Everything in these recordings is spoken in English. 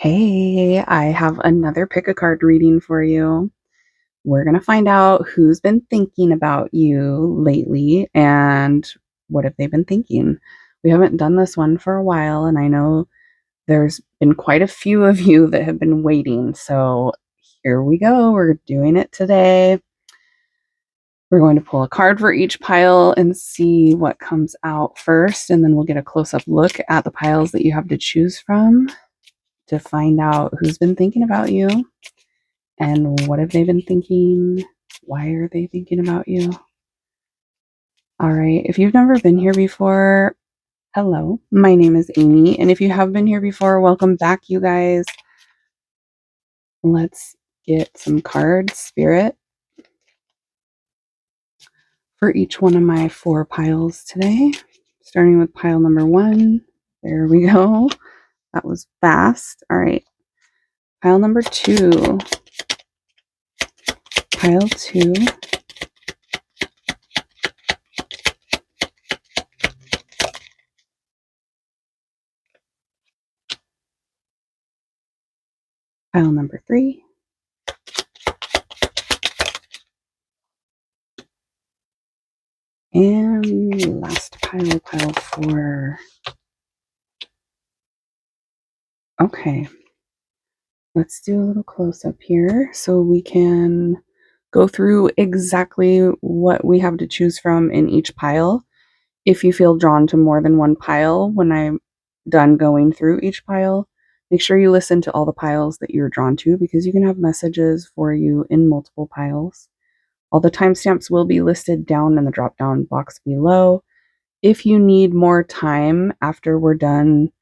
Hey, I have another pick a card reading for you. We're going to find out who's been thinking about you lately and what have they been thinking. We haven't done this one for a while, and I know there's been quite a few of you that have been waiting. So here we go. We're doing it today. We're going to pull a card for each pile and see what comes out first, and then we'll get a close-up look at the piles that you have to choose from to find out who's been thinking about you and what have they been thinking. Why are they thinking about you? All right, if you've never been here before, hello, my name is Amy, and if you have been here before, welcome back, you guys. Let's get some cards, Spirit, for each one of my 4 piles today, starting with pile number 1. There we go. That was fast. All right, pile number 2. Pile 2. Pile number 3. And last pile, pile 4. Okay, let's do a little close up here so we can go through exactly what we have to choose from in each pile. If you feel drawn to more than one pile when I'm done going through each pile, make sure you listen to all the piles that you're drawn to, because you can have messages for you in multiple piles. All the timestamps will be listed down in the drop down box below. If you need more time after we're done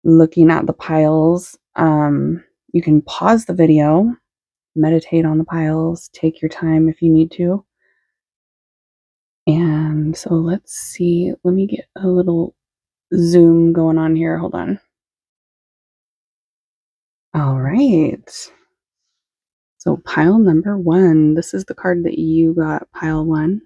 looking at the piles, you can pause the video, meditate on the piles, take your time if you need to. And so let's see, let me get a little zoom going on here. Hold on. All right. So pile number 1, this is the card that you got, pile 1.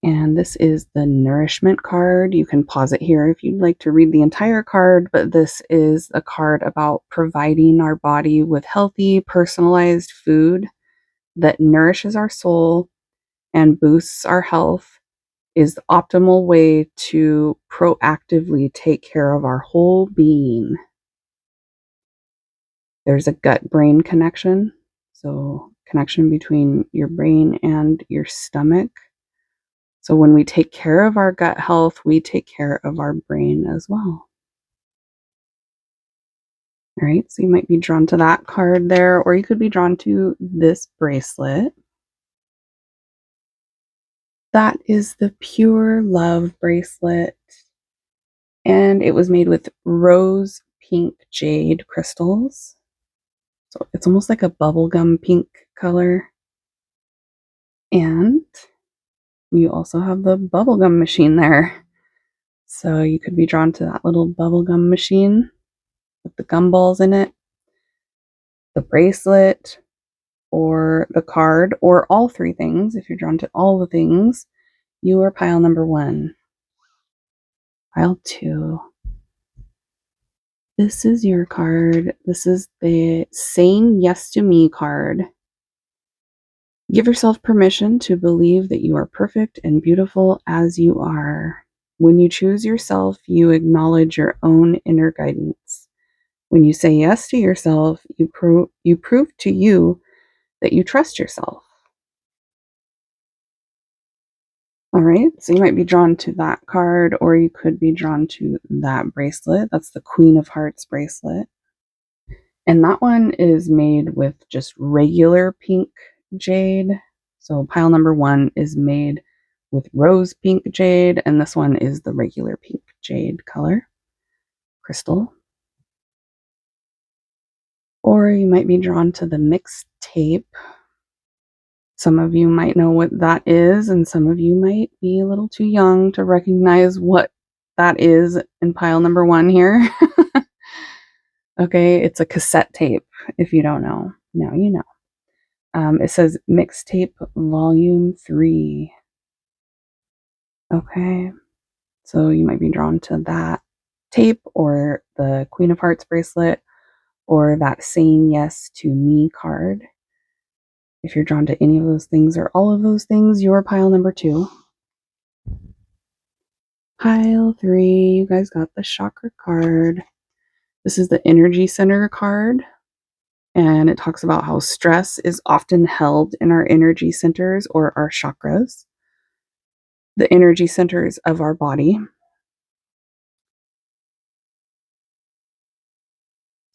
And this is the nourishment card. You can pause it here if you'd like to read the entire card, but this is a card about providing our body with healthy, personalized food that nourishes our soul and boosts our health, is the optimal way to proactively take care of our whole being. There's a gut-brain connection, so connection between your brain and your stomach. So when we take care of our gut health, we take care of our brain as well. All right, so you might be drawn to that card there, or you could be drawn to this bracelet. That is the Pure Love bracelet, and it was made with rose pink jade crystals. So it's almost like a bubblegum pink color. And you also have the bubblegum machine there. So you could be drawn to that little bubblegum machine with the gumballs in it, the bracelet, or the card, or all 3 things. If you're drawn to all the things, you are pile number 1. Pile 2. This is your card. This is the Saying Yes to Me card. Give yourself permission to believe that you are perfect and beautiful as you are. When you choose yourself, you acknowledge your own inner guidance. When you say yes to yourself, you prove to you that you trust yourself. All right, so you might be drawn to that card, or you could be drawn to that bracelet. That's the Queen of Hearts bracelet. And that one is made with just regular pink jade. So pile number 1 is made with rose pink jade, and this one is the regular pink jade color crystal. Or you might be drawn to the mixed tape. Some of you might know what that is, and some of you might be a little too young to recognize what that is in pile number 1 here. Okay, it's a cassette tape, if you don't know. Now you know. It says Mixtape Volume 3. Okay, so you might be drawn to that. tape or the Queen of Hearts bracelet or that saying yes to me card. If you're drawn to any of those things or all of those things, you're pile number 2. Pile 3, you guys got the chakra card. This is the energy center card, and it talks about how stress is often held in our energy centers or our chakras, the energy centers of our body.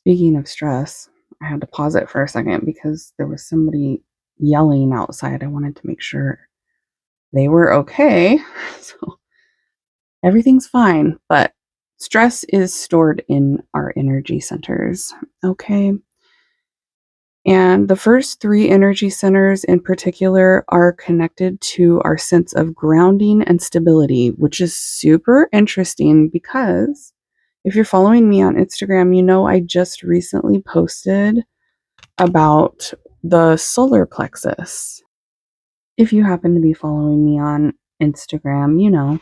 Speaking of stress, I had to pause it for a second because there was somebody yelling outside. I wanted to make sure they were okay. So everything's fine, but stress is stored in our energy centers. Okay. And the first 3 energy centers in particular are connected to our sense of grounding and stability, which is super interesting because if you're following me on Instagram, you know I just recently posted about the solar plexus. If you happen to be following me on Instagram, you know.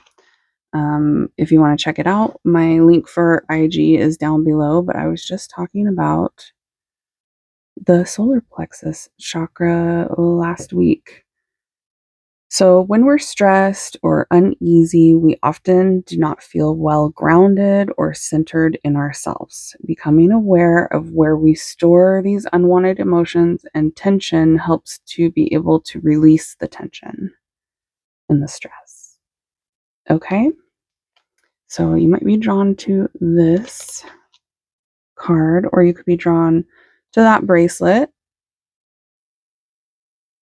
If you want to check it out, my link for IG is down below, but I was just talking about the solar plexus chakra last week. So, when we're stressed or uneasy, we often do not feel well grounded or centered in ourselves. Becoming aware of where we store these unwanted emotions and tension helps to be able to release the tension and the stress. Okay, so you might be drawn to this card, or you could be drawn to that bracelet.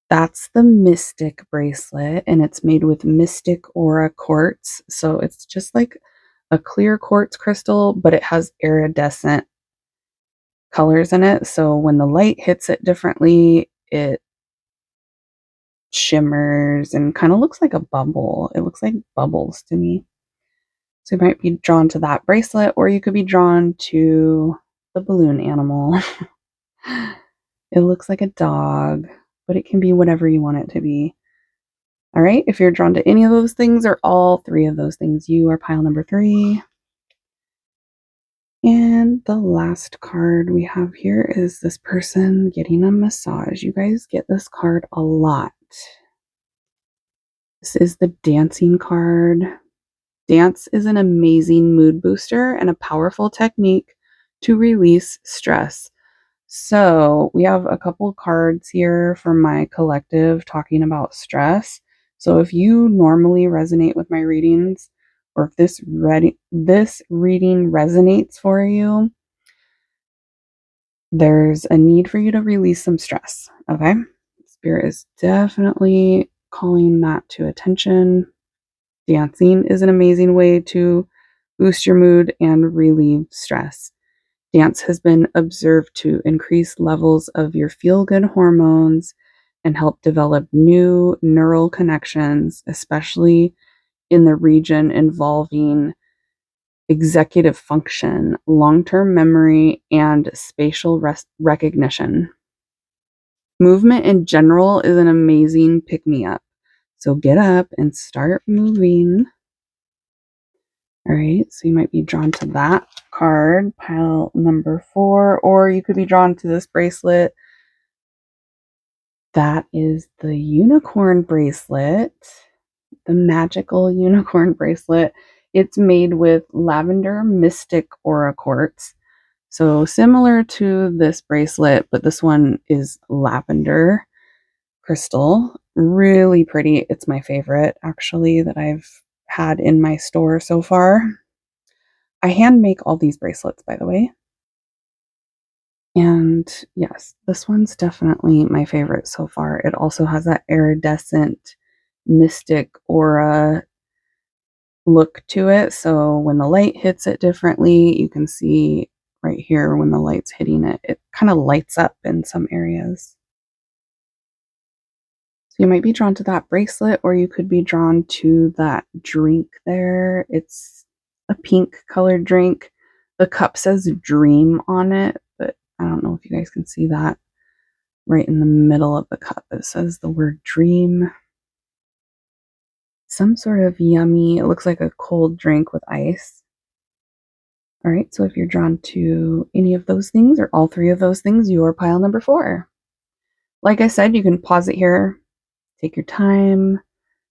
That's the Mystic bracelet, and it's made with Mystic Aura quartz. So it's just like a clear quartz crystal, but it has iridescent colors in it. So when the light hits it differently, it shimmers and kind of looks like a bubble. It looks like bubbles to me. So you might be drawn to that bracelet, or you could be drawn to the balloon animal. It looks like a dog, but it can be whatever you want it to be. All right, if you're drawn to any of those things or all 3 of those things, you are pile number 3. And the last card we have here is this person getting a massage. You guys get this card a lot. This is the dancing card. Dance is an amazing mood booster and a powerful technique to release stress. So we have a couple cards here from my collective talking about stress. So if you normally resonate with my readings, or if this reading resonates for you, there's a need for you to release some stress. Okay, Spirit is definitely calling that to attention. Dancing is an amazing way to boost your mood and relieve stress. Dance has been observed to increase levels of your feel-good hormones and help develop new neural connections, especially in the region involving executive function, long-term memory, and spatial recognition. Movement in general is an amazing pick-me-up. So get up and start moving. All right, so you might be drawn to that card, pile number 4, or you could be drawn to this bracelet. That is the unicorn bracelet, the magical unicorn bracelet. It's made with lavender mystic aura quartz. So similar to this bracelet, but this one is lavender crystal. Really pretty. It's my favorite, actually, that I've had in my store so far. I hand make all these bracelets, by the way. And yes, this one's definitely my favorite so far. It also has that iridescent mystic aura look to it. So when the light hits it differently, you can see right here when the light's hitting it, it kind of lights up in some areas. So you might be drawn to that bracelet, or you could be drawn to that drink there. It's a pink colored drink. The cup says dream on it, but I don't know if you guys can see that. Right in the middle of the cup, it says the word dream. Some sort of yummy, it looks like a cold drink with ice. All right, so if you're drawn to any of those things or all three of those things, you're pile number 4. Like I said, you can pause it here, take your time,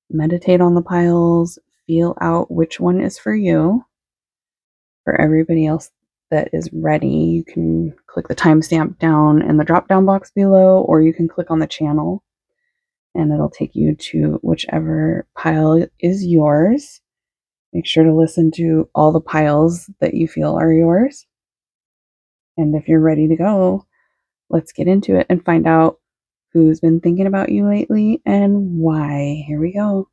meditate on the piles, feel out which one is for you. For everybody else that is ready, you can click the timestamp down in the drop down box below, or you can click on the channel and it'll take you to whichever pile is yours. Make sure to listen to all the piles that you feel are yours. And if you're ready to go, let's get into it and find out who's been thinking about you lately and why. Here we go.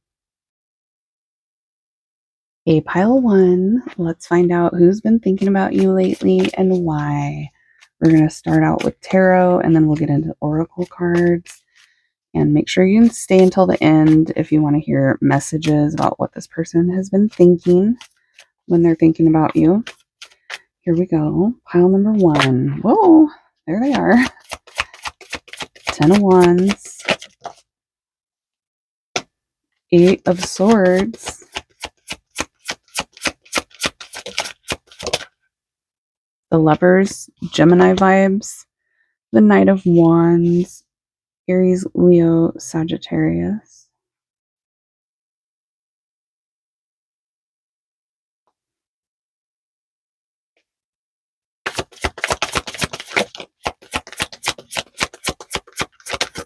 Okay, pile 1. Let's find out who's been thinking about you lately and why. We're going to start out with tarot and then we'll get into oracle cards. And make sure you can stay until the end if you want to hear messages about what this person has been thinking when they're thinking about you. Here we go. Pile number 1. Whoa, there they are. 10 of Wands. 8 of Swords. The Lovers, Gemini vibes. The Knight of Wands. Aries, Leo, Sagittarius.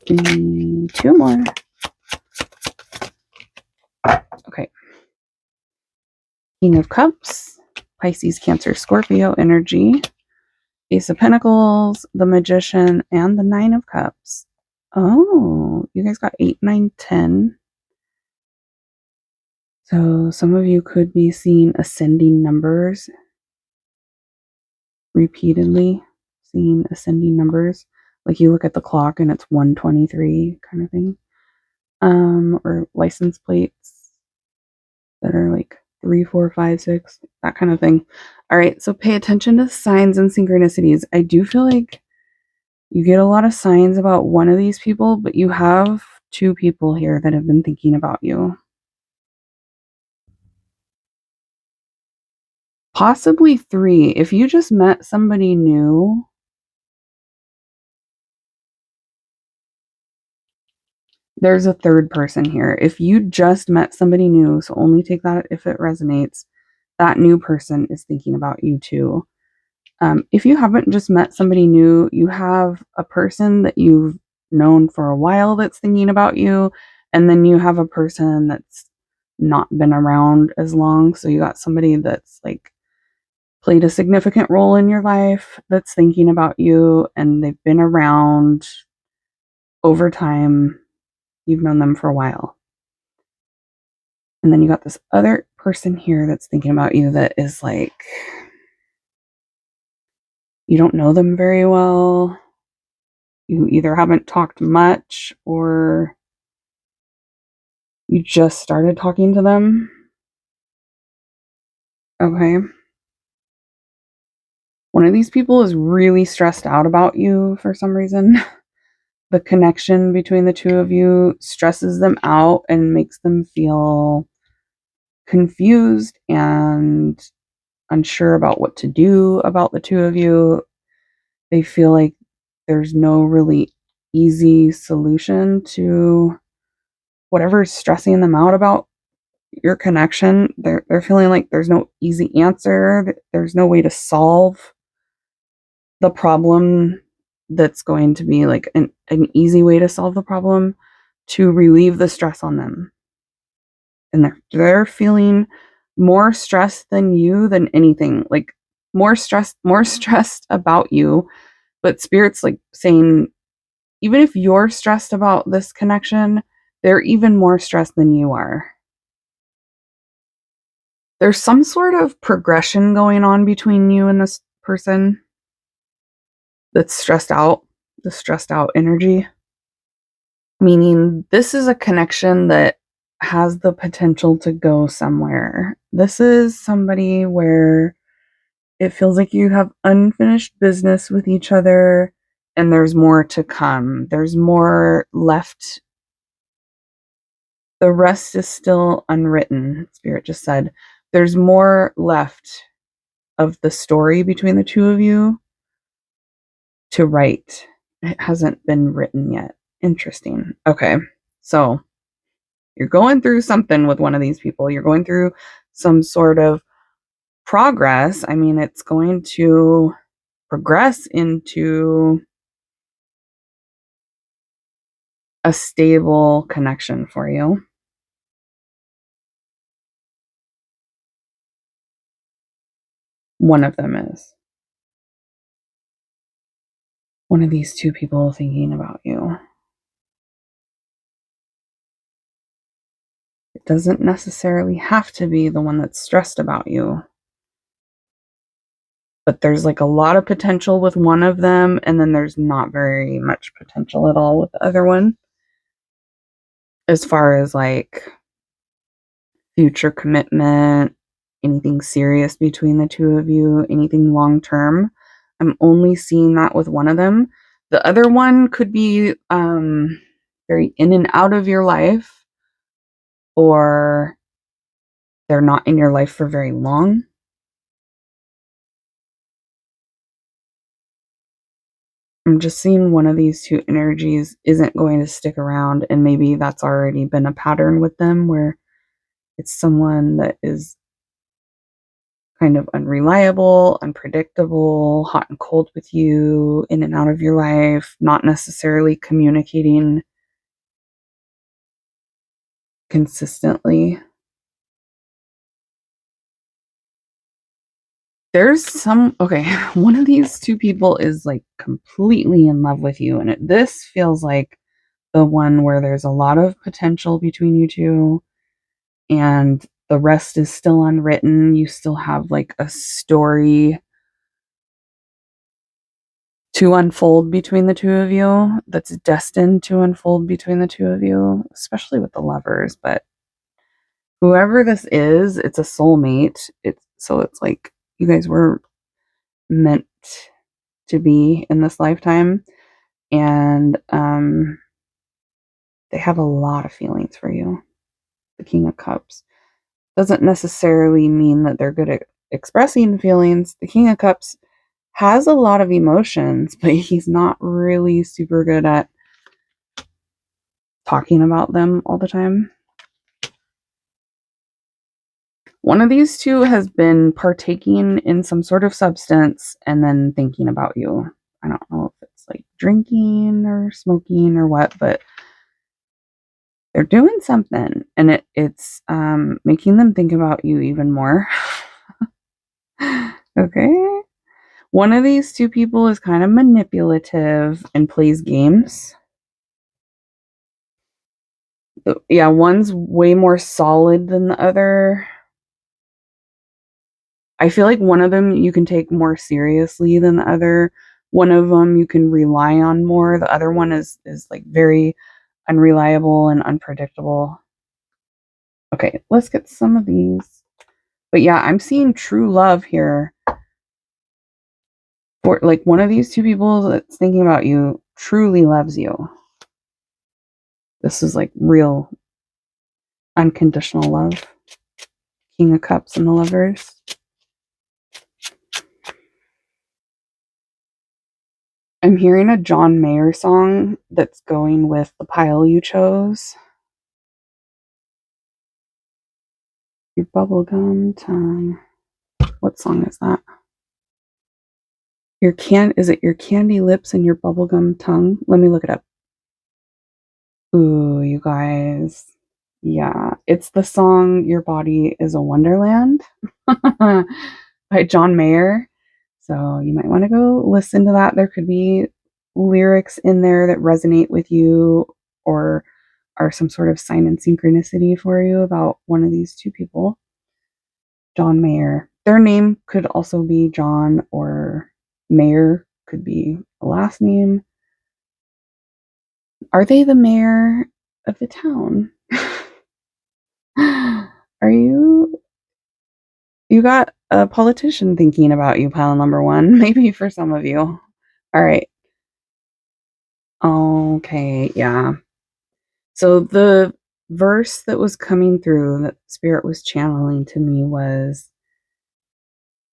And 2 more. Okay. King of Cups, Pisces, Cancer, Scorpio energy. Ace of Pentacles, the Magician, and the 9 of Cups. Oh, you guys got 8, 9, 10. So some of you could be seeing ascending numbers repeatedly, seeing ascending numbers. Like you look at the clock and it's 123 kind of thing. Or license plates that are like 3, 4, 5, 6, that kind of thing. All right, so pay attention to signs and synchronicities. I do feel like you get a lot of signs about one of these people, but you have 2 people here that have been thinking about you. Possibly 3. If you just met somebody new, there's a 3rd person here. If you just met somebody new, so only take that if it resonates, that new person is thinking about you too. If you haven't just met somebody new, you have a person that you've known for a while that's thinking about you, and then you have a person that's not been around as long. So you got somebody that's like played a significant role in your life that's thinking about you, and they've been around over time. You've known them for a while. And then you got this other person here that's thinking about you that is like, you don't know them very well. You either haven't talked much or you just started talking to them. Okay. One of these people is really stressed out about you for some reason. The connection between the 2 of you stresses them out and makes them feel confused and unsure about what to do about the 2 of you. They feel like there's no really easy solution to whatever's stressing them out about your connection. They're feeling like there's no easy answer. There's no way to solve the problem that's going to be like an easy way to solve the problem to relieve the stress on them. And they're feeling more stressed than you than anything. Like more stressed about you. But Spirit's like saying, even if you're stressed about this connection, they're even more stressed than you are. There's some sort of progression going on between you and this person that's stressed out, the stressed out energy. Meaning this is a connection that has the potential to go somewhere. This is somebody where it feels like you have unfinished business with each other and there's more to come. There's more left. The rest is still unwritten, Spirit just said. There's more left of the story between the two of you to write. It hasn't been written yet. Interesting. Okay. So you're going through something with one of these people. You're going through some sort of progress. I mean, it's going to progress into a stable connection for you. One of them is. One of these two people thinking about you. It doesn't necessarily have to be the one that's stressed about you. But there's like a lot of potential with one of them, and then there's not very much potential at all with the other one. As far as like future commitment, anything serious between the two of you, anything long term. I'm only seeing that with one of them. The other one could be very in and out of your life, or they're not in your life for very long. I'm just seeing one of these two energies isn't going to stick around, and maybe that's already been a pattern with them where it's someone that is kind of unreliable, unpredictable, hot and cold with you, in and out of your life, not necessarily communicating consistently. Okay, one of these two people is like completely in love with you, and this feels like the one where there's a lot of potential between you two, and the rest is still unwritten. You still have like a story to unfold between the two of you that's destined to unfold between the two of you, especially with the lovers. But whoever this is, it's a soulmate. It's like you guys were meant to be in this lifetime, and they have a lot of feelings for you. The King of Cups doesn't necessarily mean that they're good at expressing feelings. The King of Cups has a lot of emotions, but he's not really super good at talking about them all the time. One of these two has been partaking in some sort of substance and then thinking about you. I don't know if it's like drinking or smoking or what, but they're doing something, and it's making them think about you even more. Okay. One of these two people is kind of manipulative and plays games. Yeah, one's way more solid than the other. I feel like one of them you can take more seriously than the other. One of them you can rely on more. The other one is like very unreliable and unpredictable. Okay, let's get some of these. But yeah, I'm seeing true love here. For like one of these two people that's thinking about you truly loves you. This is like real unconditional love. King of Cups and the Lovers. I'm hearing a John Mayer song that's going with the pile you chose. Your bubblegum tongue. What song is that? Is it your candy lips and your bubblegum tongue? Let me look it up. Ooh, you guys. Yeah, it's the song Your Body is a Wonderland by John Mayer. So you might want to go listen to that. There could be lyrics in there that resonate with you or are some sort of sign and synchronicity for you about one of these two people. John Mayer. Their name could also be John, or Mayer could be a last name. Are they the mayor of the town? Are you got a politician thinking about you, pile number one? Maybe for some of you. All right. Okay, yeah. So the verse that was coming through that Spirit was channeling to me was,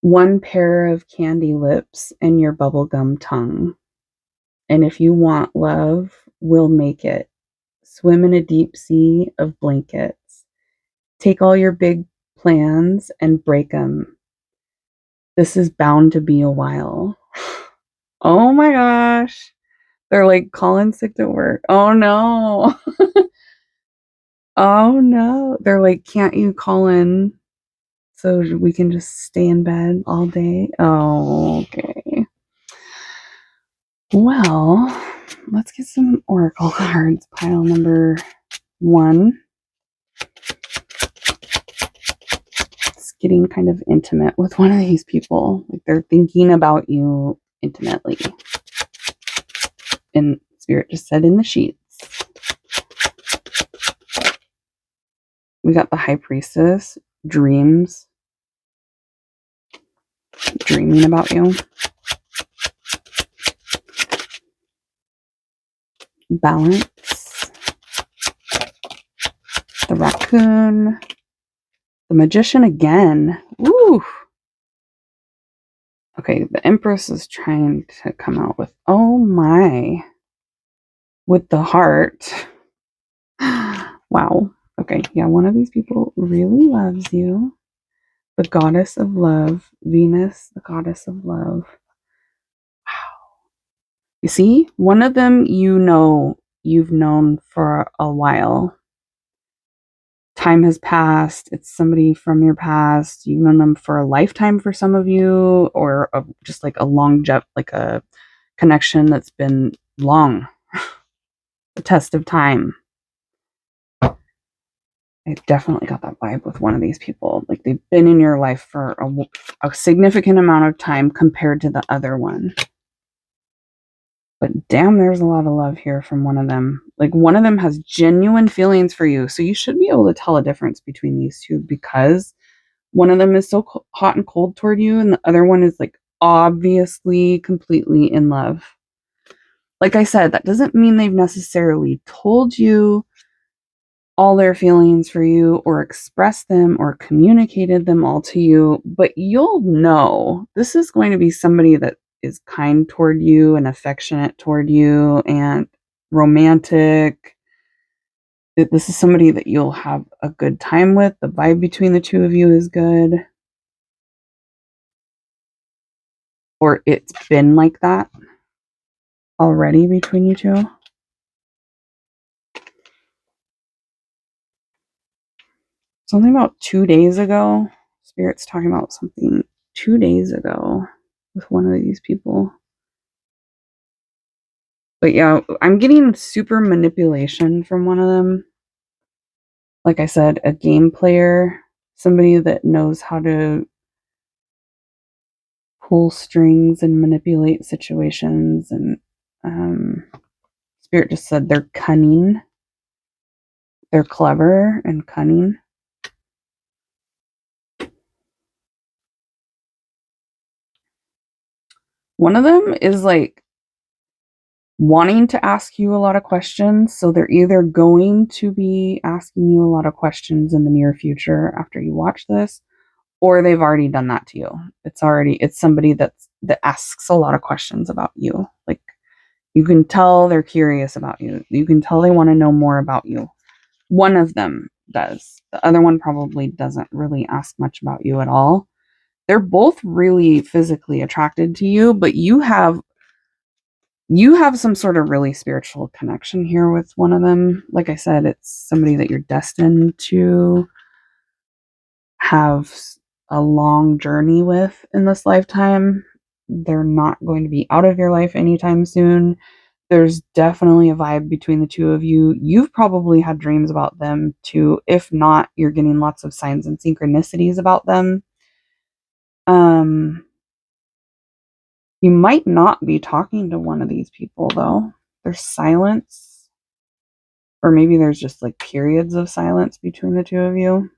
one pair of candy lips and your bubblegum tongue. And if you want love, we'll make it. Swim in a deep sea of blankets. Take all your big plans and break them. This is bound to be a while. Oh my gosh. They're like calling sick to work. Oh no. Oh no. They're like, can't you call in so we can just stay in bed all day? Oh, okay. Well, let's get some oracle cards. Pile number 1. It's getting kind of intimate with one of these people. Like they're thinking about you intimately. And Spirit just said in the sheets. We got the High Priestess, dreams, dreaming about you. Balance, the raccoon, the Magician again. Woo! Okay, the Empress is trying to come out with, oh my, with the heart. Wow. Okay, yeah, one of these people really loves you. The Goddess of Love, Venus, the Goddess of Love. Wow. You see, one of them you've known for a while. Time has passed. It's somebody from your past. You've known them for a lifetime for some of you, or just like a like a connection that's been long, the test of time. I definitely got that vibe with one of these people. Like they've been in your life for a significant amount of time compared to the other one. But damn, there's a lot of love here from one of them. Like one of them has genuine feelings for you. So you should be able to tell a difference between these two because one of them is so hot and cold toward you and the other one is like obviously completely in love. Like I said, that doesn't mean they've necessarily told you all their feelings for you or expressed them or communicated them all to you, but you'll know this is going to be somebody that is kind toward you and affectionate toward you and romantic. This is somebody that you'll have a good time with. The vibe between the two of you is good. Or it's been like that already between you two. Something about 2 days ago. Spirit's talking about something 2 days ago with one of these people. But yeah, I'm getting super manipulation from one of them. Like I said, a game player, somebody that knows how to pull strings and manipulate situations. And Spirit just said they're cunning. They're clever and cunning. One of them is like wanting to ask you a lot of questions. So they're either going to be asking you a lot of questions in the near future after you watch this, or they've already done that to you. It's somebody that asks a lot of questions about you. Like you can tell they're curious about you. You can tell they want to know more about you. One of them does. The other one probably doesn't really ask much about you at all. They're both really physically attracted to you, but you have some sort of really spiritual connection here with one of them. Like I said, it's somebody that you're destined to have a long journey with in this lifetime. They're not going to be out of your life anytime soon. There's definitely a vibe between the two of you. You've probably had dreams about them too. If not, you're getting lots of signs and synchronicities about them. You might not be talking to one of these people though. There's silence, or maybe there's just like periods of silence between the two of you.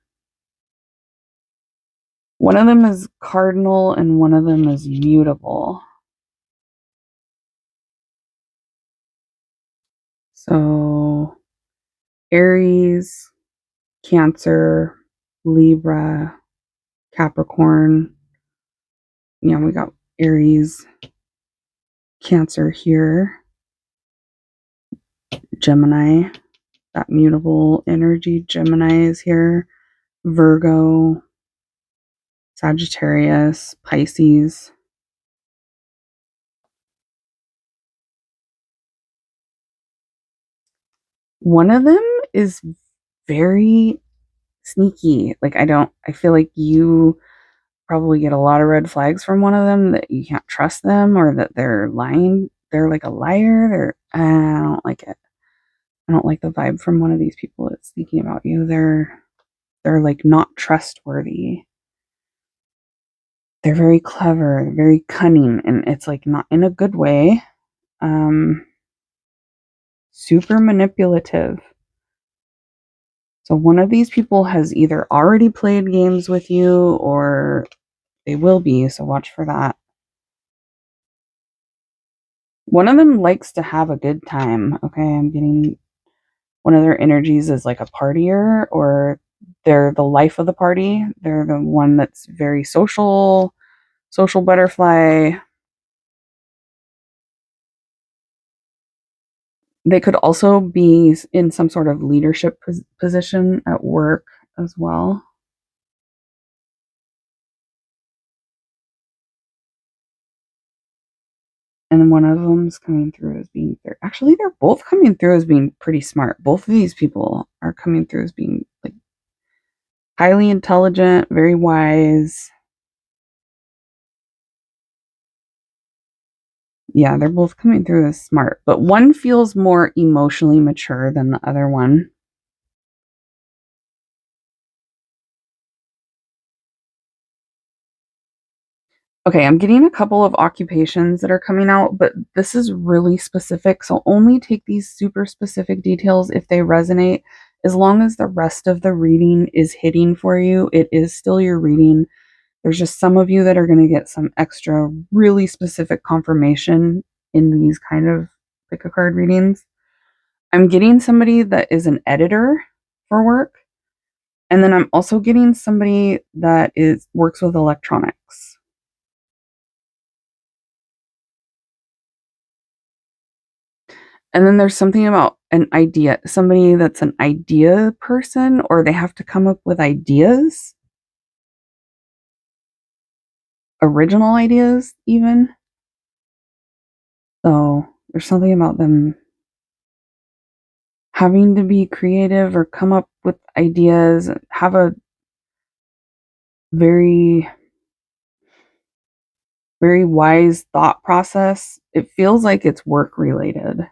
One of them is cardinal and one of them is mutable. So Aries, Cancer, Libra, Capricorn, Yeah, we got Aries, Cancer here, Gemini, that mutable energy. Gemini is here, Virgo, Sagittarius, Pisces. One of them is very sneaky. Like, I feel like you probably get a lot of red flags from one of them that you can't trust them or that they're lying. They're like a liar. I don't like it. I don't like the vibe from one of these people that's speaking about you. They're like not trustworthy. They're very clever, very cunning, and it's like not in a good way. Um, Super manipulative. So one of these people has either already played games with you or they will be, so watch for that. One of them likes to have a good time. Okay, I'm getting one of their energies is like a partier, or they're the life of the party. They're the one that's very social, social butterfly. They could also be in some sort of leadership position at work as well. And one of them's coming through as being actually they're both coming through as being pretty smart. Both of these people are coming through as being like highly intelligent, very wise. Yeah, they're both coming through as smart, but one feels more emotionally mature than the other one. Okay, I'm getting a couple of occupations that are coming out, but this is really specific. So only take these super specific details if they resonate. As long as the rest of the reading is hitting for you, it is still your reading. There's just some of you that are going to get some extra, really specific confirmation in these kind of pick a card readings. I'm getting somebody that is an editor for work. And then I'm also getting somebody that is works with electronics. And then there's something about an idea, somebody that's an idea person, or they have to come up with ideas, original ideas, even. So there's something about them having to be creative or come up with ideas, have a very, very wise thought process. It feels like it's work related.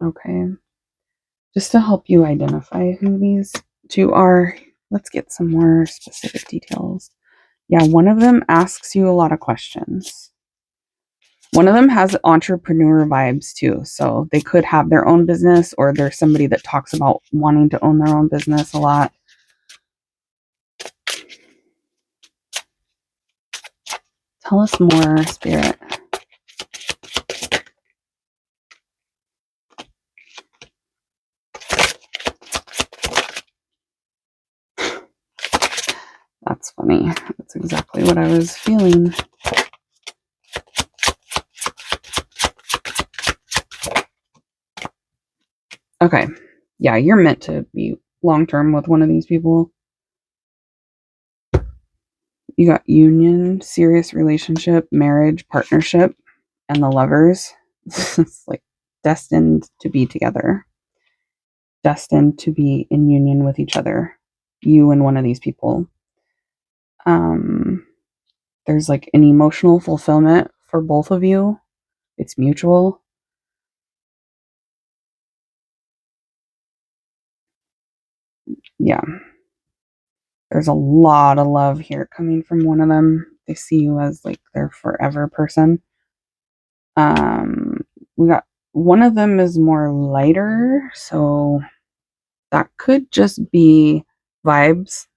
Okay. Just to help you identify who these two are, let's get some more specific details. Yeah, one of them asks you a lot of questions. One of them has entrepreneur vibes too. So they could have their own business, or there's somebody that talks about wanting to own their own business a lot. Tell us more, Spirit. That's funny. That's exactly what I was feeling. Okay. Yeah, you're meant to be long term with one of these people. You got union, serious relationship, marriage, partnership, and the lovers. It's like destined to be together, destined to be in union with each other. You and one of these people. Um, there's like an emotional fulfillment for both of you. It's mutual. Yeah. There's a lot of love here coming from one of them. They see you as like their forever person. We got one of them is more lighter, so that could just be vibes.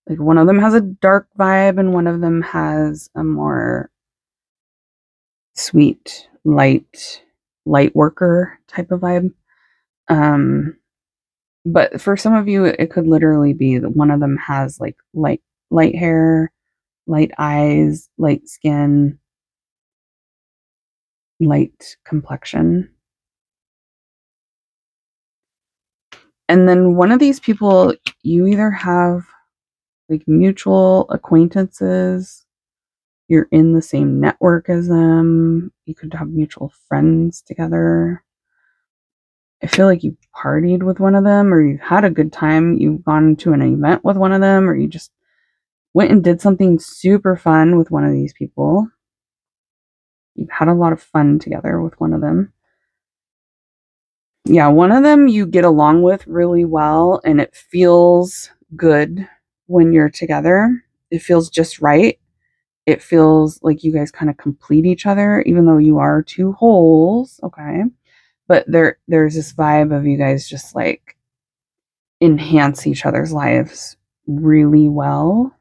Like one of them has a dark vibe and one of them has a more sweet, light worker type of vibe. Um, but for some of you, it could literally be that one of them has like light hair, light eyes, light skin, light complexion. And then one of these people, you either have like mutual acquaintances, you're in the same network as them, you could have mutual friends together. I feel like you partied with one of them, or you've had a good time, you've gone to an event with one of them, or you just went and did something super fun with one of these people. You've had a lot of fun together with one of them. Yeah, one of them you get along with really well, and it feels good when you're together. It feels just right. It feels like you guys kind of complete each other, even though you are two wholes. Okay. But there's this vibe of you guys just like enhance each other's lives really well.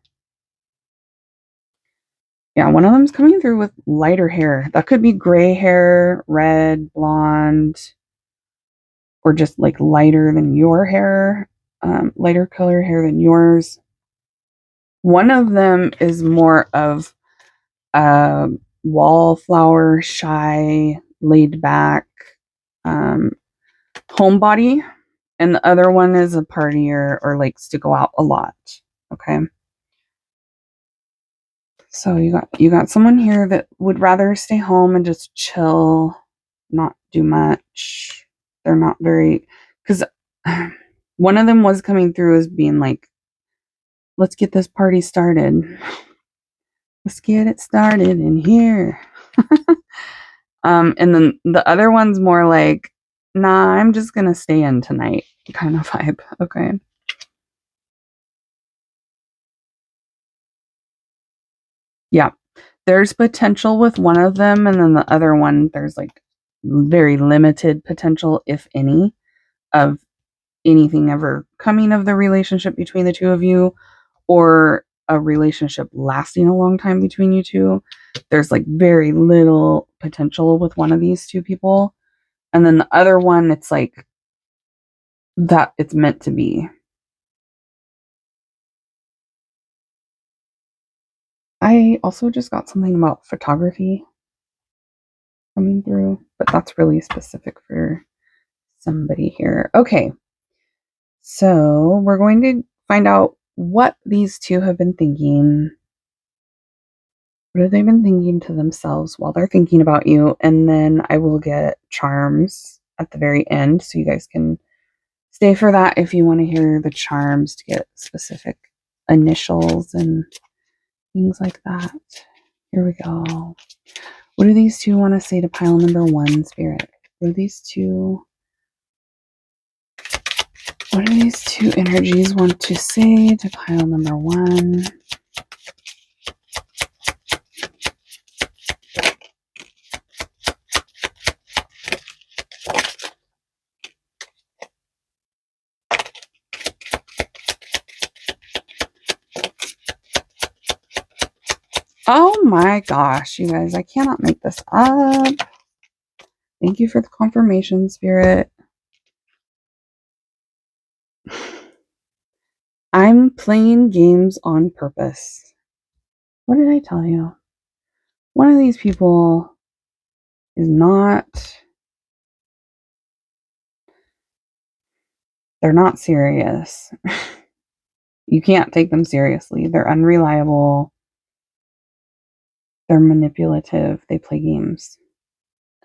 Yeah, one of them's coming through with lighter hair. That could be gray hair, red, blonde, or just like lighter than your hair, lighter color hair than yours. One of them is more of a wallflower, shy, laid back, um, homebody, and the other one is a partier or likes to go out a lot. Okay. So you got someone here that would rather stay home and just chill, not do much. They're not very, because one of them was coming through as being like, let's get this party started. Let's get it started in here. And then the other one's more like, nah, I'm just gonna stay in tonight kind of vibe. Okay. Yeah. There's potential with one of them, and then the other one, there's like very limited potential, if any, of anything ever coming of the relationship between the two of you, or a relationship lasting a long time between you two. There's like very little potential with one of these two people. And then the other one, it's like that it's meant to be. I also just got something about photography coming through, but that's really specific for somebody here. Okay. So we're going to find out what these two have been thinking. What have they been thinking to themselves while they're thinking about you? And then I will get charms at the very end, so you guys can stay for that if you want to hear the charms to get specific initials and things like that. Here we go. What do these two want to say to pile number one, Spirit? What do these two energies want to say to pile number one? Oh my gosh, you guys, I cannot make this up. Thank you for the confirmation, Spirit. I'm playing games on purpose. What did I tell you? One of these people is not, they're not serious. You can't take them seriously. They're unreliable. They're manipulative. They play games.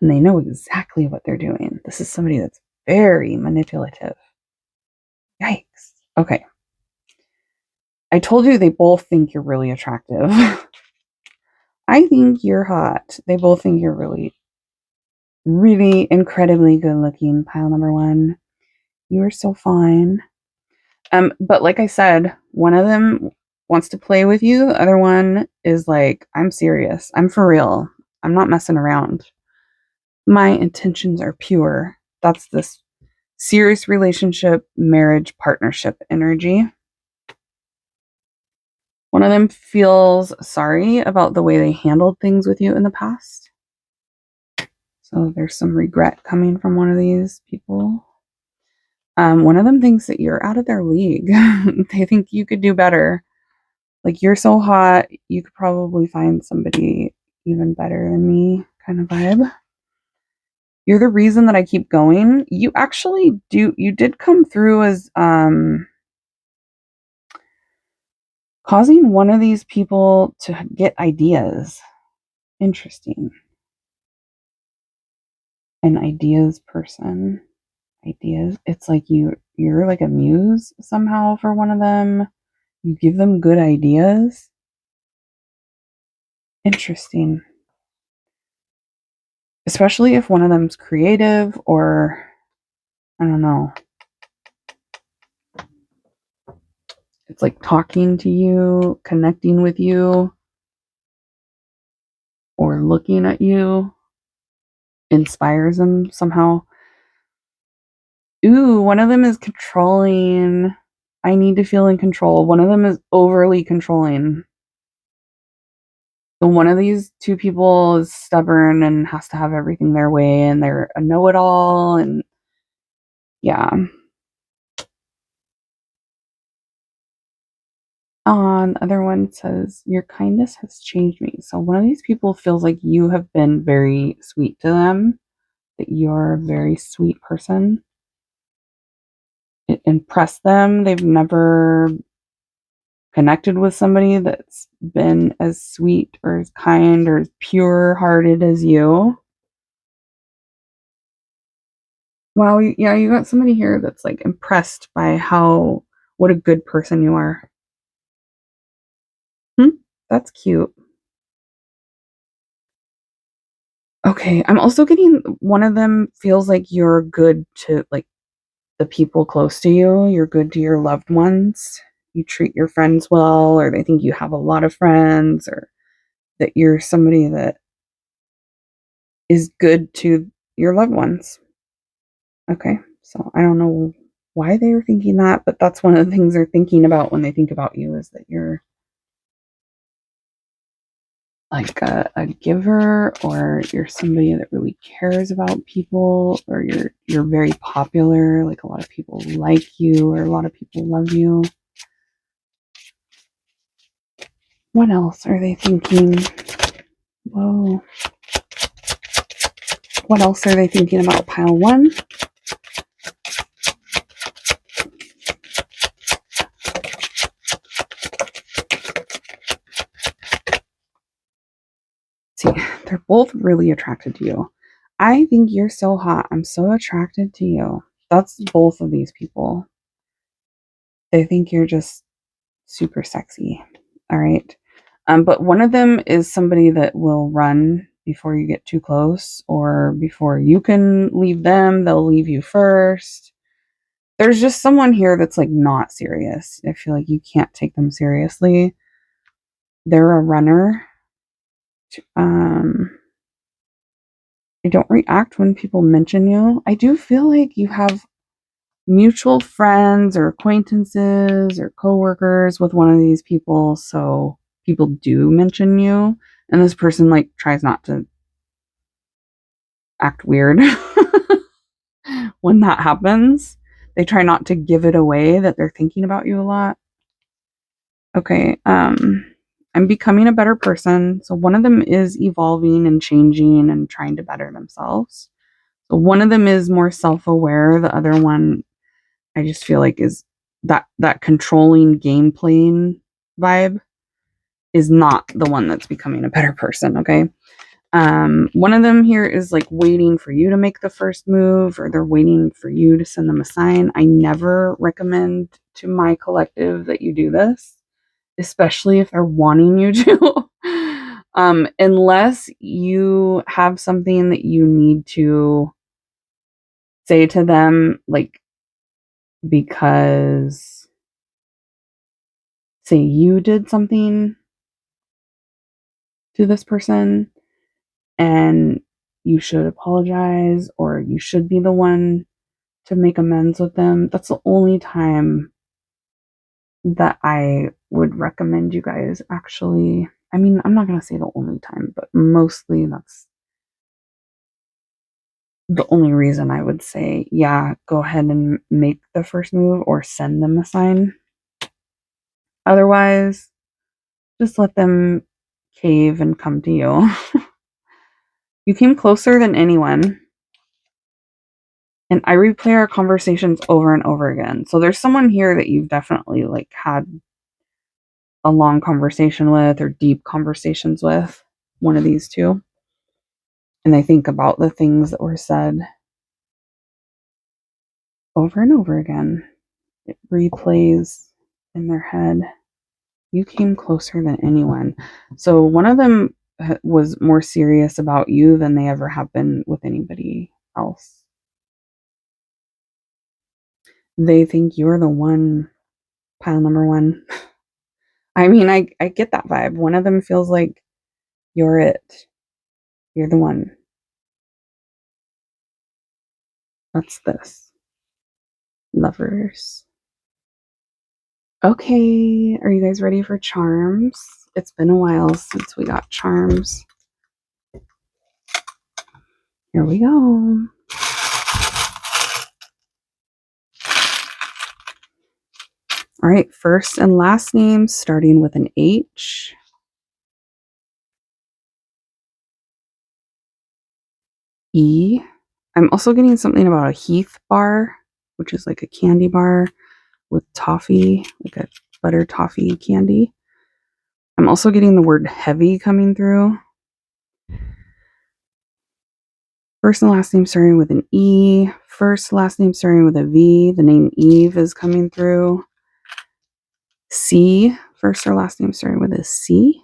And they know exactly what they're doing. This is somebody that's very manipulative. Yikes. Okay. I told you they both think you're really attractive. I think you're hot. They both think you're really, really incredibly good looking. Pile number one. You are so fine. But like I said, one of them wants to play with you. The other one is like, I'm serious. I'm for real. I'm not messing around. My intentions are pure. That's this serious relationship, marriage, partnership energy. One of them feels sorry about the way they handled things with you in the past. So there's some regret coming from one of these people. One of them thinks that you're out of their league. They think you could do better. Like, you're so hot, you could probably find somebody even better than me kind of vibe. You're the reason that I keep going. You actually you did come through as causing one of these people to get ideas. Interesting. An ideas person. Ideas. It's like you're like a muse somehow for one of them. You give them good ideas. Interesting. Especially if one of them's creative or I don't know. It's like talking to you, connecting with you, or looking at you inspires them somehow. Ooh, one of them is controlling. I need to feel in control. One of them is overly controlling. So one of these two people is stubborn and has to have everything their way, and they're a know-it-all, and yeah. The other one says, your kindness has changed me. So one of these people feels like you have been very sweet to them, that you're a very sweet person. It impressed them. They've never connected with somebody that's been as sweet or as kind or as pure hearted as you. Wow, yeah, you got somebody here that's like impressed by what a good person you are. That's cute. Okay, I'm also getting one of them feels like you're good to like the people close to you. You're good to your loved ones. You treat your friends well, or they think you have a lot of friends, or that you're somebody that is good to your loved ones. Okay, so I don't know why they were thinking that, but that's one of the things they're thinking about when they think about you is that you're like a giver, or you're somebody that really cares about people, or you're very popular, like a lot of people like you, or a lot of people love you. What else are they thinking? Whoa. What else are they thinking about pile one? See, they're both really attracted to you. I think you're so hot. I'm so attracted to you. That's both of these people. They think you're just super sexy. All right. But one of them is somebody that will run before you get too close, or before you can leave them, they'll leave you first. There's just someone here that's like not serious. I feel like you can't take them seriously. They're a runner. Um, I don't react when people mention you. I do feel like you have mutual friends or acquaintances or coworkers with one of these people, so people do mention you, and this person like tries not to act weird when that happens. They try not to give it away that they're thinking about you a lot. Okay, I'm becoming a better person. So one of them is evolving and changing and trying to better themselves. So one of them is more self-aware. The other one, I just feel like is that controlling game playing vibe is not the one that's becoming a better person. Okay. One of them here is like waiting for you to make the first move, or they're waiting for you to send them a sign. I never recommend to my collective that you do this, especially if they're wanting you to. Unless you have something that you need to say to them, like, because say you did something to this person and you should apologize, or you should be the one to make amends with them. That's the only time that I would recommend you guys actually. I mean, I'm not going to say the only time, but mostly that's the only reason I would say, yeah, go ahead and make the first move or send them a sign. Otherwise, Just let them cave and come to you. You came closer than anyone. And I replay our conversations over and over again. So there's someone here that you've definitely like had a long conversation with or deep conversations with, one of these two. And they think about the things that were said over and over again. It replays in their head. You came closer than anyone. So one of them was more serious about you than they ever have been with anybody else. They think you're the one, pile number one. I mean, I get that vibe. One of them feels like you're it. You're the one. That's this. Lovers. Okay, are you guys ready for charms? It's been a while since we got charms. Here we go. All right, first and last names starting with an H. E. I'm also getting something about a Heath bar, which is like a candy bar with toffee, like a butter toffee candy. I'm also getting the word heavy coming through. First and last name starting with an E. First, last name starting with a V. The name Eve is coming through. C. First or last name starting with a C.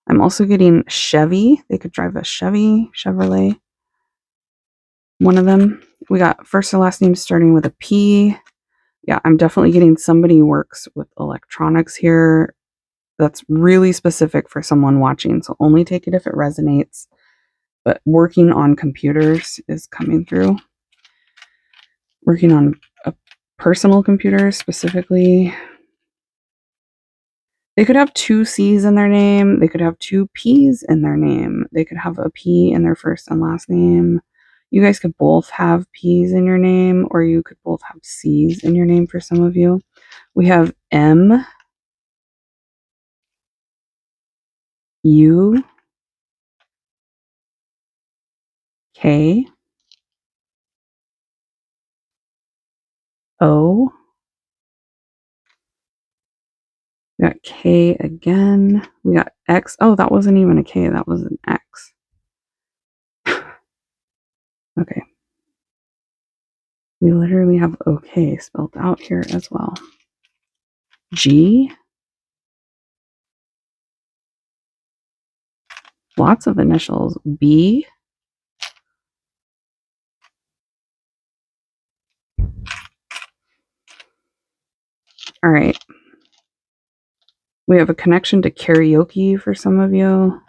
I'm also getting Chevy. They could drive a Chevrolet. One of them. We got first or last name starting with a P. Yeah, I'm definitely getting somebody who works with electronics here. That's really specific for someone watching, so only take it if it resonates. But working on computers is coming through. Working on a personal computer specifically. They could have two C's in their name. They could have two P's in their name. They could have a P in their first and last name. You guys could both have P's in your name, or you could both have C's in your name for some of you. We have M, U, K, O. We got K again. We got X. Oh, that wasn't even a K. That was an X. Okay. We literally have OK spelled out here as well. G. Lots of initials. B. All right. We have a connection to karaoke for some of you.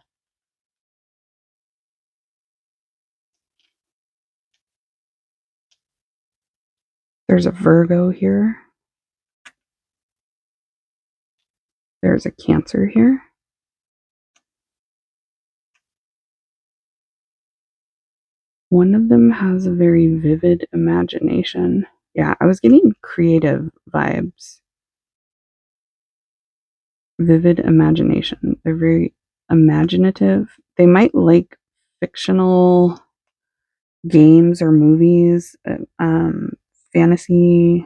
There's a Virgo here. There's a Cancer here. One of them has a very vivid imagination. Yeah, I was getting creative vibes. Vivid imagination. They're very imaginative. They might like fictional games or movies, fantasy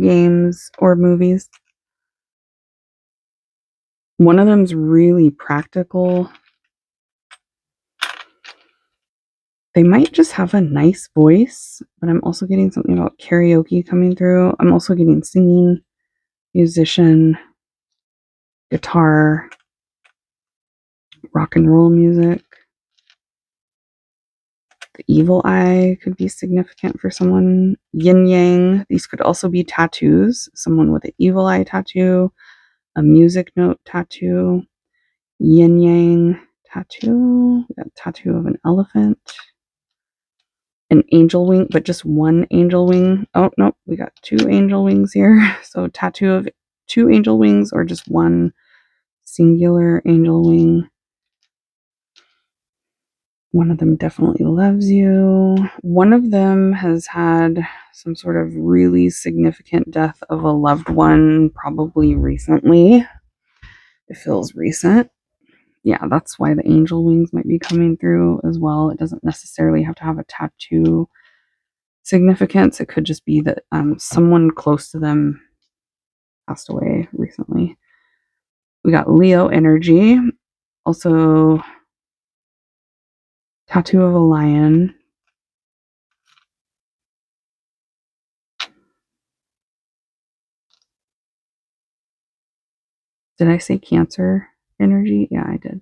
games or movies. One of them's really practical. They might just have a nice voice, but I'm also getting something about karaoke coming through. I'm also getting singing, musician, guitar, rock and roll music. The evil eye could be significant for someone. Yin yang. These could also be tattoos. Someone with an evil eye tattoo, a music note tattoo, yin yang tattoo. We got a tattoo of an elephant. An angel wing, but just one angel wing. Oh, nope, we got two angel wings here. So tattoo of two angel wings or just one singular angel wing. One of them definitely loves you. One of them has had some sort of really significant death of a loved one, probably recently. It feels recent. Yeah, that's why the angel wings might be coming through as well. It doesn't necessarily have to have a tattoo significance. It could just be that someone close to them passed away recently. We got Leo energy. Also, tattoo of a lion. Did I say Cancer energy? Yeah, I did.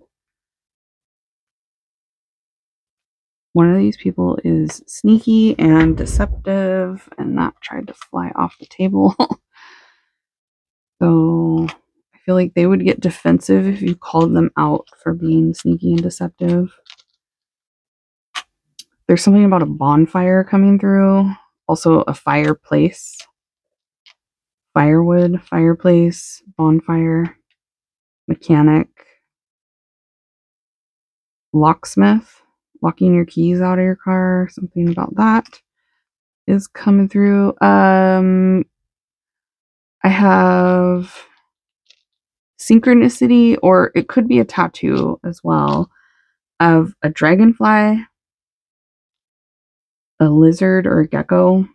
One of these people is sneaky and deceptive, and that tried to fly off the table. So I feel like they would get defensive if you called them out for being sneaky and deceptive. There's something about a bonfire coming through. Also, a fireplace. Firewood, fireplace, bonfire, mechanic, locksmith, locking your keys out of your car. Something about that is coming through. I have synchronicity, or it could be a tattoo as well, of a dragonfly, a lizard or a gecko,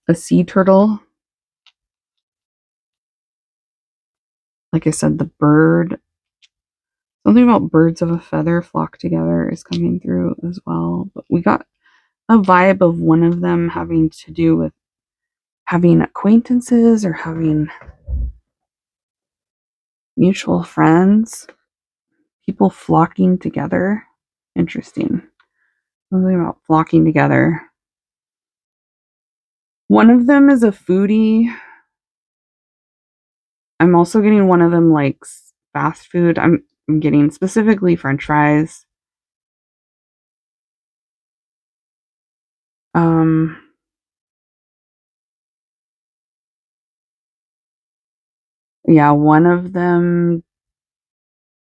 a sea turtle. Like I said, the bird. Something about birds of a feather flock together is coming through as well. But we got a vibe of one of them having to do with having acquaintances or having mutual friends, people flocking together. Interesting. Something about flocking together. One of them is a foodie. I'm also getting one of them likes fast food. I'm getting specifically French fries. Um, yeah, one of them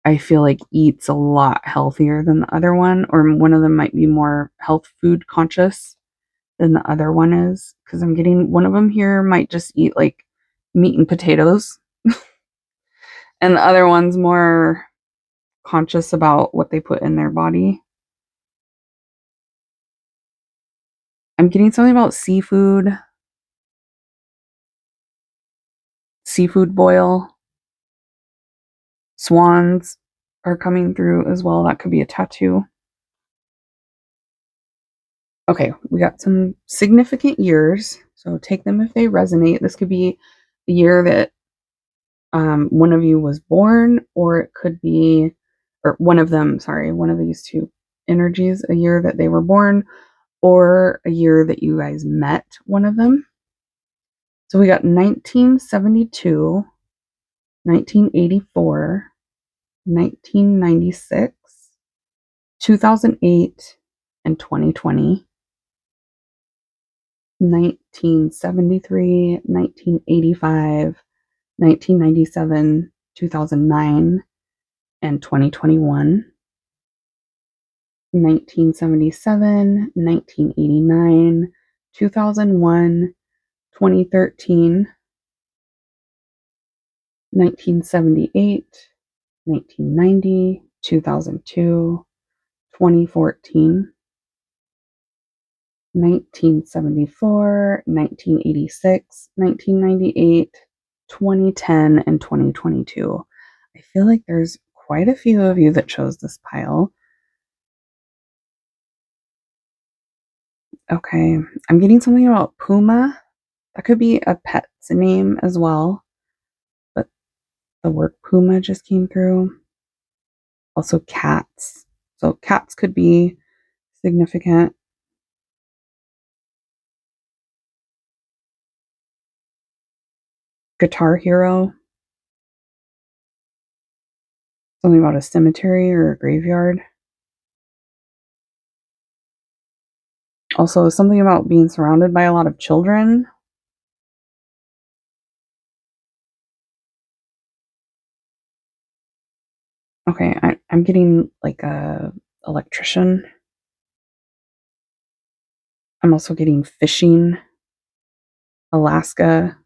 I feel like eats a lot healthier than the other one, or one of them might be more health food conscious than the other one is. Because I'm getting one of them here might just eat like meat and potatoes, and the other one's more conscious about what they put in their body. I'm getting something about seafood boil, swans are coming through as well. That could be a tattoo. Okay, we got some significant years, so take them if they resonate. This could be the year that one of you was born, or it could be, or one of them, sorry, one of these two energies, a year that they were born, or a year that you guys met one of them. So we got 1972, 1984, 1996, 2008, and 2020. 1973, 1985, 1997, 2009, and 2021. 1977, 1989, 2001, 2013, 1978, 1990, 2002, 2014, 1974, 1986, 1998, 2010, and 2022. I feel like there's quite a few of you that chose this pile. Okay, I'm getting something about Puma. That could be a pet's name as well, but the word Puma just came through. Also, cats. So, cats could be significant. Guitar Hero. Something about a cemetery or a graveyard. Also, something about being surrounded by a lot of children. Okay, I'm getting like a electrician. I'm also getting fishing, Alaska,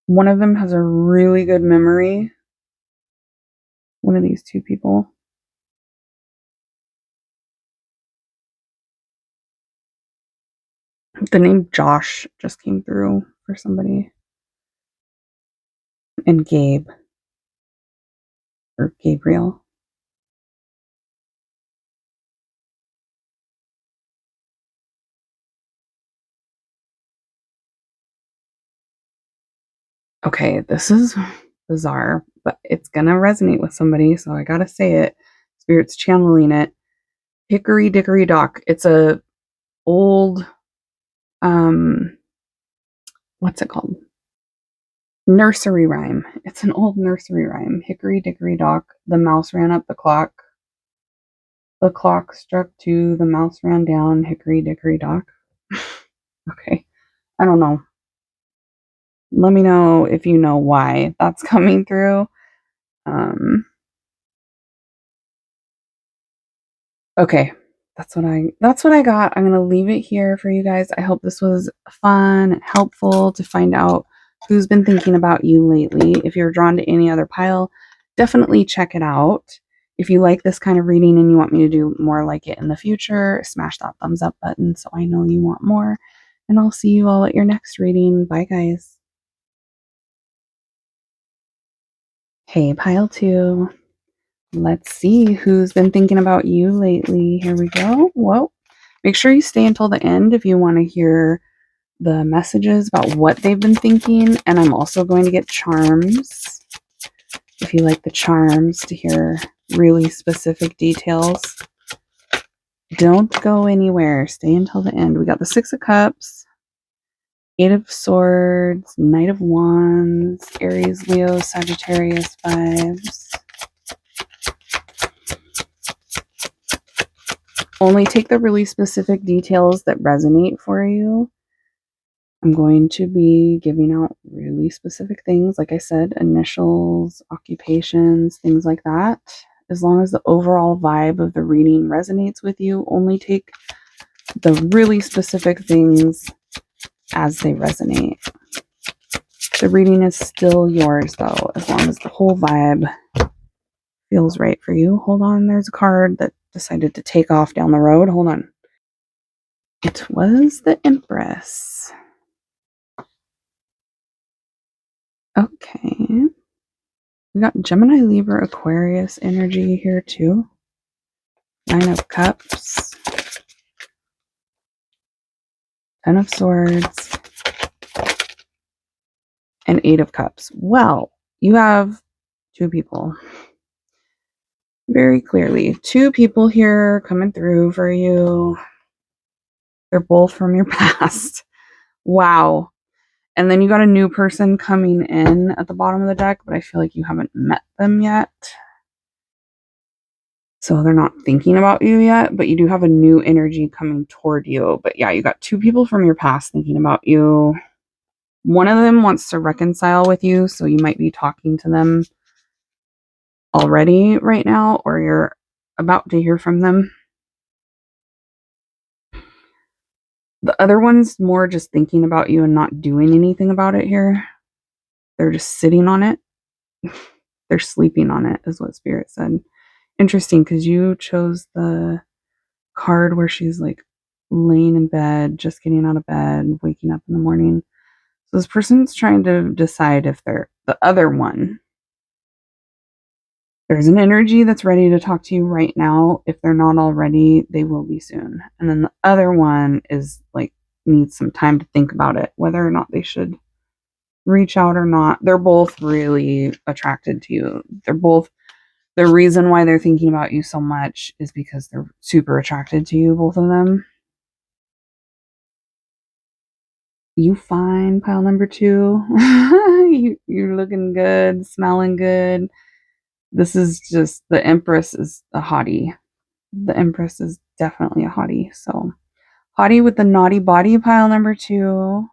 One of them has a really good memory. One of these two people. The name Josh just came through for somebody. And Gabe. Or Gabriel. Okay, this is bizarre, but it's gonna resonate with somebody, so I gotta say it. Spirit's channeling it. Hickory Dickory Dock. It's a old what's it called? Nursery rhyme. It's an old nursery rhyme. Hickory Dickory Dock. The mouse ran up the clock. The clock struck 2. The mouse ran down. Hickory Dickory Dock. Okay. I don't know. Let me know if you know why that's coming through. Okay. That's what I got. I'm going to leave it here for you guys. I hope this was fun, helpful to find out who's been thinking about you lately. If you're drawn to any other pile, definitely check it out. If you like this kind of reading and you want me to do more like it in the future, smash that thumbs up button so I know you want more. And I'll see you all at your next reading. Bye, guys. Hey, pile 2. Let's see who's been thinking about you lately. Here we go. Whoa. Make sure you stay until the end if you want to hear the messages about what they've been thinking. And I'm also going to get charms if you like the charms to hear really specific details. Don't go anywhere. Stay until the end. We got the 6 of Cups, 8 of Swords, Knight of Wands, Aries, Leo, Sagittarius vibes. Only take the really specific details that resonate for you. I'm going to be giving out really specific things, like I said, initials, occupations, things like that. As long as the overall vibe of the reading resonates with you, only take the really specific things as they resonate. The reading is still yours, though, as long as the whole vibe feels right for you. Hold on, there's a card that decided to take off down the road. Hold on. It was the Empress. Okay. We got Gemini, Libra, Aquarius energy here too. 9 of Cups. 10 of Swords. And 8 of Cups. Well, you have 2 people. Very clearly. 2 people here coming through for you. They're both from your past. Wow. And then you got a new person coming in at the bottom of the deck, but I feel like you haven't met them yet. So they're not thinking about you yet, but you do have a new energy coming toward you. But yeah, you got 2 people from your past thinking about you. One of them wants to reconcile with you, so you might be talking to them already right now, or you're about to hear from them. The other one's more just thinking about you and not doing anything about it here. They're just sitting on it. They're sleeping on it, is what Spirit said. Interesting, because you chose the card where she's like laying in bed, just getting out of bed, waking up in the morning. So this person's trying to decide if they're the other one. There's an energy that's ready to talk to you right now. If they're not already, they will be soon. And then the other one is like needs some time to think about it, whether or not they should reach out or not. They're both really attracted to you. The reason why they're thinking about you so much is because they're super attracted to you, both of them. You fine, pile number 2. You're looking good, smelling good. This is just, the Empress is a hottie. The Empress is definitely a hottie. So, hottie with the naughty body, pile number 2.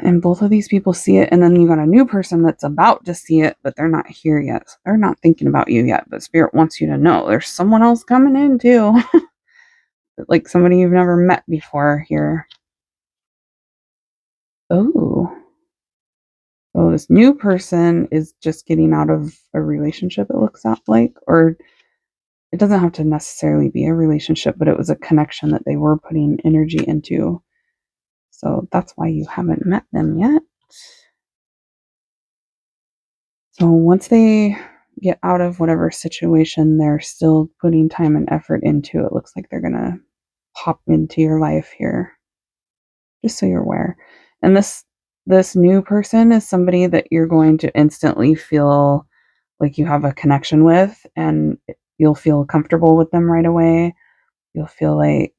And both of these people see it. And then you got a new person that's about to see it, but they're not here yet. So they're not thinking about you yet. But Spirit wants you to know there's someone else coming in too. Like somebody you've never met before here. Oh. So this new person is just getting out of a relationship, it looks like, or it doesn't have to necessarily be a relationship, but it was a connection that they were putting energy into. So that's why you haven't met them yet. So once they get out of whatever situation they're still putting time and effort into, it looks like they're going to pop into your life here. Just so you're aware. And this new person is somebody that you're going to instantly feel like you have a connection with, and you'll feel comfortable with them right away. You'll feel like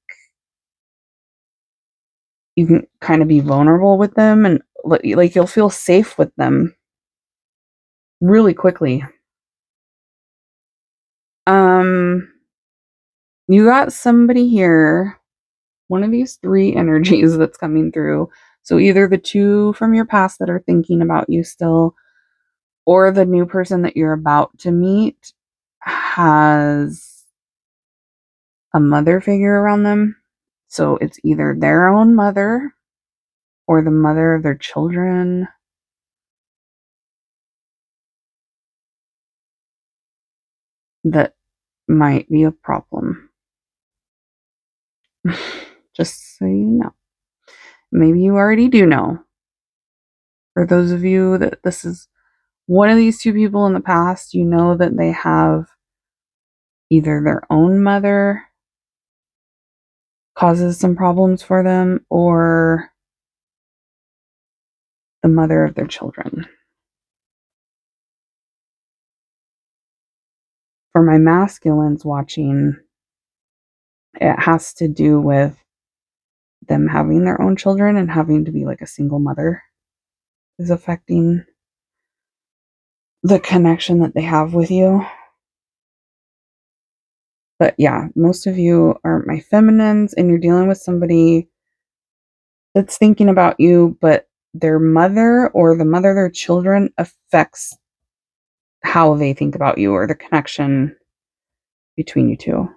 you can kind of be vulnerable with them, and like you'll feel safe with them really quickly. Um you got somebody here, one of these three energies that's coming through. So either the two from your past that are thinking about you still, or the new person that you're about to meet has a mother figure around them. So it's either their own mother or the mother of their children. That might be a problem. Just so you know. Maybe you already do know. For those of you that this is one of these two people in the past, you know that they have either their own mother causes some problems for them, or the mother of their children. For my masculines watching, it has to do with them having their own children and having to be like a single mother is affecting the connection that they have with you. But yeah, most of you are my feminines, and you're dealing with somebody that's thinking about you, but their mother or the mother of their children affects how they think about you or the connection between you two.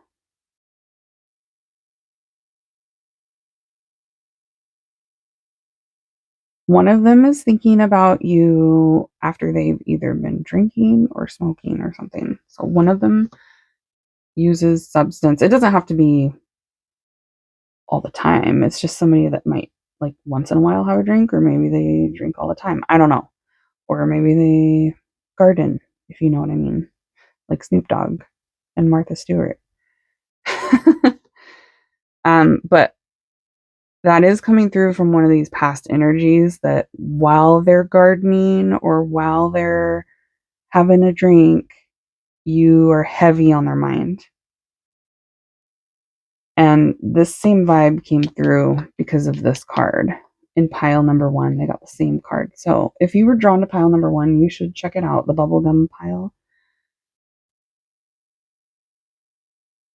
One of them is thinking about you after they've either been drinking or smoking or something. So one of them uses substance. It doesn't have to be all the time. It's just somebody that might like once in a while have a drink, or maybe they drink all the time. I don't know. Or maybe they garden, if you know what I mean. Like Snoop Dogg and Martha Stewart. But that is coming through from one of these past energies that while they're gardening or while they're having a drink, you are heavy on their mind. And this same vibe came through because of this card. In pile number 1, they got the same card. So if you were drawn to pile number 1, you should check it out, the bubblegum pile.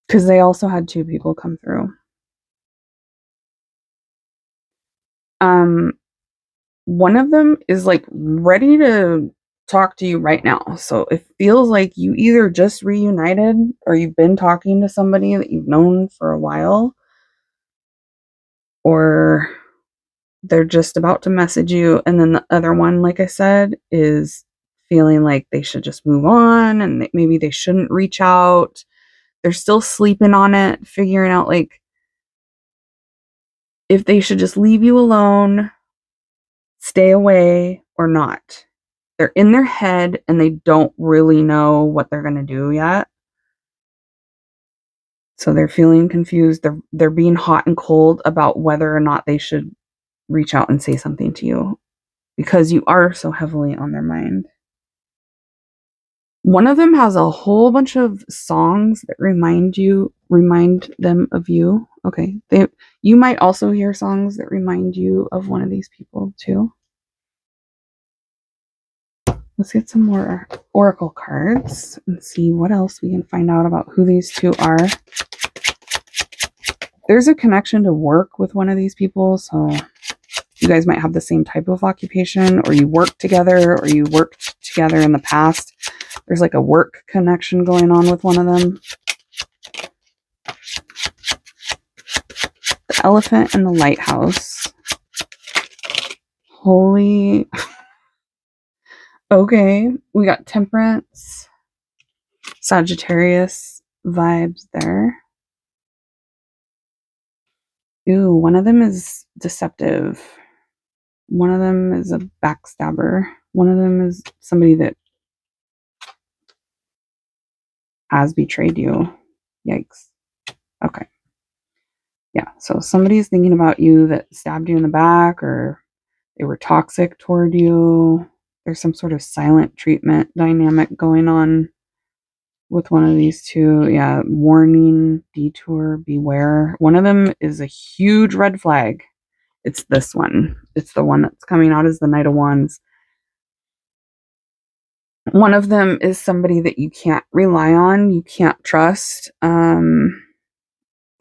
Because they also had 2 people come through. One of them is like ready to talk to you right now. So it feels like you either just reunited or you've been talking to somebody that you've known for a while, or they're just about to message you. And then the other one, like I said, is feeling like they should just move on and maybe they shouldn't reach out. They're still sleeping on it, figuring out like if they should just leave you alone, stay away, or not. They're in their head and they don't really know what they're going to do yet. So they're feeling confused. They're being hot and cold about whether or not they should reach out and say something to you because you are so heavily on their mind. One of them has a whole bunch of songs that remind them of you. Okay. You might also hear songs that remind you of one of these people too. Let's get some more oracle cards and see what else we can find out about who these two are. There's a connection to work with one of these people, so you guys might have the same type of occupation, or you work together, or you worked together in the past. There's like a work connection going on with one of them. The elephant and the lighthouse. Holy Okay, we got Temperance, Sagittarius vibes there. Ooh, one of them is deceptive. One of them is a backstabber. One of them is somebody that has betrayed you. Yikes. Okay. Yeah, so somebody's thinking about you that stabbed you in the back or they were toxic toward you. There's some sort of silent treatment dynamic going on with one of these two. Yeah, warning, detour, beware. One of them is a huge red flag. It's this one. It's the one that's coming out as the Knight of Wands. One of them is somebody that you can't rely on, you can't trust. They're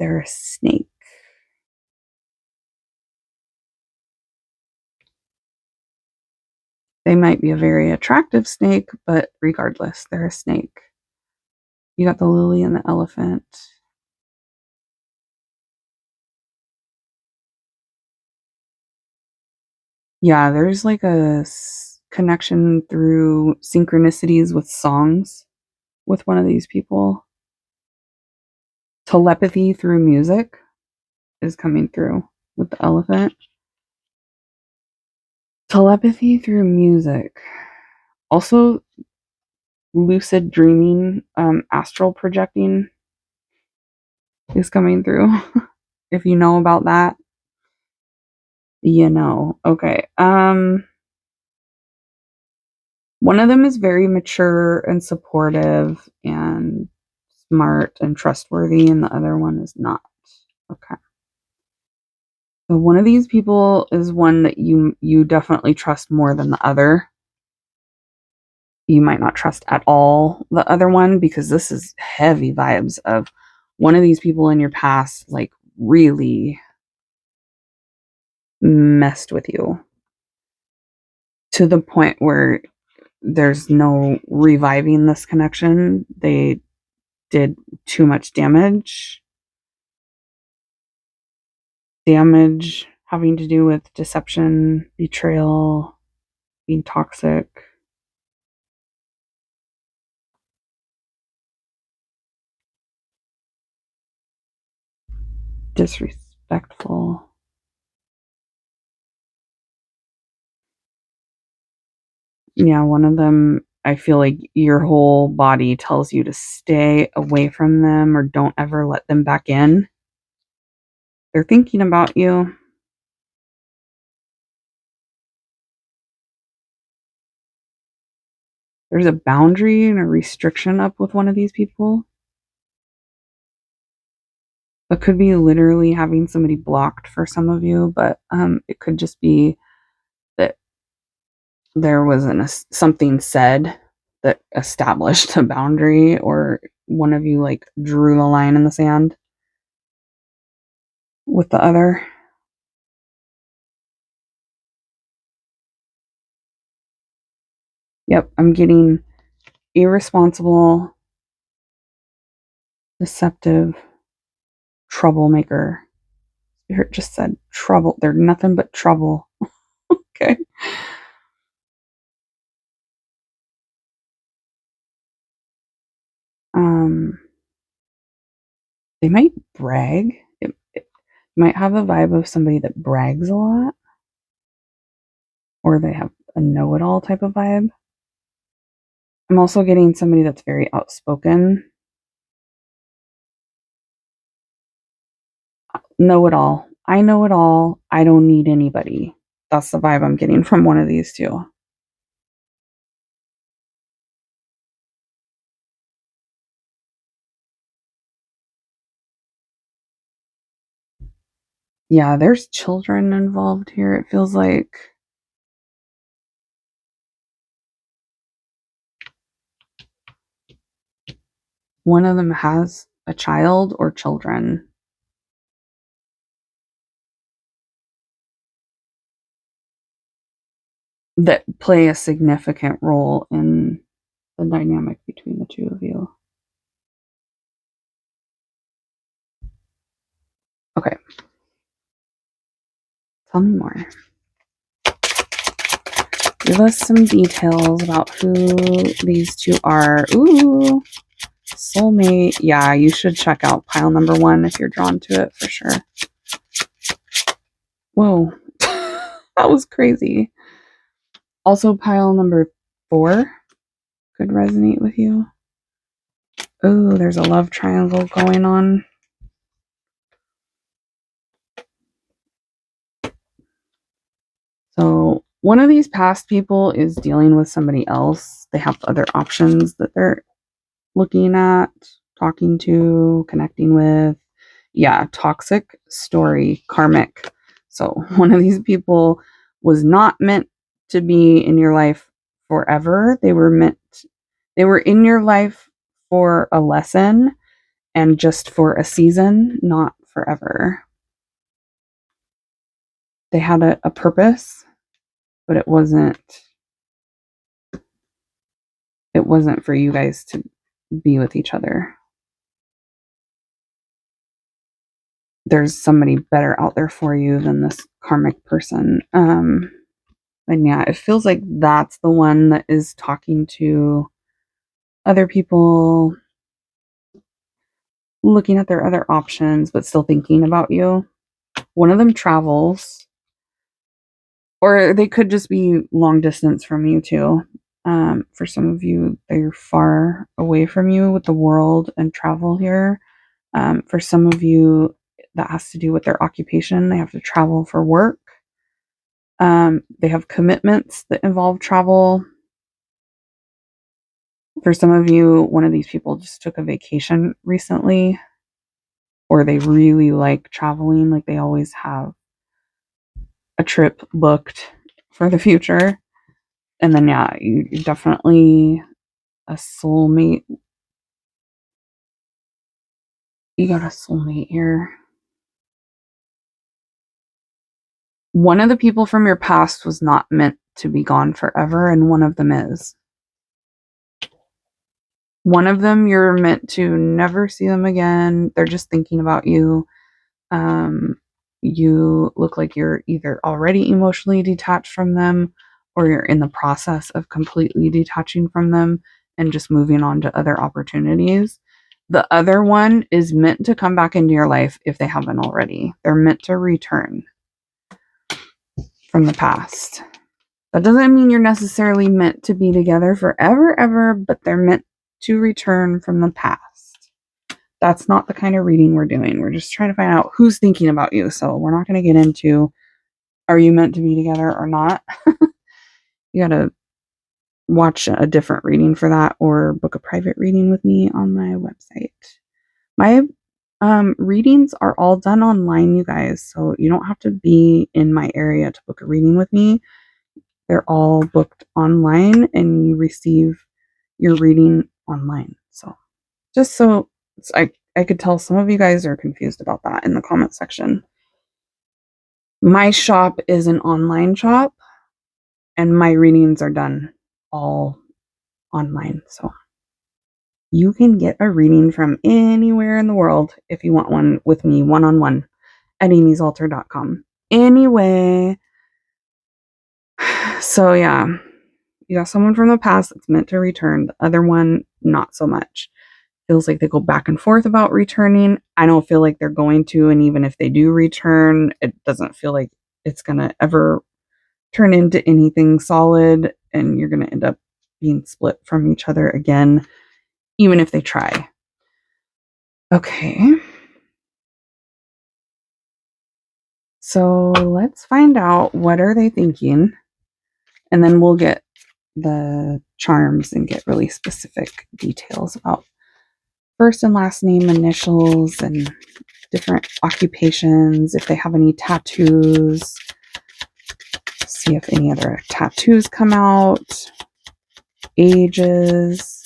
a snake. They might be a very attractive snake, but regardless, they're a snake. You got the lily and the elephant. Yeah, there's like a connection through synchronicities with songs with one of these people. Telepathy through music is coming through with the elephant. Telepathy through music. Also, lucid dreaming, astral projecting is coming through. If you know about that, you know. Okay. One of them is very mature and supportive and smart and trustworthy, and the other one is not. Okay. So one of these people is one that you definitely trust more than the other. You might not trust at all the other one because this is heavy vibes of one of these people in your past like really messed with you to the point where there's no reviving this connection. They did too much damage having to do with deception, betrayal, being toxic. Disrespectful. Yeah, one of them, I feel like your whole body tells you to stay away from them or don't ever let them back in. They're thinking about you. There's a boundary and a restriction up with one of these people. It could be literally having somebody blocked for some of you, but it could just be that there was something said that established a boundary, or one of you like drew the line in the sand with the other. Yep, I'm getting irresponsible, deceptive, troublemaker. Spirit just said trouble. They're nothing but trouble. Okay. Um, they might brag. It might have a vibe of somebody that brags a lot, or they have a know-it-all type of vibe. I'm also getting somebody that's very outspoken. Know it all. I know it all. I don't need anybody. That's the vibe I'm getting from one of these two. Yeah, there's children involved here, it feels like. One of them has a child or children that play a significant role in the dynamic between the two of you. Okay, tell me more. Give us some details about who these two are. Ooh, soulmate. Yeah, you should check out pile number 1 if you're drawn to it for sure. Whoa, that was crazy. Also, pile number 4 could resonate with you. Oh, there's a love triangle going on. So one of these past people is dealing with somebody else. They have other options that they're looking at, talking to, connecting with. Yeah, toxic story, karmic. So one of these people was not meant to be in your life forever. They were in your life for a lesson and just for a season, not forever. They had a purpose, but it wasn't for you guys to be with each other. There's somebody better out there for you than this karmic person. And yeah, it feels like that's the one that is talking to other people, looking at their other options, but still thinking about you. One of them travels, or they could just be long distance from you too. For some of you, they're far away from you with the world and travel here. For some of you, that has to do with their occupation. They have to travel for work. They have commitments that involve travel. For some of you, one of these people just took a vacation recently, or they really like traveling, like they always have a trip booked for the future. And then, yeah, you're definitely a soulmate. You got a soulmate here. One of the people from your past was not meant to be gone forever, and one of them is. One of them, you're meant to never see them again. They're just thinking about you. You look like you're either already emotionally detached from them or you're in the process of completely detaching from them and just moving on to other opportunities. The other one is meant to come back into your life if they haven't already. They're meant to return from the past. That doesn't mean you're necessarily meant to be together forever, ever, but they're meant to return from the past. That's not the kind of reading we're doing. We're just trying to find out who's thinking about you. So we're not going to get into, are you meant to be together or not? You got to watch a different reading for that or book a private reading with me on my website. My readings are all done online, you guys. So you don't have to be in my area to book a reading with me. They're all booked online and you receive your reading online. So just so I could tell some of you guys are confused about that in the comment section. My shop is an online shop and my readings are done all online. So you can get a reading from anywhere in the world if you want one with me one-on-one at amysalter.com. Anyway, so yeah, you got someone from the past that's meant to return. The other one, not so much. Feels like they go back and forth about returning. I don't feel like they're going to, and even if they do return, it doesn't feel like it's going to ever turn into anything solid, and you're going to end up being split from each other again, even if they try. Okay. So let's find out, what are they thinking? And then we'll get the charms and get really specific details about first and last name, initials, and different occupations, if they have any tattoos. See if any other tattoos come out, ages,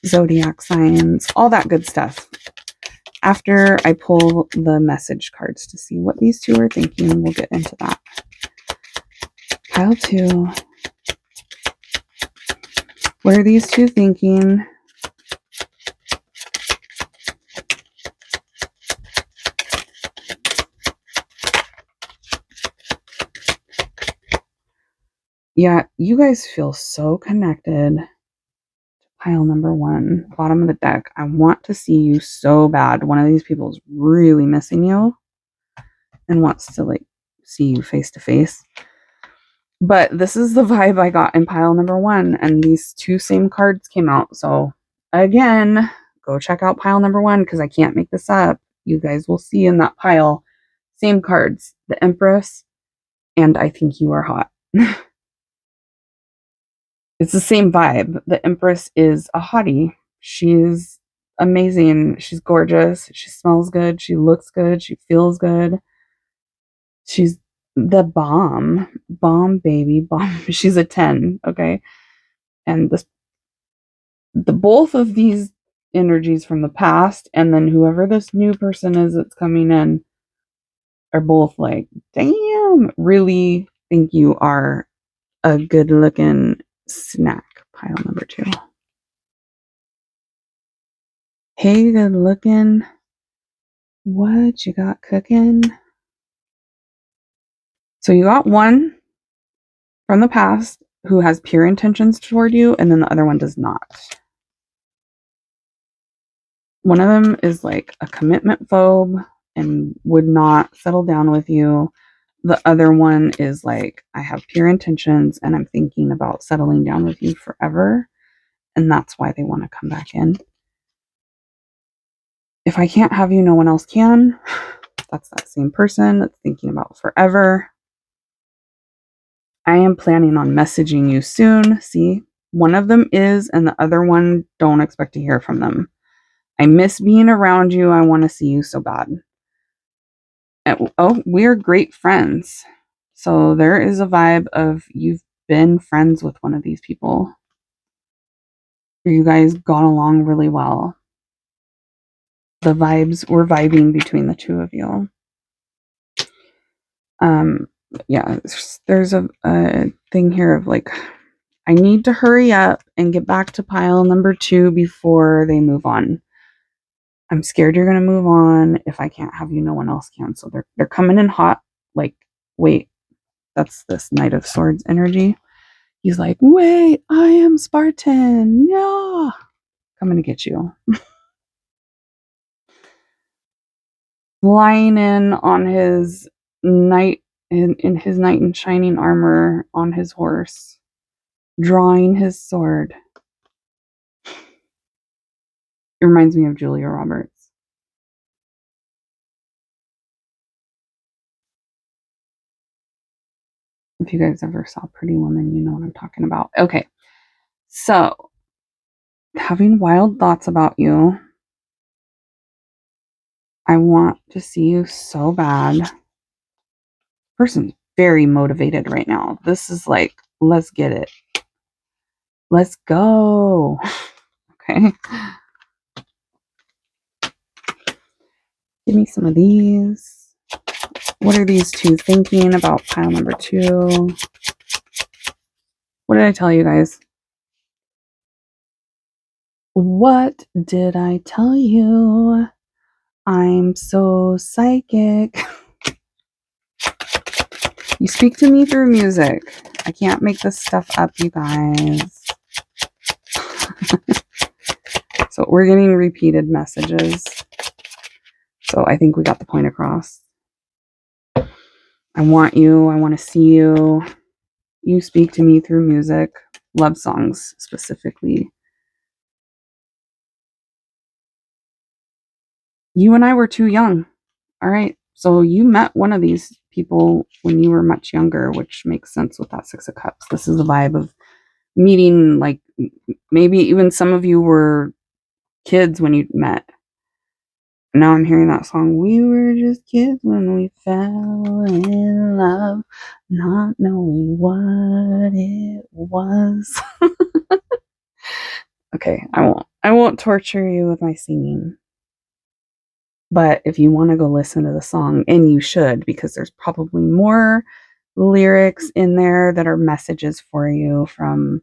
zodiac signs, all that good stuff. After I pull the message cards to see what these two are thinking, we'll get into that. Pile 2. What are these two thinking? Yeah, you guys feel so connected. Pile number one, bottom of the deck. I want to see you so bad. One of these people is really missing you and wants to like see you face to face. But this is the vibe I got in pile number one, and these two same cards came out. So again, go check out pile number one because I can't make this up. You guys will see in that pile same cards, the Empress, and I think you are hot. It's the same vibe. The Empress is a hottie. She's amazing. She's gorgeous. She smells good. She looks good. She feels good. She's the bomb. Bomb baby. Bomb. She's a 10, okay? And the both of these energies from the past and then whoever this new person is that's coming in are both like, damn, really think you are a good looking snack. Pile number two. Hey, good looking. What you got cooking? So you got one from the past who has pure intentions toward you, and then the other one does not. One of them is like a commitment phobe and would not settle down with you. The other one is like, I have pure intentions and I'm thinking about settling down with you forever. And that's why they want to come back in. If I can't have you, no one else can. That's that same person that's thinking about forever. I am planning on messaging you soon. See, one of them is, and the other one, don't expect to hear from them. I miss being around you. I want to see you so bad. And, oh, we're great friends. So there is a vibe of you've been friends with one of these people. You guys got along really well. The vibes were vibing between the two of you. Yeah, there's a thing here of like, I need to hurry up and get back to pile number two before they move on. I'm scared you're gonna move on. If I can't have you, no one else can. So they're coming in hot. Like, wait, that's this Knight of Swords energy. He's like, wait, I am Spartan. Yeah, coming to get you. Flying in on his knight in his knight in shining armor on his horse, drawing his sword. It reminds me of Julia Roberts. If you guys ever saw Pretty Woman, you know what I'm talking about. Okay, so having wild thoughts about you. I want to see you so bad. Person's very motivated right now. This is like, let's get it. Let's go. Okay. Give me some of these. What are these two thinking about pile number two? What did I tell you guys? What did I tell you? I'm so psychic. You speak to me through music. I can't make this stuff up, you guys. So we're getting repeated messages. So I think we got the point across. I want you. I want to see you. You speak to me through music. Love songs specifically. You and I were too young. All right. So you met one of these people when you were much younger, which makes sense with that Six of Cups. This is the vibe of meeting, like maybe even some of you were kids when you met. Now I'm hearing that song, we were just kids when we fell in love, not knowing what it was. Okay, I won't torture you with my singing. But if you want to go listen to the song, and you should, because there's probably more lyrics in there that are messages for you from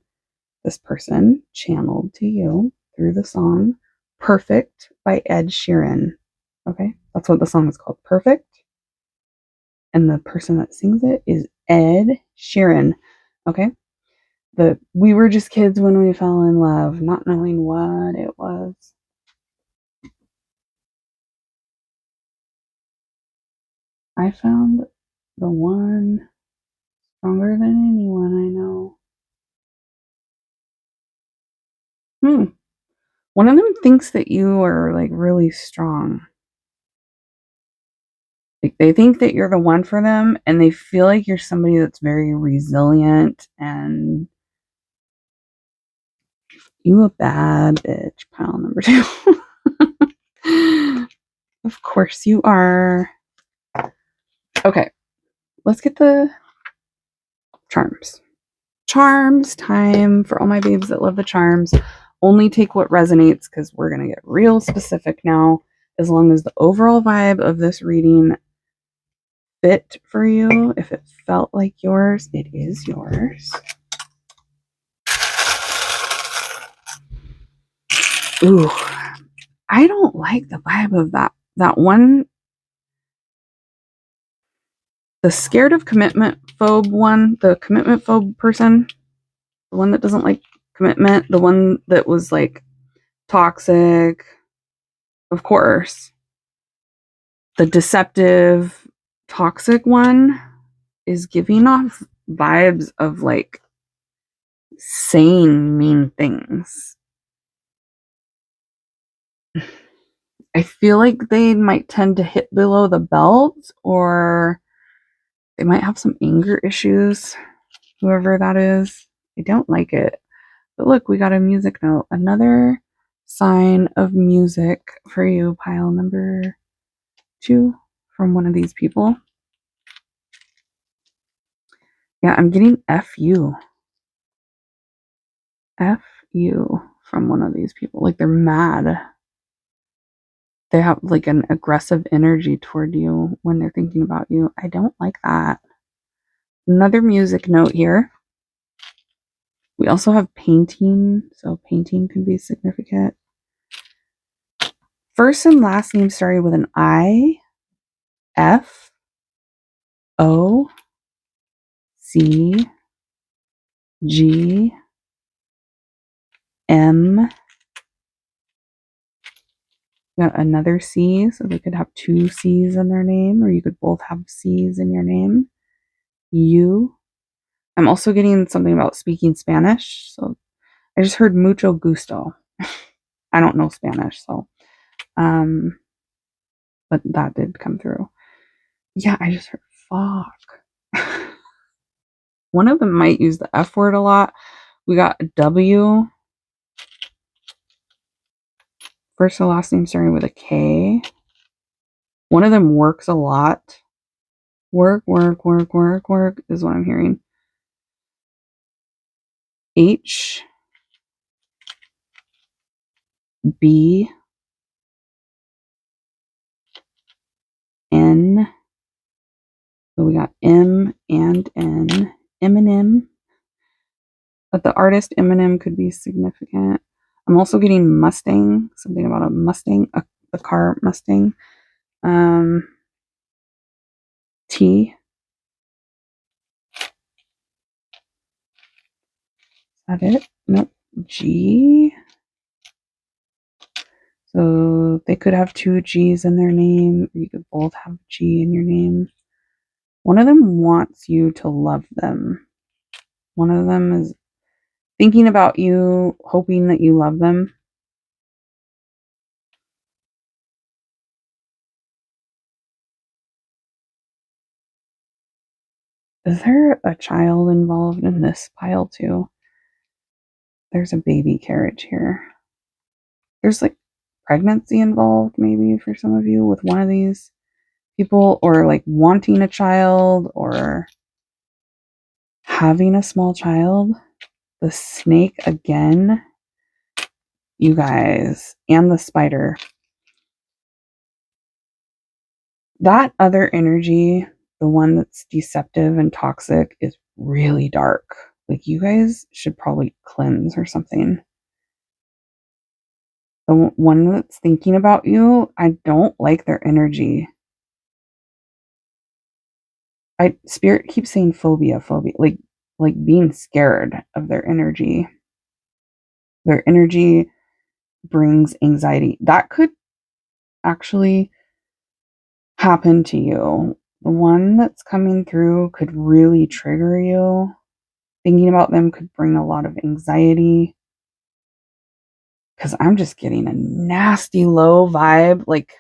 this person channeled to you through the song Perfect by Ed Sheeran. Okay, that's what the song is called, Perfect. And the person that sings it is Ed Sheeran. Okay, that we were just kids when we fell in love, not knowing what it was. I found the one stronger than anyone I know. One of them thinks that you are like really strong. Like they think that you're the one for them and they feel like you're somebody that's very resilient and you a bad bitch, pile number 2. Of course you are. Okay, let's get the charms. Charms time for all my babes that love the charms. Only take what resonates because we're going to get real specific now. As long as the overall vibe of this reading fit for you, if it felt like yours, it is yours. Ooh, I don't like the vibe of that one. The scared of commitment phobe one, the commitment phobe person, the one that doesn't like commitment, the one that was like toxic, of course. The deceptive, toxic one is giving off vibes of like saying mean things. I feel like they might tend to hit below the belt, or they might have some anger issues, whoever that is. I don't like it. But look, we got a music note. Another sign of music for you, pile number 2 from one of these people. Yeah, I'm getting FU. FU from one of these people. Like they're mad. They have like an aggressive energy toward you when they're thinking about you. I don't like that. Another music note here. We also have painting, so painting can be significant. First and last name starting with an I, F, O, C, G, M. Got another C, so they could have 2 C's in their name, or you could both have C's in your name. U. I'm also getting something about speaking Spanish, so I just heard mucho gusto. I don't know Spanish, so but that did come through. Yeah, I just heard fuck. One of them might use the F word a lot. We got W. First and last name starting with a K. One of them works a lot. Work is what I'm hearing. H. B. N. So we got M and N. Eminem. But the artist Eminem could be significant. I'm also getting Mustang. Something about a Mustang. The car Mustang. T. Is that it? Nope. G. So they could have 2 G's in their name, or you could both have G in your name. One of them wants you to love them. One of them is thinking about you, hoping that you love them. Is there a child involved in this pile too? There's a baby carriage here. There's like pregnancy involved maybe for some of you with one of these people, or like wanting a child or having a small child. The snake again, you guys, and the spider. That other energy, the one that's deceptive and toxic, is really dark. Like you guys should probably cleanse or something. The one that's thinking about you, I don't like their energy. Spirit keeps saying phobia. Like like being scared of their energy. Their energy brings anxiety. That could actually happen to you. The one that's coming through could really trigger you. Thinking about them could bring a lot of anxiety because I'm just getting a nasty low vibe. Like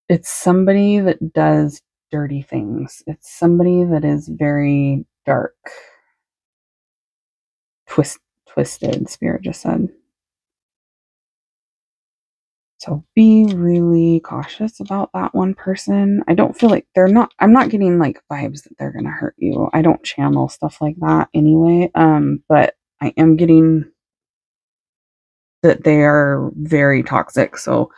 it's somebody that does dirty things. It's somebody that is very dark, twisted, Spirit just said. So be really cautious about that one person. I don't feel like I'm not getting like vibes that they're gonna hurt you. I don't channel stuff like that anyway. But I am getting that they are very toxic. So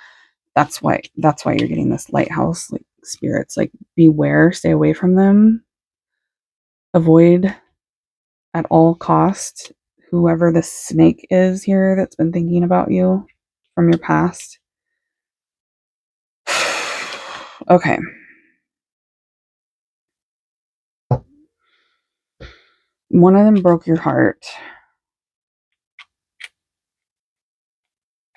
that's why you're getting this lighthouse like spirits. Like beware, stay away from them. Avoid at all cost whoever the snake is here that's been thinking about you from your past. Okay. One of them broke your heart.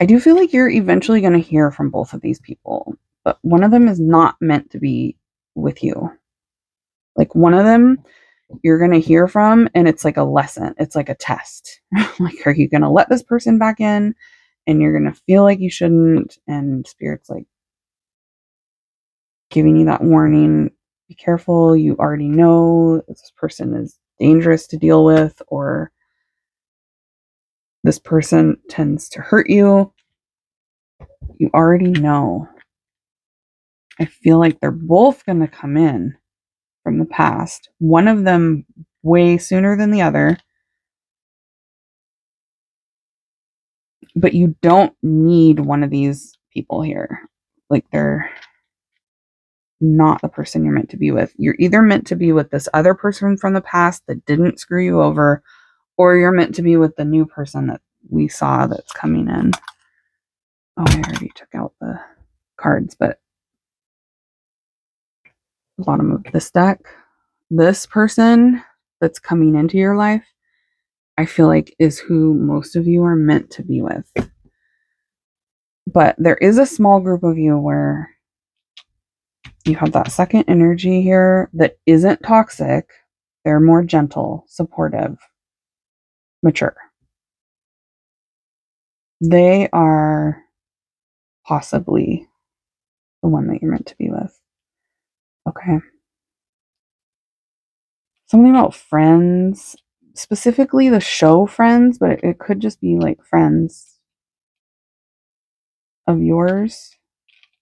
I do feel like you're eventually going to hear from both of these people, but one of them is not meant to be with you. Like one of them you're going to hear from and it's like a lesson. It's like a test. Like, are you going to let this person back in? And you're going to feel like you shouldn't. And Spirit's like giving you that warning. Be careful. You already know this person is dangerous to deal with, or this person tends to hurt you. You already know. I feel like they're both going to come in from the past. One of them way sooner than the other. But you don't need one of these people here. Like they're not the person you're meant to be with. You're either meant to be with this other person from the past that didn't screw you over, or you're meant to be with the new person that we saw that's coming in. Oh, I already took out the cards, but the bottom of this deck, this person that's coming into your life, I feel like is who most of you are meant to be with. But there is a small group of you where you have that second energy here that isn't toxic. They're more gentle, supportive, mature. They are possibly the one that you're meant to be with. Okay. Something about friends, specifically the show Friends, but it could just be like friends of yours.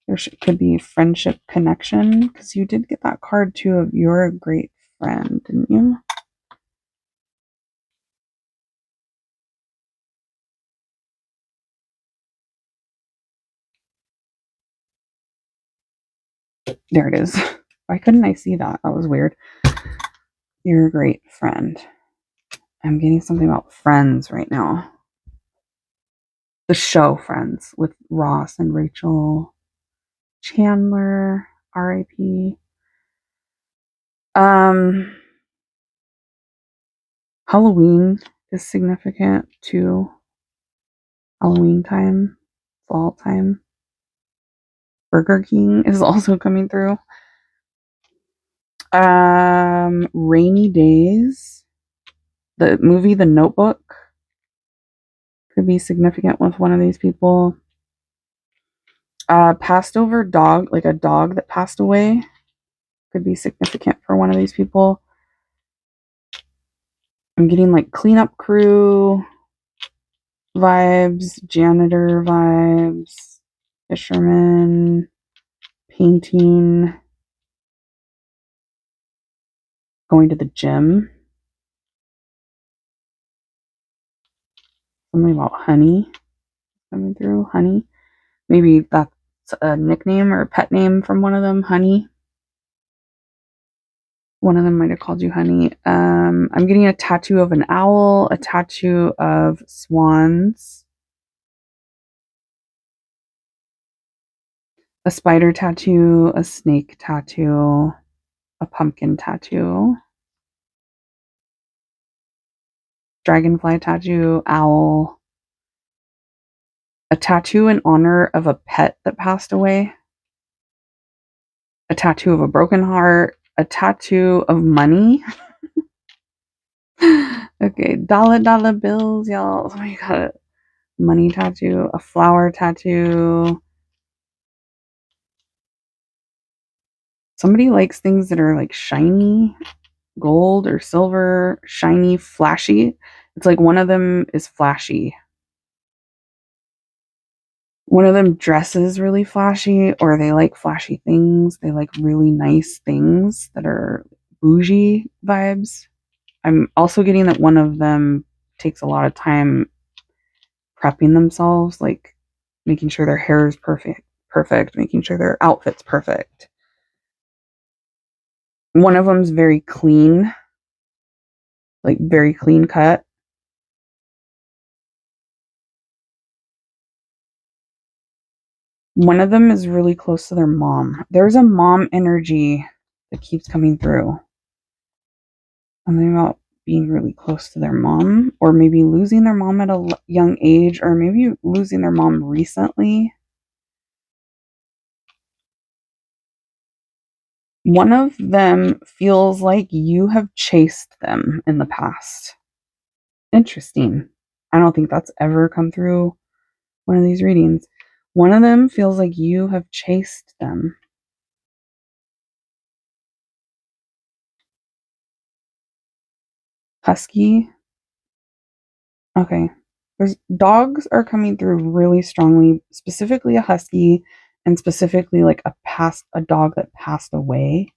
There could be friendship connection because you did get that card too of you're a great friend, didn't you? There it is. Why couldn't I see that? That was weird. You're a great friend. I'm getting something about Friends right now. The show Friends with Ross and Rachel Chandler, RIP. Halloween is significant too. Halloween time, fall time. Burger King is also coming through. Rainy days. The movie The Notebook could be significant with one of these people. Passed over dog, like a dog that passed away, could be significant for one of these people. I'm getting like cleanup crew vibes, janitor vibes, fisherman, painting, going to the gym. Something about honey coming through. Honey. Maybe that's a nickname or a pet name from one of them. Honey. One of them might have called you Honey. I'm getting a tattoo of an owl, a tattoo of swans, a spider tattoo, a snake tattoo. a pumpkin tattoo, dragonfly tattoo, owl, a tattoo in honor of a pet that passed away, a tattoo of a broken heart, a tattoo of money. Okay, dollar bills, y'all. Oh, you got a money tattoo, a flower tattoo. Somebody likes things that are like shiny, gold or silver, shiny, flashy. It's like one of them is flashy. One of them dresses really flashy, or they like flashy things. They like really nice things that are bougie vibes. I'm also getting that one of them takes a lot of time prepping themselves, like making sure their hair is perfect, making sure their outfit's perfect. One of them's very clean, like very clean cut. One of them is really close to their mom. There's a mom energy that keeps coming through. Something about being really close to their mom, or maybe losing their mom at a young age, or maybe losing their mom recently. One of them feels like you have chased them in the past. Interesting. I don't think that's ever come through one of these readings. One of them feels like you have chased them. Husky. Okay. There's dogs are coming through really strongly, specifically a husky and specifically like a dog that passed away.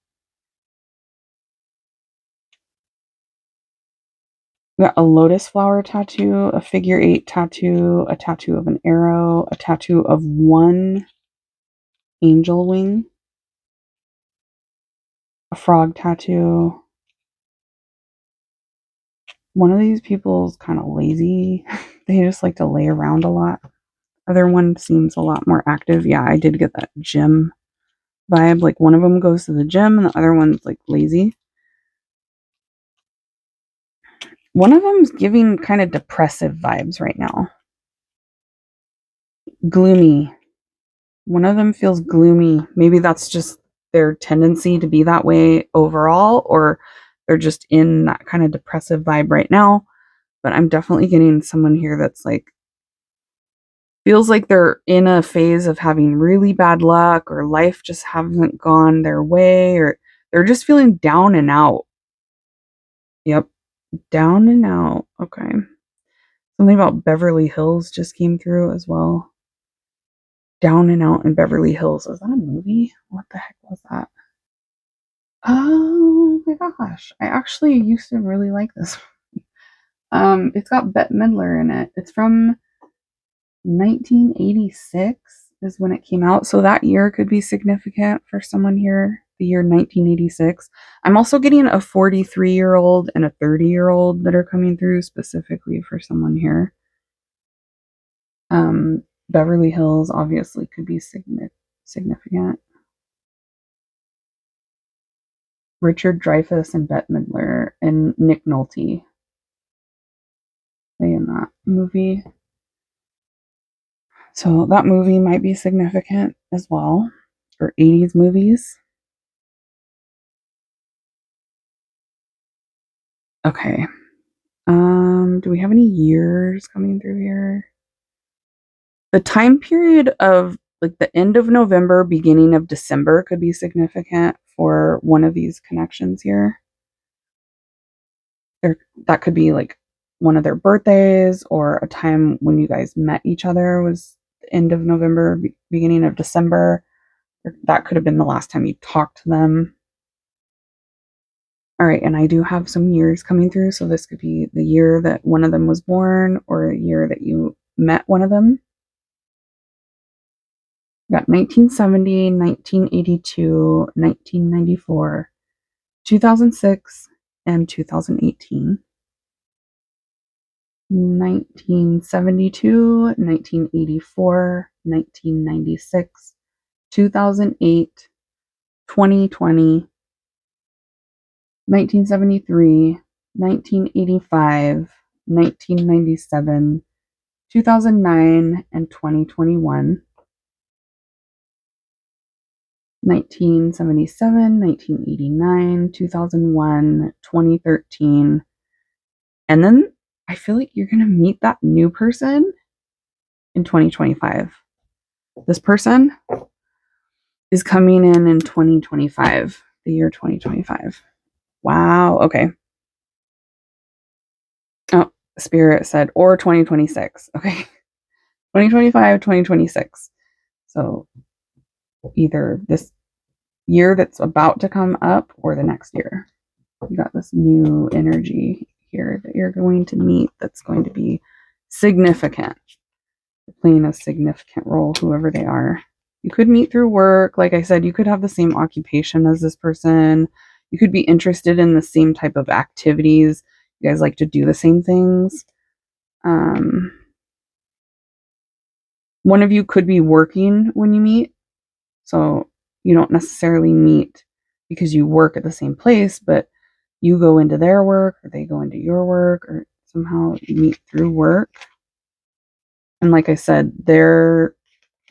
We got a lotus flower tattoo, a figure eight tattoo, a tattoo of an arrow, a tattoo of one angel wing, a frog tattoo. One of these people is kind of lazy. They just like to lay around a lot. Other one seems a lot more active. Yeah, I did get that gym vibe. Like one of them goes to the gym and the other one's like lazy. One of them's giving kind of depressive vibes right now. Gloomy. One of them feels gloomy. Maybe that's just their tendency to be that way overall, or they're just in that kind of depressive vibe right now. But I'm definitely getting someone here that's like, feels like they're in a phase of having really bad luck, or life just hasn't gone their way, or they're just feeling down and out. Yep, down and out. Okay. Something about Beverly Hills just came through as well. Down and Out in Beverly Hills. Is that a movie? What the heck was that? Oh my gosh. I actually used to really like this. It's got Bette Midler in it. It's from 1986 is when it came out. So that year could be significant for someone here. The year 1986. I'm also getting a 43-year-old and a 30-year-old that are coming through specifically for someone here. Beverly Hills obviously could be significant. Richard Dreyfuss and Bette Midler and Nick Nolte play in that movie. So that movie might be significant as well for 80s movies. Okay. Do we have any years coming through here? The time period of like the end of November, beginning of December could be significant for one of these connections here. That could be like one of their birthdays, or a time when you guys met each other was the end of November, beginning of December. That could have been the last time you talked to them. All right, and I do have some years coming through, so this could be the year that one of them was born, or a year that you met one of them. We got 1970, 1982, 1994, 2006, and 2018. 1972, 1984, 1996, 2008, 2020, 1973, 1985, 1997, 2009, and 2021. 1977, 1989, 2001, 2013. And then I feel like you're going to meet that new person in 2025. This person is coming in 2025, the year 2025. Wow. Okay. Oh, Spirit said, or 2026. Okay. 2025, 2026. So either this year that's about to come up or the next year. You got this new energy here that you're going to meet that's going to be significant, playing a significant role, whoever they are. You could meet through work. Like I said, you could have the same occupation as this person. You could be interested in the same type of activities. You guys like to do the same things. One of you could be working when you meet. So you don't necessarily meet because you work at the same place, but you go into their work or they go into your work, or somehow you meet through work. And like I said, they're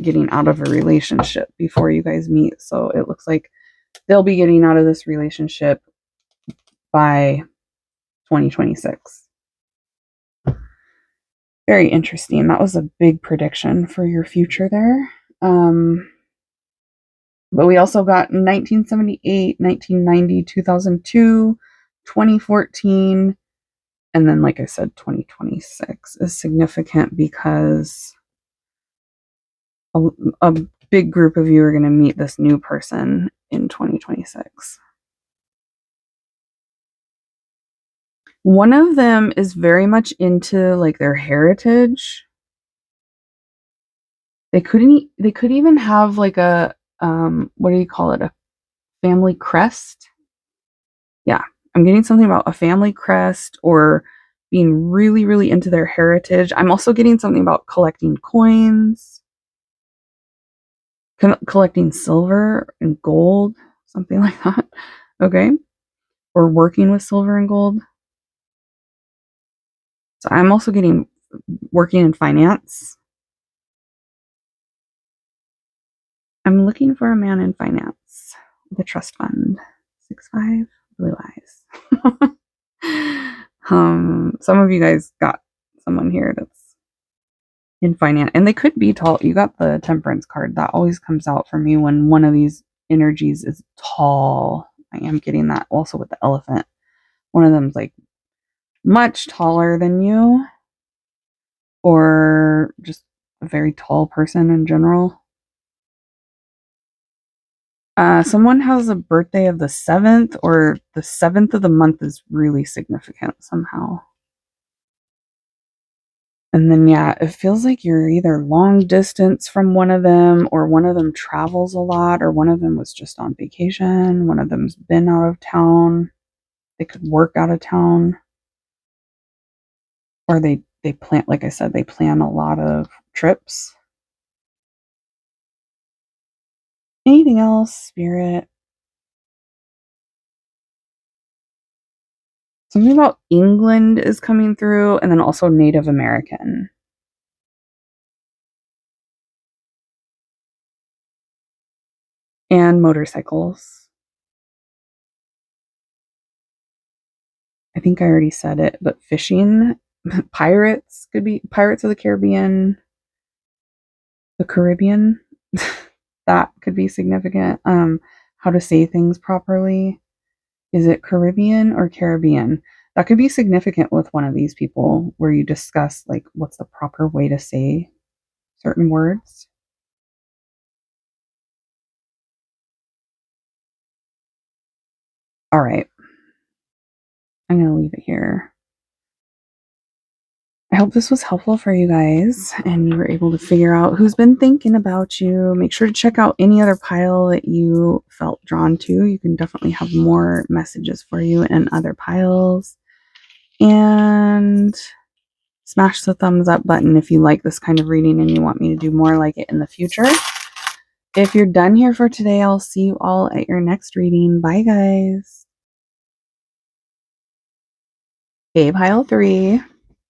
getting out of a relationship before you guys meet. So it looks like they'll be getting out of this relationship by 2026. Very interesting. That was a big prediction for your future there. But we also got 1978, 1990, 2002, 2014, and then, like I said, 2026 is significant because a big group of you are going to meet this new person in 2026. One of them is very much into like their heritage. They could even have like a what do you call it? A family crest. Yeah, I'm getting something about a family crest or being really, really into their heritage. I'm also getting something about collecting coins, collecting silver and gold, something like that. Okay. Or working with silver and gold. So I'm also getting working in finance. I'm looking for a man in finance with a trust fund. 6'5", blue eyes. Some of you guys got someone here that's in finance, and they could be tall. You got the temperance card. That always comes out for me when one of these energies is tall. I am getting that also with the elephant. One of them's like much taller than you, or just a very tall person in general. Someone has a birthday of the 7th, or the 7th of the month is really significant somehow. And then, yeah, it feels like you're either long distance from one of them, or one of them travels a lot, or one of them was just on vacation. One of them's been out of town. They could work out of town. Or they plan, like I said, they plan a lot of trips. Anything else, Spirit? Something about England is coming through, and then also Native American. And motorcycles. I think I already said it, but fishing, pirates could be Pirates of the Caribbean, the Caribbean. That could be significant. How to say things properly. Is it Caribbean or Caribbean? That could be significant with one of these people where you discuss like what's the proper way to say certain words. All right. I'm going to leave it here. I hope this was helpful for you guys and you were able to figure out who's been thinking about you. Make sure to check out any other pile that you felt drawn to. You can definitely have more messages for you in other piles. And smash the thumbs up button if you like this kind of reading and you want me to do more like it in the future. If you're done here for today, I'll see you all at your next reading. Bye, guys. Okay, pile 3.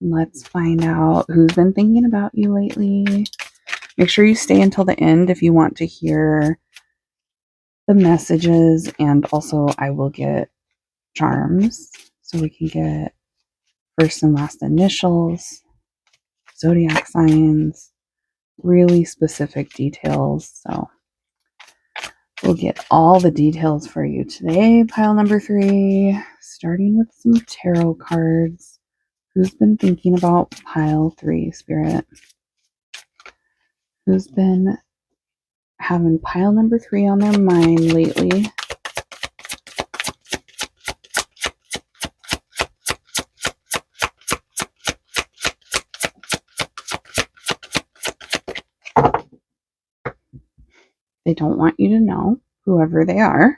Let's find out who's been thinking about you lately. Make sure you stay until the end if you want to hear the messages, and also I will get charms so we can get first and last initials, zodiac signs, really specific details. So we'll get all the details for you today. Pile number 3, starting with some tarot cards. Who's been thinking about pile 3, Spirit? Who's been having pile number 3 on their mind lately? They don't want you to know, whoever they are.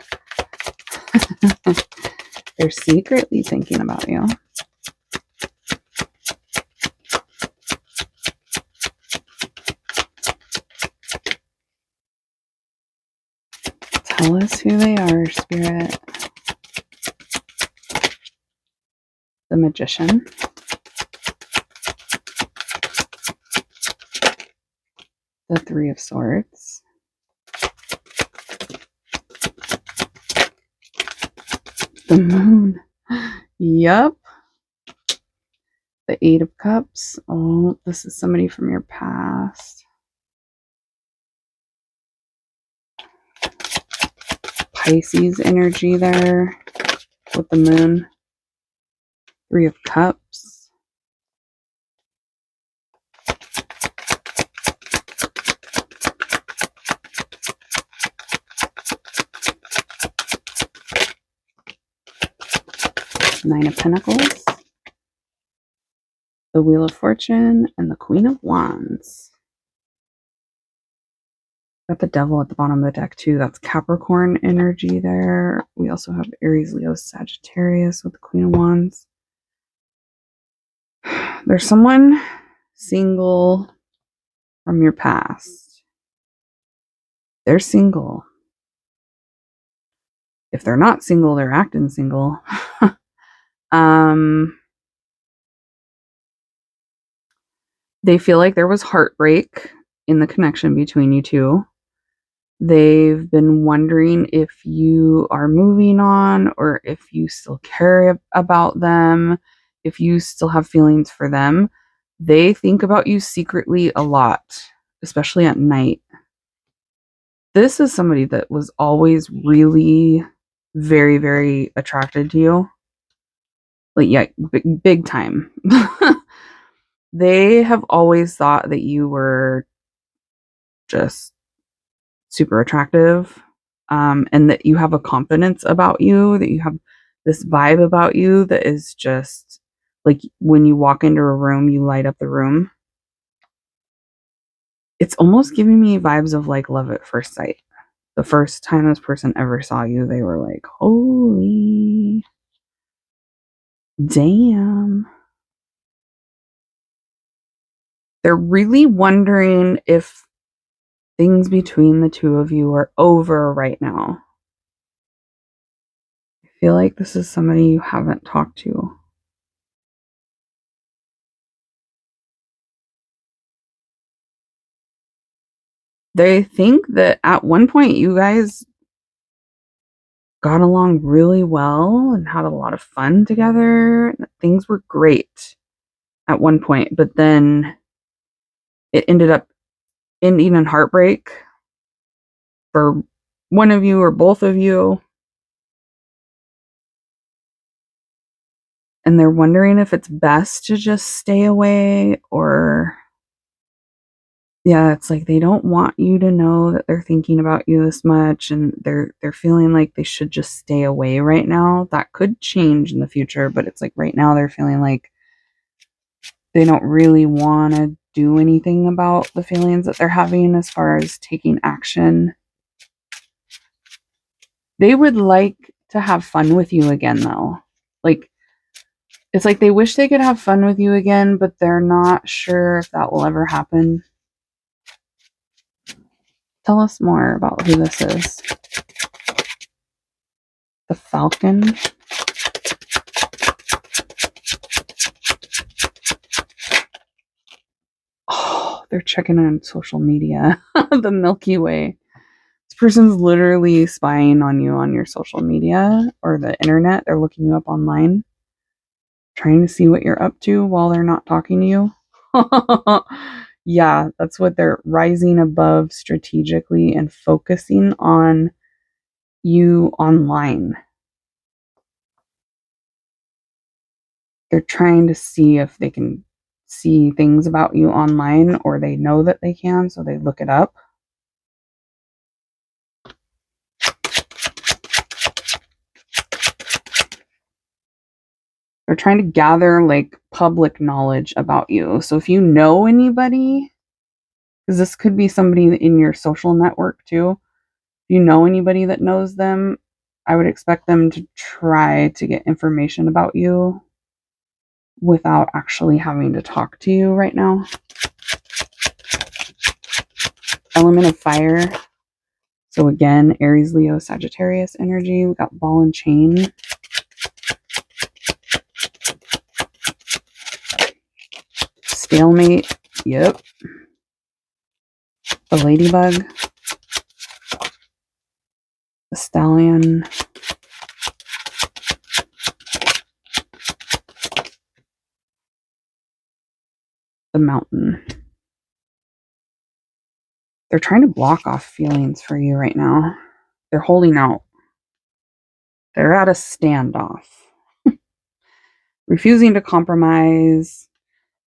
They're secretly thinking about you. Tell us who they are, Spirit. The Magician. The 3 of Swords. The Moon. Yup. The 8 of Cups. Oh, this is somebody from your past. Pisces energy there with the Moon. 3 of Cups. Nine of Pentacles. The Wheel of Fortune and the Queen of Wands. Got the Devil at the bottom of the deck too. That's Capricorn energy there. We also have Aries, Leo, Sagittarius with the Queen of Wands. There's someone single from your past. They're single. If they're not single, they're acting single. They feel like there was heartbreak in the connection between you two. They've been wondering if you are moving on or if you still care about them, if you still have feelings for them. They think about you secretly a lot, especially at night. This is somebody that was always really very, very attracted to you. Like, yeah, big time. They have always thought that you were just super attractive, and that you have a confidence about you, that you have this vibe about you that is just like when you walk into a room, you light up the room. It's almost giving me vibes of like love at first sight. The first time this person ever saw you, they were like, holy damn. They're really wondering if things between the two of you are over right now. I feel like this is somebody you haven't talked to. They think that at one point you guys got along really well and had a lot of fun together. Things were great at one point, but then it ended up ending in heartbreak for one of you or both of you. And they're wondering if it's best to just stay away, or yeah, it's like they don't want you to know that they're thinking about you this much, and they're feeling like they should just stay away right now. That could change in the future, but it's like right now they're feeling like they don't really want to do anything about the feelings that they're having as far as taking action. They would like to have fun with you again though. Like, it's like they wish they could have fun with you again, but they're not sure if that will ever happen. Tell us more about who this is. The Falcon. they're checking on social media. The Milky Way. This person's literally spying on you on your social media or the internet. They're looking you up online, trying to see what you're up to while they're not talking to you. Yeah, that's what they're rising above strategically and focusing on you online. They're trying to see if they can see things about you online, or they know that they can, so they look it up. They're trying to gather like public knowledge about you. So if you know anybody, because this could be somebody in your social network too, if you know anybody that knows them, I would expect them to try to get information about you without actually having to talk to you right now. Element of fire. So again, Aries, Leo, Sagittarius energy. We got ball and chain. Stalemate. Yep. The ladybug. The stallion. The mountain. They're trying to block off feelings for you right now. They're holding out. They're at a standoff. Refusing to compromise,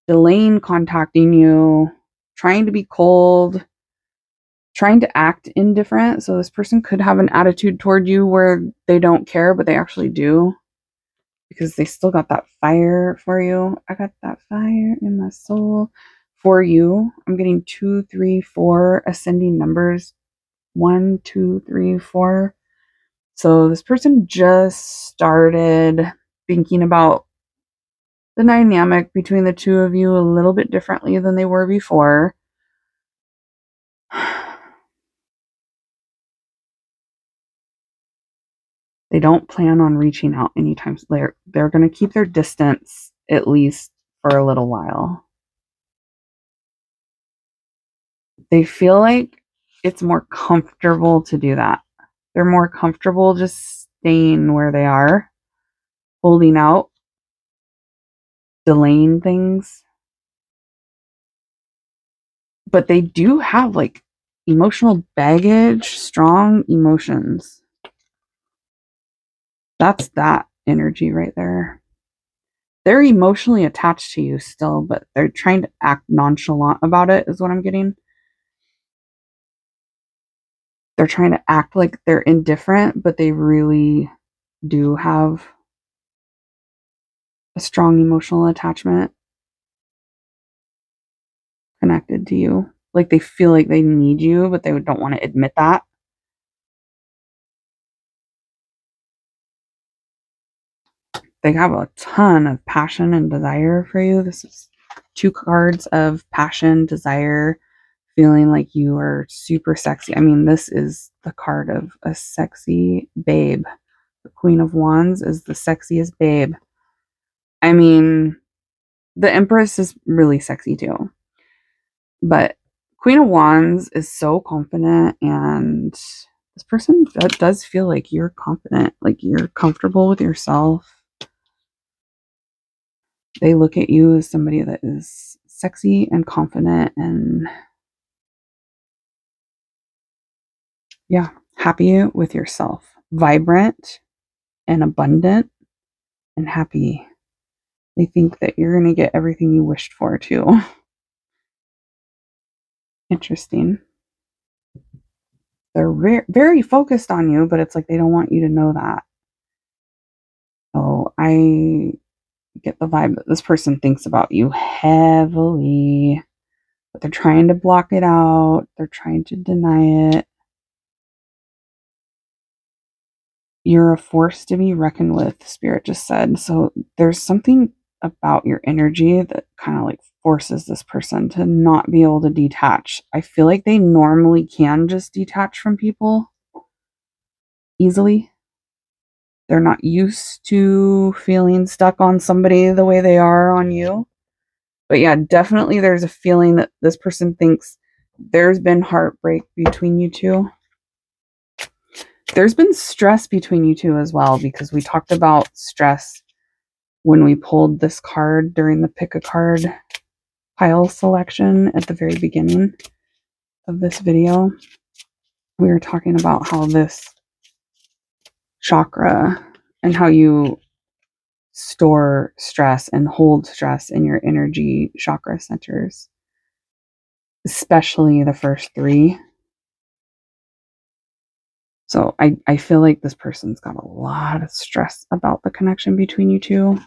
delaying contacting you, trying to be cold, trying to act indifferent. So this person could have an attitude toward you where they don't care, but they actually do, because they still got that fire for you. I got that fire in my soul for you. I'm getting 2, 3, 4 ascending numbers. 1, 2, 3, 4. So this person just started thinking about the dynamic between the two of you a little bit differently than they were before. They don't plan on reaching out anytime soon. They're going to keep their distance at least for a little while. They feel like it's more comfortable to do that. They're more comfortable just staying where they are, holding out, delaying things. But they do have like emotional baggage, strong emotions. That's that energy right there. They're emotionally attached to you still, but they're trying to act nonchalant about it, is what I'm getting. They're trying to act like they're indifferent, but they really do have a strong emotional attachment connected to you. Like they feel like they need you, but they don't want to admit that. They have a ton of passion and desire for you. This is 2 cards of passion, desire, feeling like you are super sexy. I mean, this is the card of a sexy babe. The Queen of Wands is the sexiest babe. I mean, the Empress is really sexy too. But Queen of Wands is so confident, and this person does feel like you're confident, like you're comfortable with yourself. They look at you as somebody that is sexy and confident and, yeah, happy with yourself, vibrant and abundant and happy. They think that you're going to get everything you wished for, too. Interesting. They're very focused on you, but it's like they don't want you to know that. Oh, I get the vibe that this person thinks about you heavily, but they're trying to block it out. They're trying to deny it. You're a force to be reckoned with, Spirit just said. So there's something about your energy that kind of like forces this person to not be able to detach. I feel like they normally can just detach from people easily. They're not used to feeling stuck on somebody the way they are on you. But yeah, definitely there's a feeling that this person thinks there's been heartbreak between you two. There's been stress between you two as well, because we talked about stress when we pulled this card during the pick a card pile selection at the very beginning of this video. We were talking about how this chakra and how you store stress and hold stress in your energy chakra centers, especially the first three. So I feel like this person's got a lot of stress about the connection between you two,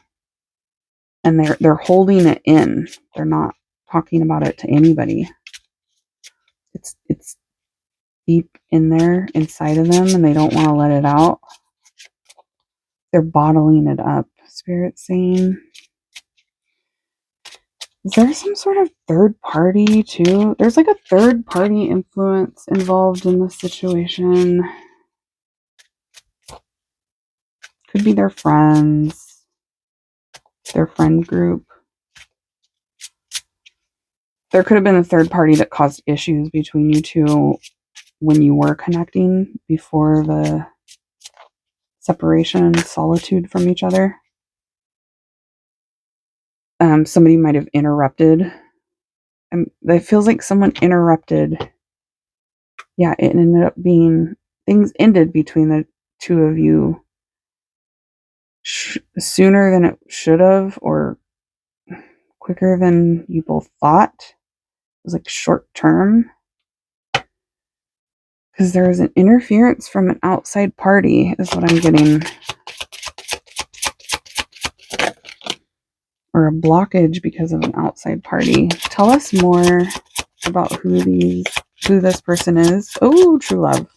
and they're holding it in. They're not talking about it to anybody. It's deep in there inside of them, and they don't want to let it out. They're bottling it up. Spirit saying, is there some sort of third party too? There's like a third party influence involved in this situation. Could be their friends, their friend group. There could have been a third party that caused issues between you two when you were connecting before the separation and solitude from each other. Somebody might have interrupted. It feels like someone interrupted. Yeah, it ended up being, things ended between the two of you sooner than it should have, or quicker than you both thought. It was like short term, because there was an interference from an outside party, is what I'm getting, or a blockage because of an outside party. Tell us more about who this person is. Oh, true love,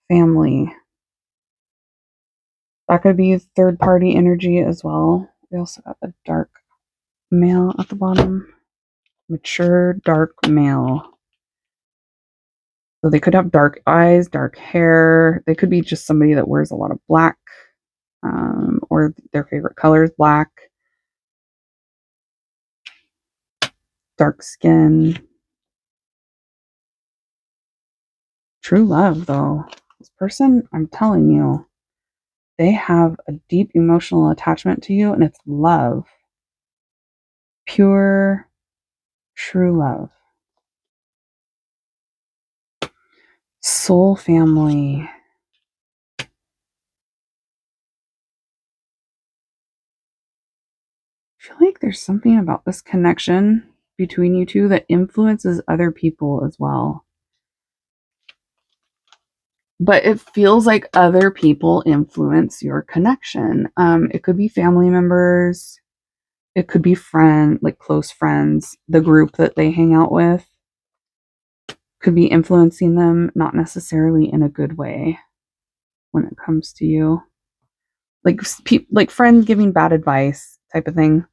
family. That could be third party energy as well. We also got the dark male at the bottom. Mature dark male. So they could have dark eyes, dark hair. They could be just somebody that wears a lot of black, or their favorite color is black. Dark skin. True love, though. This person, I'm telling you, they have a deep emotional attachment to you, and it's love. Pure, true love. Soul family. I feel like there's something about this connection between you two that influences other people as well. But it feels like other people influence your connection. It could be family members. It could be like close friends. The group that they hang out with could be influencing them, not necessarily in a good way when it comes to you. Like friends giving bad advice type of thing.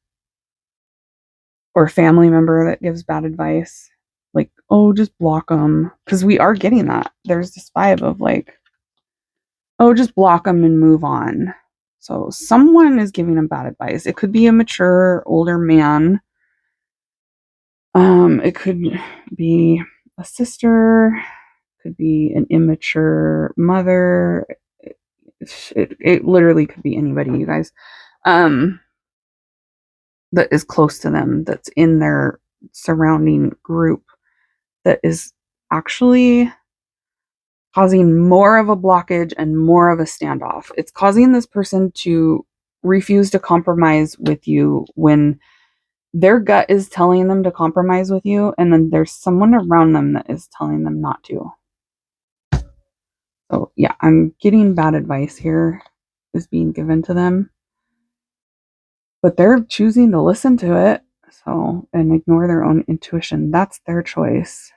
Or a family member that gives bad advice. Like, oh, just block them. Because we are getting that. There's this vibe of like, oh, just block them and move on. So someone is giving them bad advice. It could be a mature, older man. It could be a sister. Could be an immature mother. It literally could be anybody, you guys. That is close to them, that's in their surrounding group, that is actually causing more of a blockage and more of a standoff. It's causing this person to refuse to compromise with you when their gut is telling them to compromise with you, and then there's someone around them that is telling them not to. So yeah, I'm getting bad advice here is being given to them, but they're choosing to listen to it, so, and ignore their own intuition. That's their choice.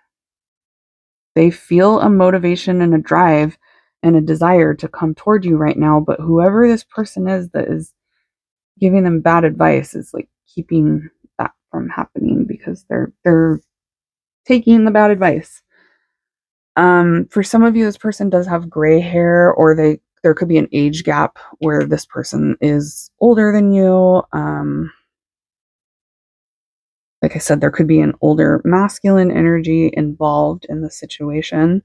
They feel a motivation and a drive and a desire to come toward you right now, but whoever this person is that is giving them bad advice is like keeping that from happening, because they're taking the bad advice. For some of you, this person does have gray hair, or they there could be an age gap where this person is older than you. Like I said, there could be an older masculine energy involved in the situation.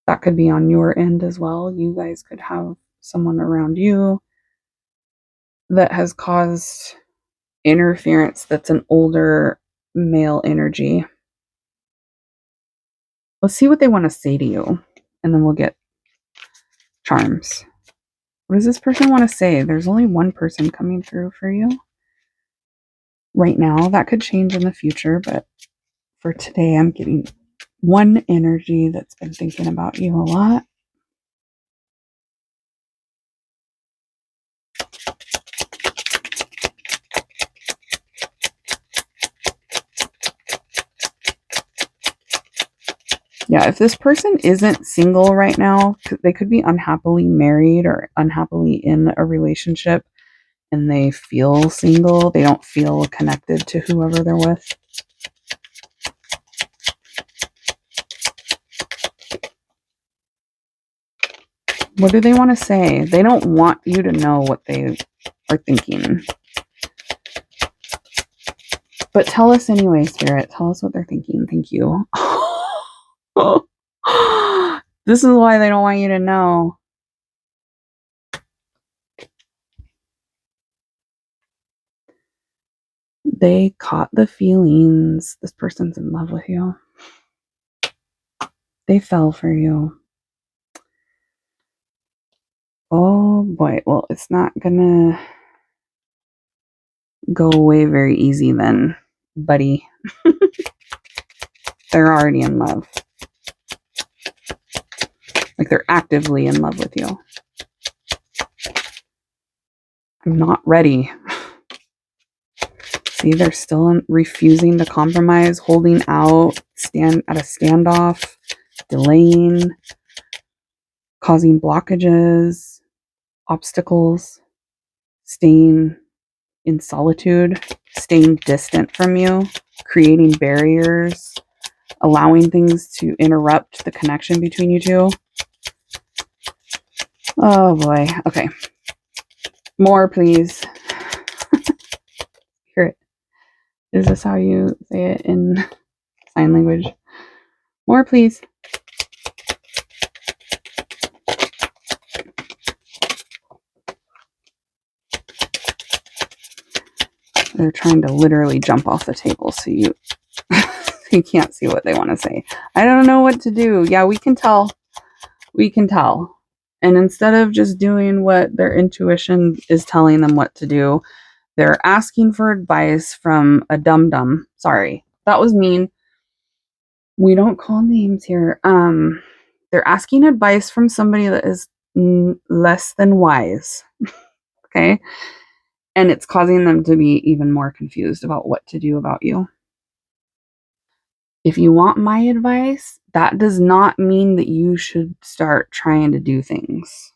That could be on your end as well. You guys could have someone around you that has caused interference that's an older male energy. Let's see what they want to say to you, and then we'll get charms. What does this person want to say? There's only one person coming through for you right now. That could change in the future, but for today, I'm getting one energy that's been thinking about you a lot. Yeah, if this person isn't single right now, they could be unhappily married or unhappily in a relationship and they feel single. They don't feel connected to whoever they're with. What do they want to say? They don't want you to know what they are thinking. But tell us anyway, Spirit. Tell us what they're thinking. Thank you. This is why they don't want you to know. They caught the feelings. This person's in love with you. They fell for you. Oh boy. Well, it's not gonna go away very easy then, buddy. They're already in love. Like they're actively in love with you. I'm not ready. See, they're still refusing to compromise, holding out, stand at a standoff, delaying, causing blockages, obstacles, staying in solitude, staying distant from you, creating barriers, allowing things to interrupt the connection between you two. Oh boy. Okay. More, please. Hear it. Is this how you say it in sign language? More, please. They're trying to literally jump off the table so you you can't see what they want to say. I don't know what to do. Yeah, we can tell. We can tell. And instead of just doing what their intuition is telling them what to do, they're asking for advice from a dum-dum. Sorry, that was mean. We don't call names here. They're asking advice from somebody that is less than wise. Okay? And it's causing them to be even more confused about what to do about you. If you want my advice, that does not mean that you should start trying to do things.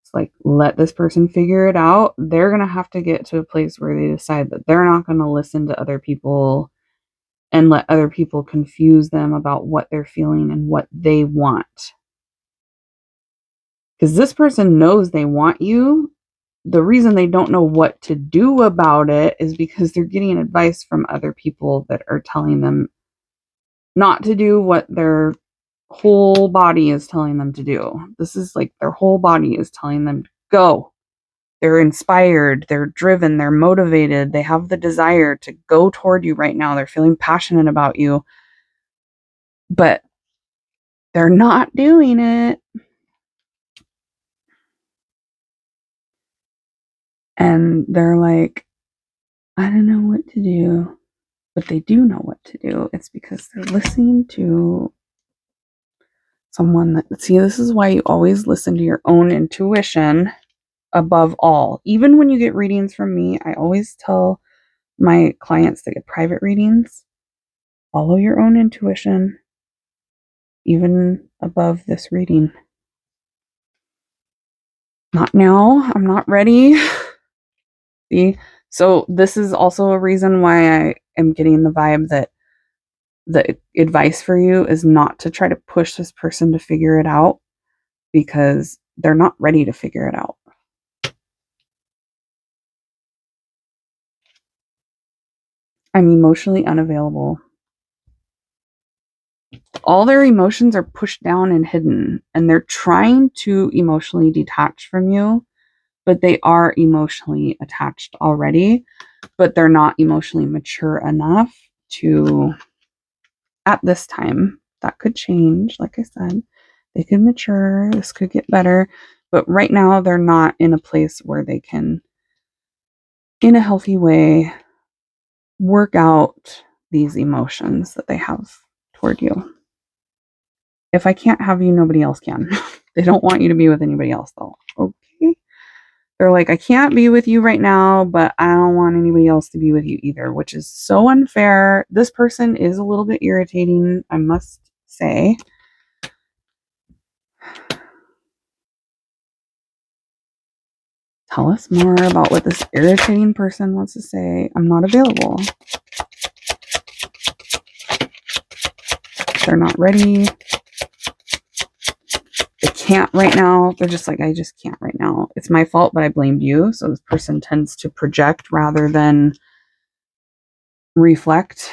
It's like, let this person figure it out. They're going to have to get to a place where they decide that they're not going to listen to other people and let other people confuse them about what they're feeling and what they want. Because this person knows they want you. The reason they don't know what to do about it is because they're getting advice from other people that are telling them not to do what their whole body is telling them to do. This is like their whole body is telling them to go. They're inspired, they're driven, they're motivated, they have the desire to go toward you right now. They're feeling passionate about you, but they're not doing it. And they're like, I don't know what to do. But they do know what to do. It's because they're listening to someone that, see, this is why you always listen to your own intuition above all. Even when you get readings from me, I always tell my clients that get private readings, follow your own intuition, even above this reading. Not now. I'm not ready. See? So this is also a reason why I am getting the vibe that the advice for you is not to try to push this person to figure it out because they're not ready to figure it out. I'm emotionally unavailable. All their emotions are pushed down and hidden, and they're trying to emotionally detach from you, but they are emotionally attached already, but they're not emotionally mature enough to, at this time. That could change. Like I said, they could mature, this could get better, but right now they're not in a place where they can, in a healthy way, work out these emotions that they have toward you. If I can't have you, nobody else can. They don't want you to be with anybody else, though. Okay. They're like, I can't be with you right now, but I don't want anybody else to be with you either, which is so unfair. This person is a little bit irritating, I must say. Tell us more about what this irritating person wants to say. I'm not available. They're not ready. They can't right now. They're just like, I just can't right now. It's my fault, but I blamed you. So this person tends to project rather than reflect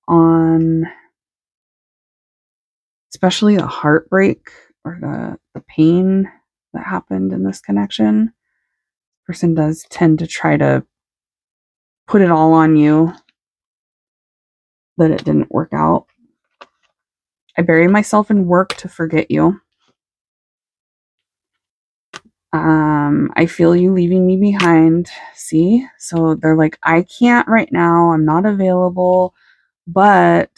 on especially the heartbreak or the pain that happened in this connection. Person does tend to try to put it all on you that it didn't work out. I bury myself in work to forget you. I feel you leaving me behind. See? So they're like, I can't right now. I'm not available, but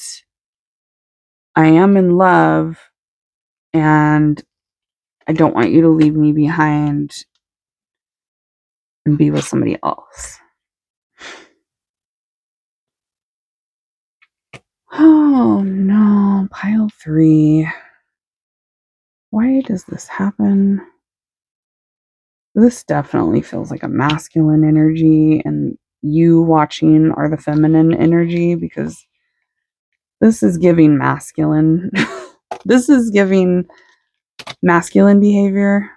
I am in love and I don't want you to leave me behind and be with somebody else. Oh no, pile 3. Why does this happen? This definitely feels like a masculine energy, and you watching are the feminine energy because this is giving masculine. This is giving masculine behavior.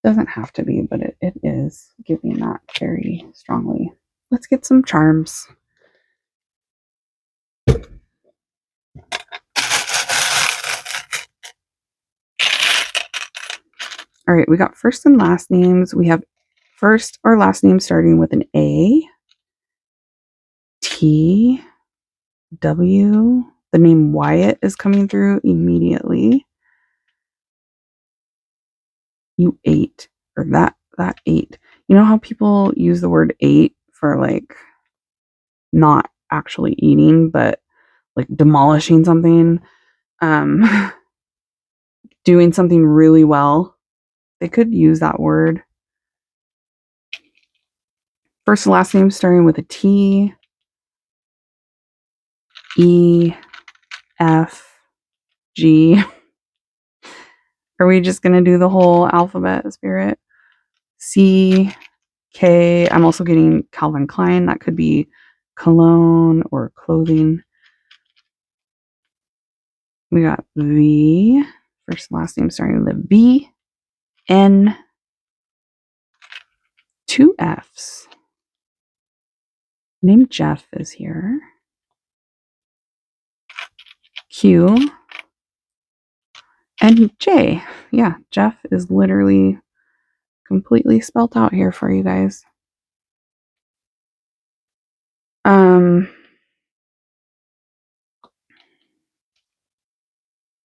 Doesn't have to be, but it is giving that very strongly. Let's get some charms. All right, we got first and last names. We have first or last name starting with an A, T, W. The name Wyatt is coming through immediately. You ate, or that ate. You know how people use the word ate for like not actually eating, but like demolishing something, doing something really well. They could use that word. First and last name starting with a T, E, F, G. Are we just going to do the whole alphabet, Spirit? C, K. I'm also getting Calvin Klein. That could be cologne or clothing. We got V. First and last name starting with a V, N, 2 Fs. Name Jeff is here. Q, and J. Yeah, Jeff is literally completely spelt out here for you guys.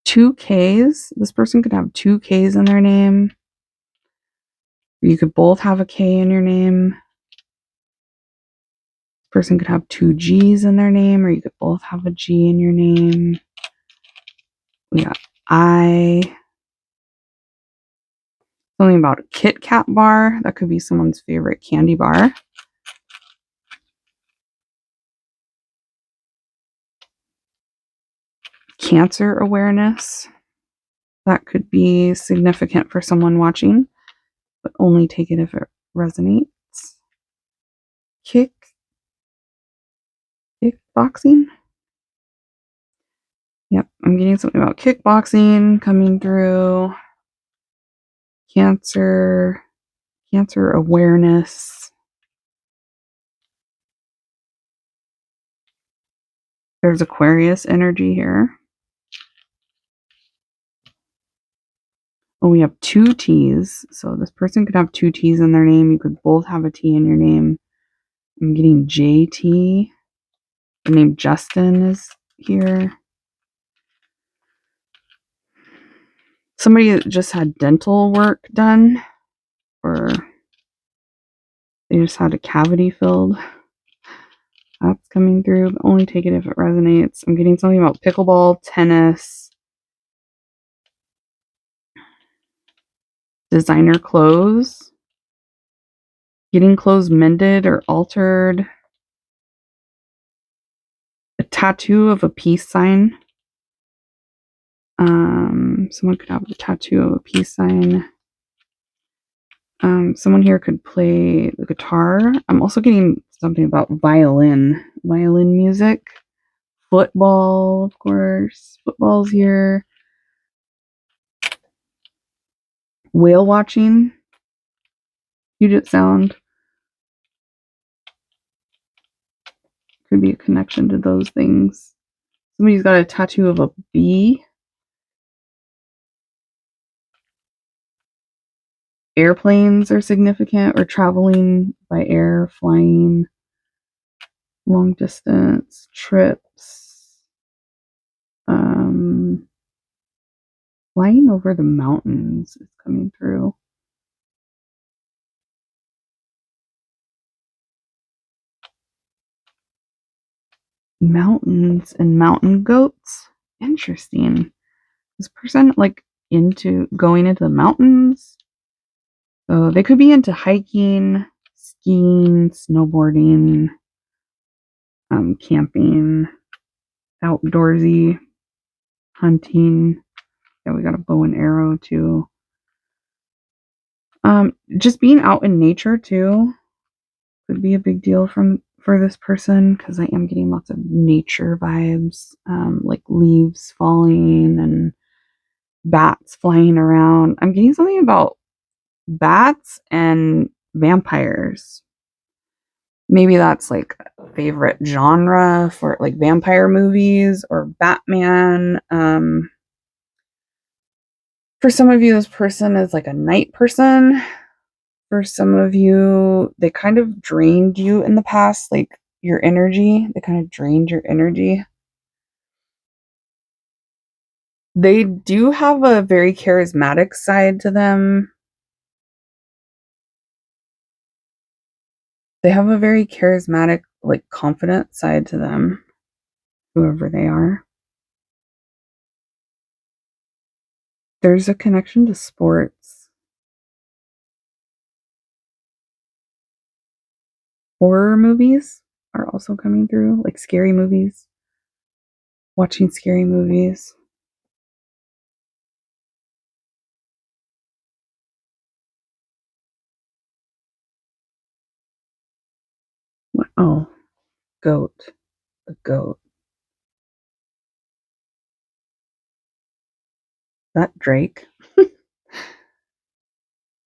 2 Ks. This person could have 2 Ks in their name. You could both have a K in your name. This person could have 2 Gs in their name, or you could both have a G in your name. We got I. Something about a Kit Kat bar. That could be someone's favorite candy bar. Cancer awareness. That could be significant for someone watching, but only take it if it resonates. Kick kickboxing. Yep, I'm getting something about kickboxing coming through. Cancer awareness. There's Aquarius energy here. Oh, we have two T's. So this person could have two T's in their name. You could both have a T in your name. I'm getting JT. The name Justin is here. Somebody that just had dental work done, or they just had a cavity filled. That's coming through. But only take it if it resonates. I'm getting something about pickleball, tennis, designer clothes, getting clothes mended or altered, a tattoo of a peace sign. Someone could have a tattoo of a peace sign. Someone here could play the guitar. I'm also getting something about violin music. Football, of course. Football's here. Whale watching. Puget Sound. Could be a connection to those things. Somebody's got a tattoo of a bee. Airplanes are significant, or traveling by air, flying, long distance trips. Flying over the mountains is coming through. Mountains and mountain goats. Interesting. This person like into going into the mountains. So they could be into hiking, skiing, snowboarding, camping, outdoorsy, hunting. Yeah, we got a bow and arrow too. Just being out in nature too could be a big deal for this person, because I am getting lots of nature vibes, like leaves falling and bats flying around. I'm getting something about bats and vampires. Maybe that's like a favorite genre for like vampire movies or Batman. For some of you, this person is like a night person. For some of you, they kind of drained you in the past, like your energy. They kind of drained your energy. They do have a very charismatic side to them. They have a very charismatic, like confident side to them, whoever they are. There's a connection to sports. Horror movies are also coming through, like scary movies. Watching scary movies. What? Oh, goat. A goat. That Drake.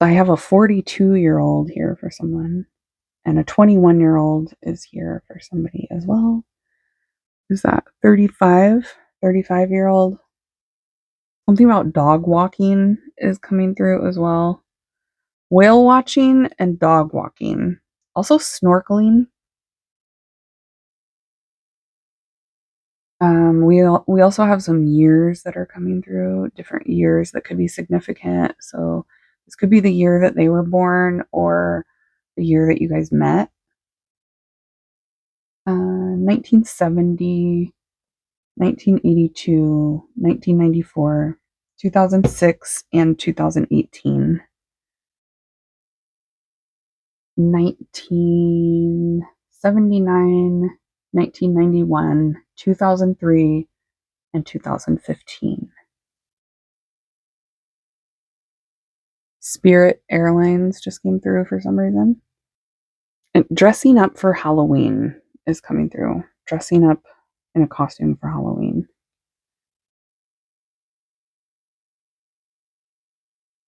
I have a 42-year-old here for someone, and a 21-year-old is here for somebody as well. Who's that? 35-year-old. Something about dog walking is coming through as well. Whale watching and dog walking. Also snorkeling. We also have some years that are coming through, different years that could be significant. So this could be the year that they were born or the year that you guys met. 1970, 1982, 1994, 2006, and 2018. 1979, 1991, 2003, and 2015. Spirit Airlines just came through for some reason. And dressing up for Halloween is coming through. dressing up in a costume for Halloween.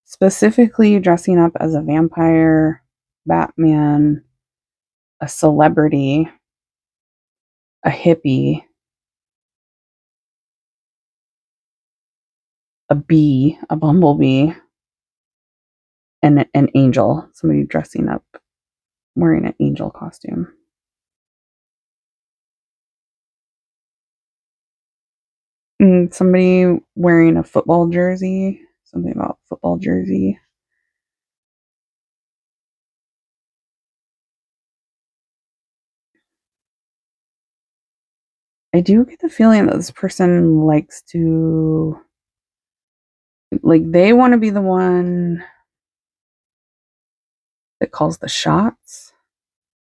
Specifically dressing up as a vampire, Batman, a celebrity, a hippie, a bee, a bumblebee, and an angel. Somebody dressing up wearing an angel costume. And somebody wearing a football jersey. Something about football jersey. I do get the feeling that this person likes to, like, they want to be the one that calls the shots.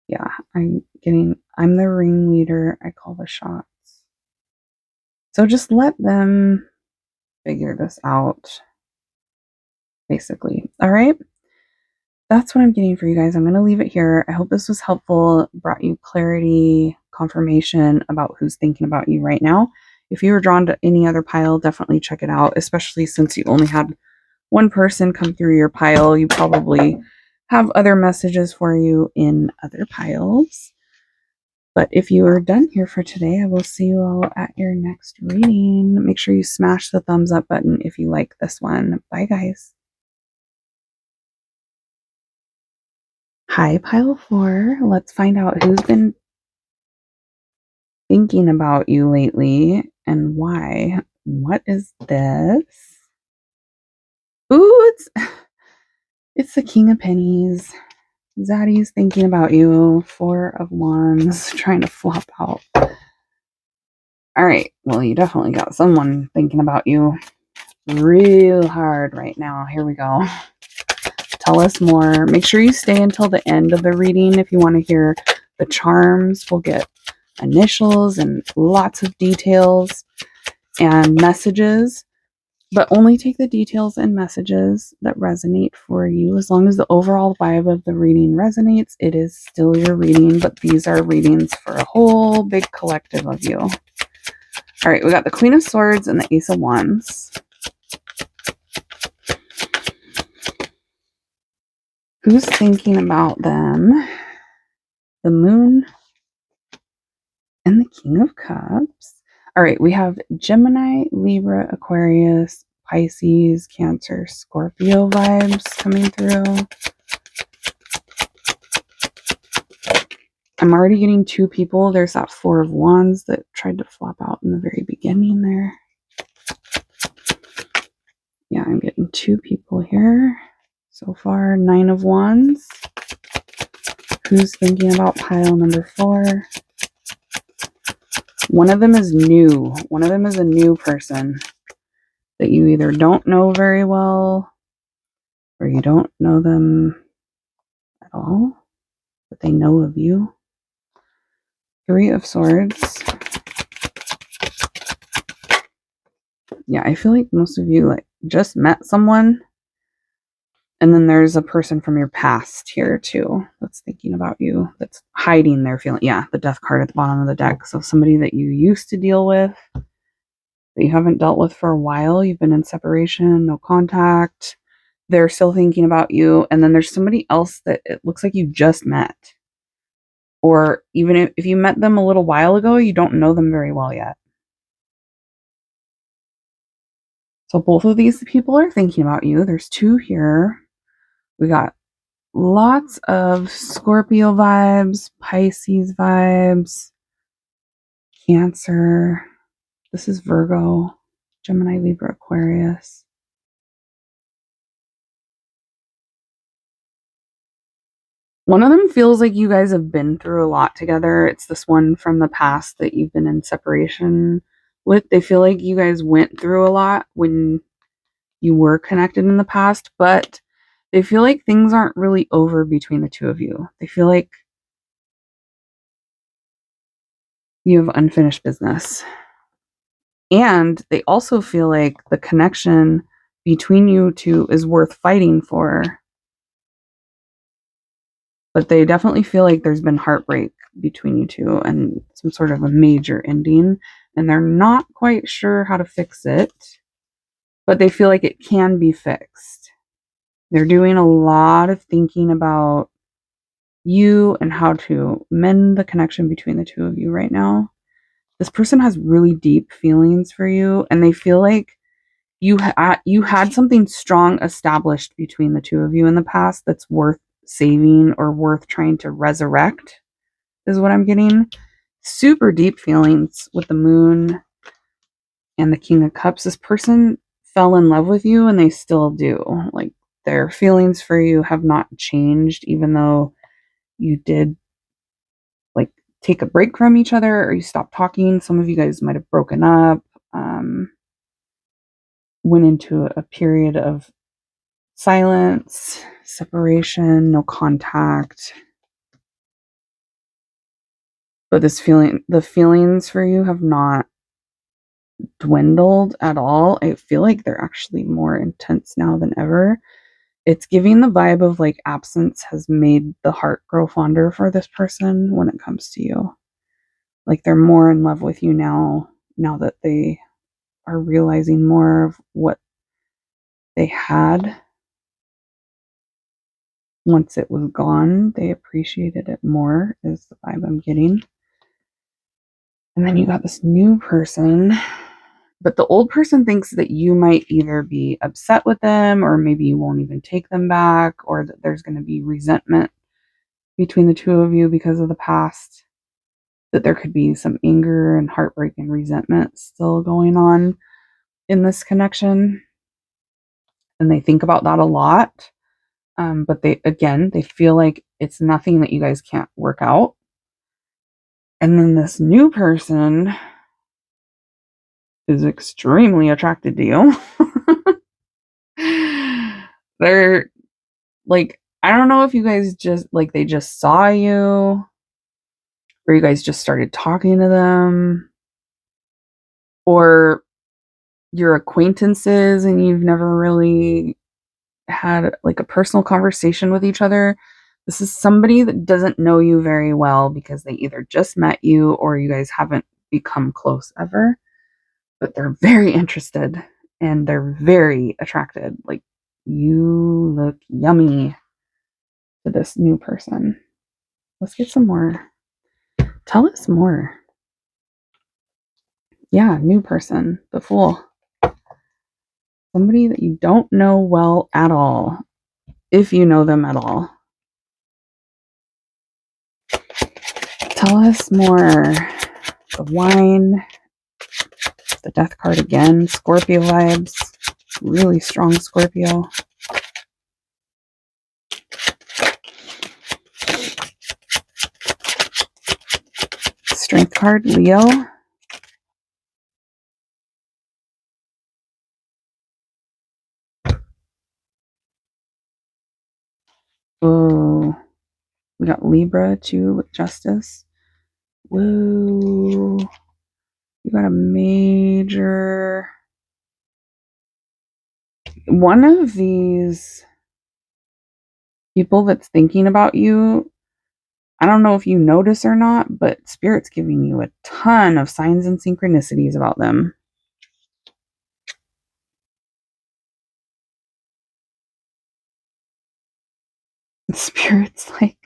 Yeah, I'm the ringleader. I call the shots. So just let them figure this out, basically. All right. That's what I'm getting for you guys. I'm going to leave it here. I hope this was helpful, brought you clarity, confirmation about who's thinking about you right now. If you were drawn to any other pile, definitely check it out, especially since you only had one person come through your pile. You probably have other messages for you in other piles. But if you are done here for today, I will see you all at your next reading. Make sure you smash the thumbs up button if you like this one. Bye, guys. Hi, pile 4. Let's find out who's been thinking about you lately and why. What is this? Ooh, it's the King of Pennies. Zaddy's thinking about you. 4 of Wands trying to flop out. All right. Well, you definitely got someone thinking about you real hard right now. Here we go. Tell us more. Make sure you stay until the end of the reading if you want to hear the charms. We'll get initials and lots of details and messages, but only take the details and messages that resonate for you. As long as the overall vibe of the reading resonates, it is still your reading, but these are readings for a whole big collective of you. All right, we got the Queen of Swords and the Ace of Wands. Who's thinking about them? The Moon and the King of Cups. All right, we have Gemini, Libra, Aquarius, Pisces, Cancer, Scorpio vibes coming through. I'm already getting 2 people. There's that 4 of Wands that tried to flop out in the very beginning there. Yeah, I'm getting 2 people here. So far, 9 of Wands. Who's thinking about pile number 4? One of them is new. One of them is a new person that you either don't know very well or you don't know them at all, but they know of you. 3 of Swords. Yeah, I feel like most of you just met someone, and then there's a person from your past here too that's thinking about you, that's hiding their feeling. Yeah, the Death card at the bottom of the deck. So somebody that you used to deal with that you haven't dealt with for a while. You've been in separation, no contact. They're still thinking about you. And then there's somebody else that it looks like you just met. Or even if you met them a little while ago, you don't know them very well yet. So both of these people are thinking about you. There's 2 here. We got lots of Scorpio vibes, Pisces vibes, Cancer. This is Virgo, Gemini, Libra, Aquarius. One of them feels like you guys have been through a lot together. It's this one from the past that you've been in separation with. They feel like you guys went through a lot when you were connected in the past, but they feel like things aren't really over between the 2 of you. They feel like you have unfinished business. And they also feel like the connection between you 2 is worth fighting for. But they definitely feel like there's been heartbreak between you two and some sort of a major ending, and they're not quite sure how to fix it, but they feel like it can be fixed. They're doing a lot of thinking about you and how to mend the connection between the two of you right now. This person has really deep feelings for you, and they feel like you had something strong established between the two of you in the past that's worth saving or worth trying to resurrect, is what I'm getting. Super deep feelings with the moon and the King of Cups. This person fell in love with you and they still do. Like, their feelings for you have not changed, even though you did like take a break from each other or you stopped talking. Some of you guys might have broken up, went into a period of silence, separation, no contact. But the feelings for you have not dwindled at all. I feel like they're actually more intense now than ever. It's giving the vibe of like absence has made the heart grow fonder for this person when it comes to you. Like, they're more in love with you now that they are realizing more of what they had. Once it was gone, they appreciated it more, is the vibe I'm getting. And then you got this new person, but the old person thinks that you might either be upset with them, or maybe you won't even take them back, or that there's going to be resentment between the two of you because of the past, that there could be some anger and heartbreak and resentment still going on in this connection. And they think about that a lot. But they feel like it's nothing that you guys can't work out. And then this new person is extremely attracted to you. They're like, I don't know if you guys just like they just saw you, or you guys just started talking to them, or you're acquaintances and you've never really had like a personal conversation with each other. This is somebody that doesn't know you very well because they either just met you or you guys haven't become close ever, but they're very interested and they're very attracted. Like, you look yummy to this new person. Let's get some more. Tell us more. Yeah, new person, the Fool. Somebody that you don't know well at all, if you know them at all. Tell us more. The Wine, the Death card again, Scorpio vibes, really strong Scorpio. Strength card, Leo. Oh, we got Libra too with Justice. Whoa. You got a major. One of these people that's thinking about you, I don't know if you notice or not, but Spirit's giving you a ton of signs and synchronicities about them. Spirit's like,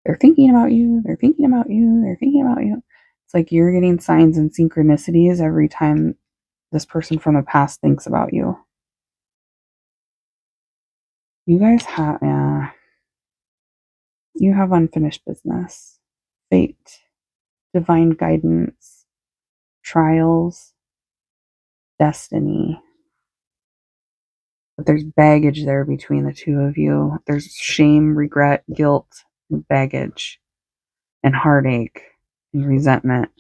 they're thinking about you, they're thinking about you, they're thinking about you. It's like you're getting signs and synchronicities every time this person from the past thinks about you. You guys have, yeah, you have unfinished business, fate, divine guidance, trials, destiny. But there's baggage there between the two of you. There's shame, regret, guilt, and baggage, and heartache and resentment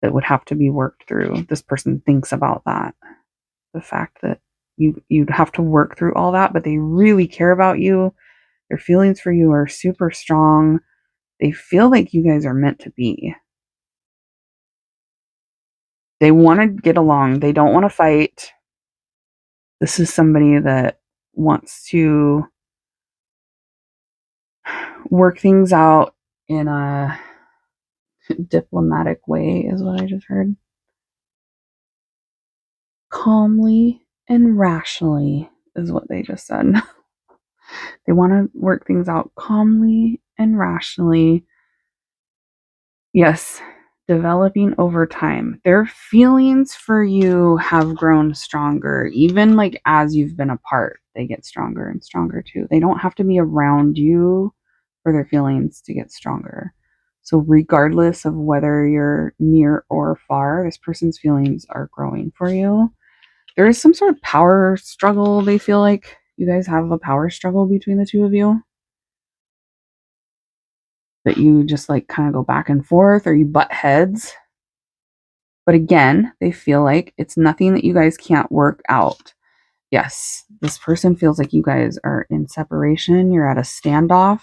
that would have to be worked through. This person thinks about that. The fact that you'd have to work through all that, but they really care about you. Their feelings for you are super strong. They feel like you guys are meant to be. They want to get along. They don't want to fight. This is somebody that wants to work things out in a diplomatic way, is what I just heard. Calmly and rationally is what they just said. They want to work things out calmly and rationally. Yes, developing over time. Their feelings for you have grown stronger. Even like as you've been apart, they get stronger and stronger too. They don't have to be around you for their feelings to get stronger. So, regardless of whether you're near or far, this person's feelings are growing for you. There is some sort of power struggle. They feel like you guys have a power struggle between the two of you, that you just like kind of go back and forth or you butt heads. But again, they feel like it's nothing that you guys can't work out. Yes, this person feels like you guys are in separation. You're at a standoff.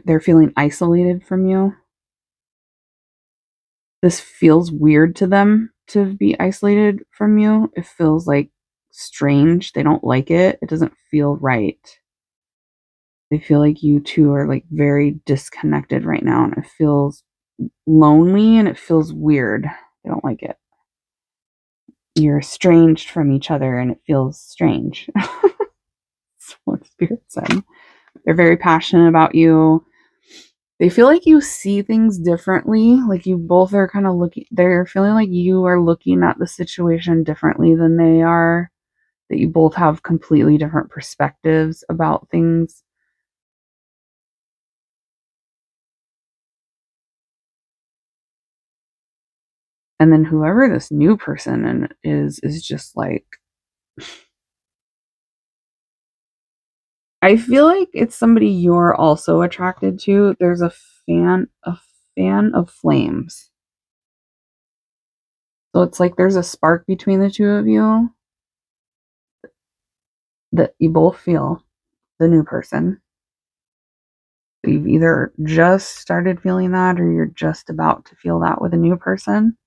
They're feeling isolated from you. This feels weird to them to be isolated from you. It feels like strange. They don't like it. It doesn't feel right. They feel like you two are like very disconnected right now, and it feels lonely and it feels weird. They don't like it. You're estranged from each other and it feels strange. That's what Spirit said. They're very passionate about you. They feel like you see things differently. Like you both are kind of looking, they're feeling like you are looking at the situation differently than they are. That you both have completely different perspectives about things. And then whoever this new person is just like, I feel like it's somebody you're also attracted to. There's a fan of flames. So it's like there's a spark between the two of you that you both feel, the new person. You've either just started feeling that or you're just about to feel that with a new person.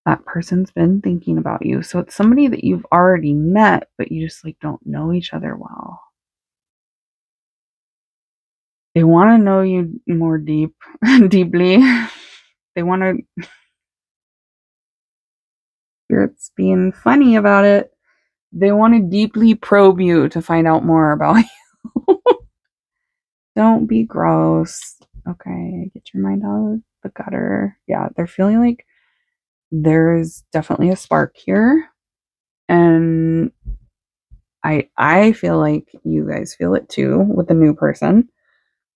That person's been thinking about you. So it's somebody that you've already met, but you just like don't know each other well. They want to know you more deeply. They want to, Spirit's being funny about it. They want to deeply probe you to find out more about you. Don't be gross. Okay, get your mind out of the gutter. Yeah, they're feeling like there's definitely a spark here. And I feel like you guys feel it too with the new person.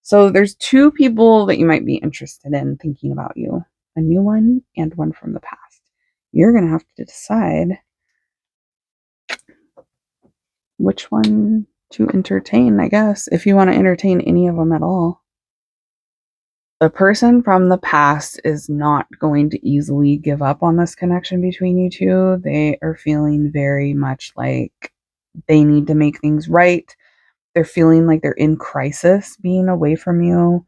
So there's two people that you might be interested in thinking about you. A new one and one from the past. You're going to have to decide which one to entertain, I guess, if you want to entertain any of them at all. The person from the past is not going to easily give up on this connection between you two. They are feeling very much like they need to make things right. They're feeling like they're in crisis being away from you.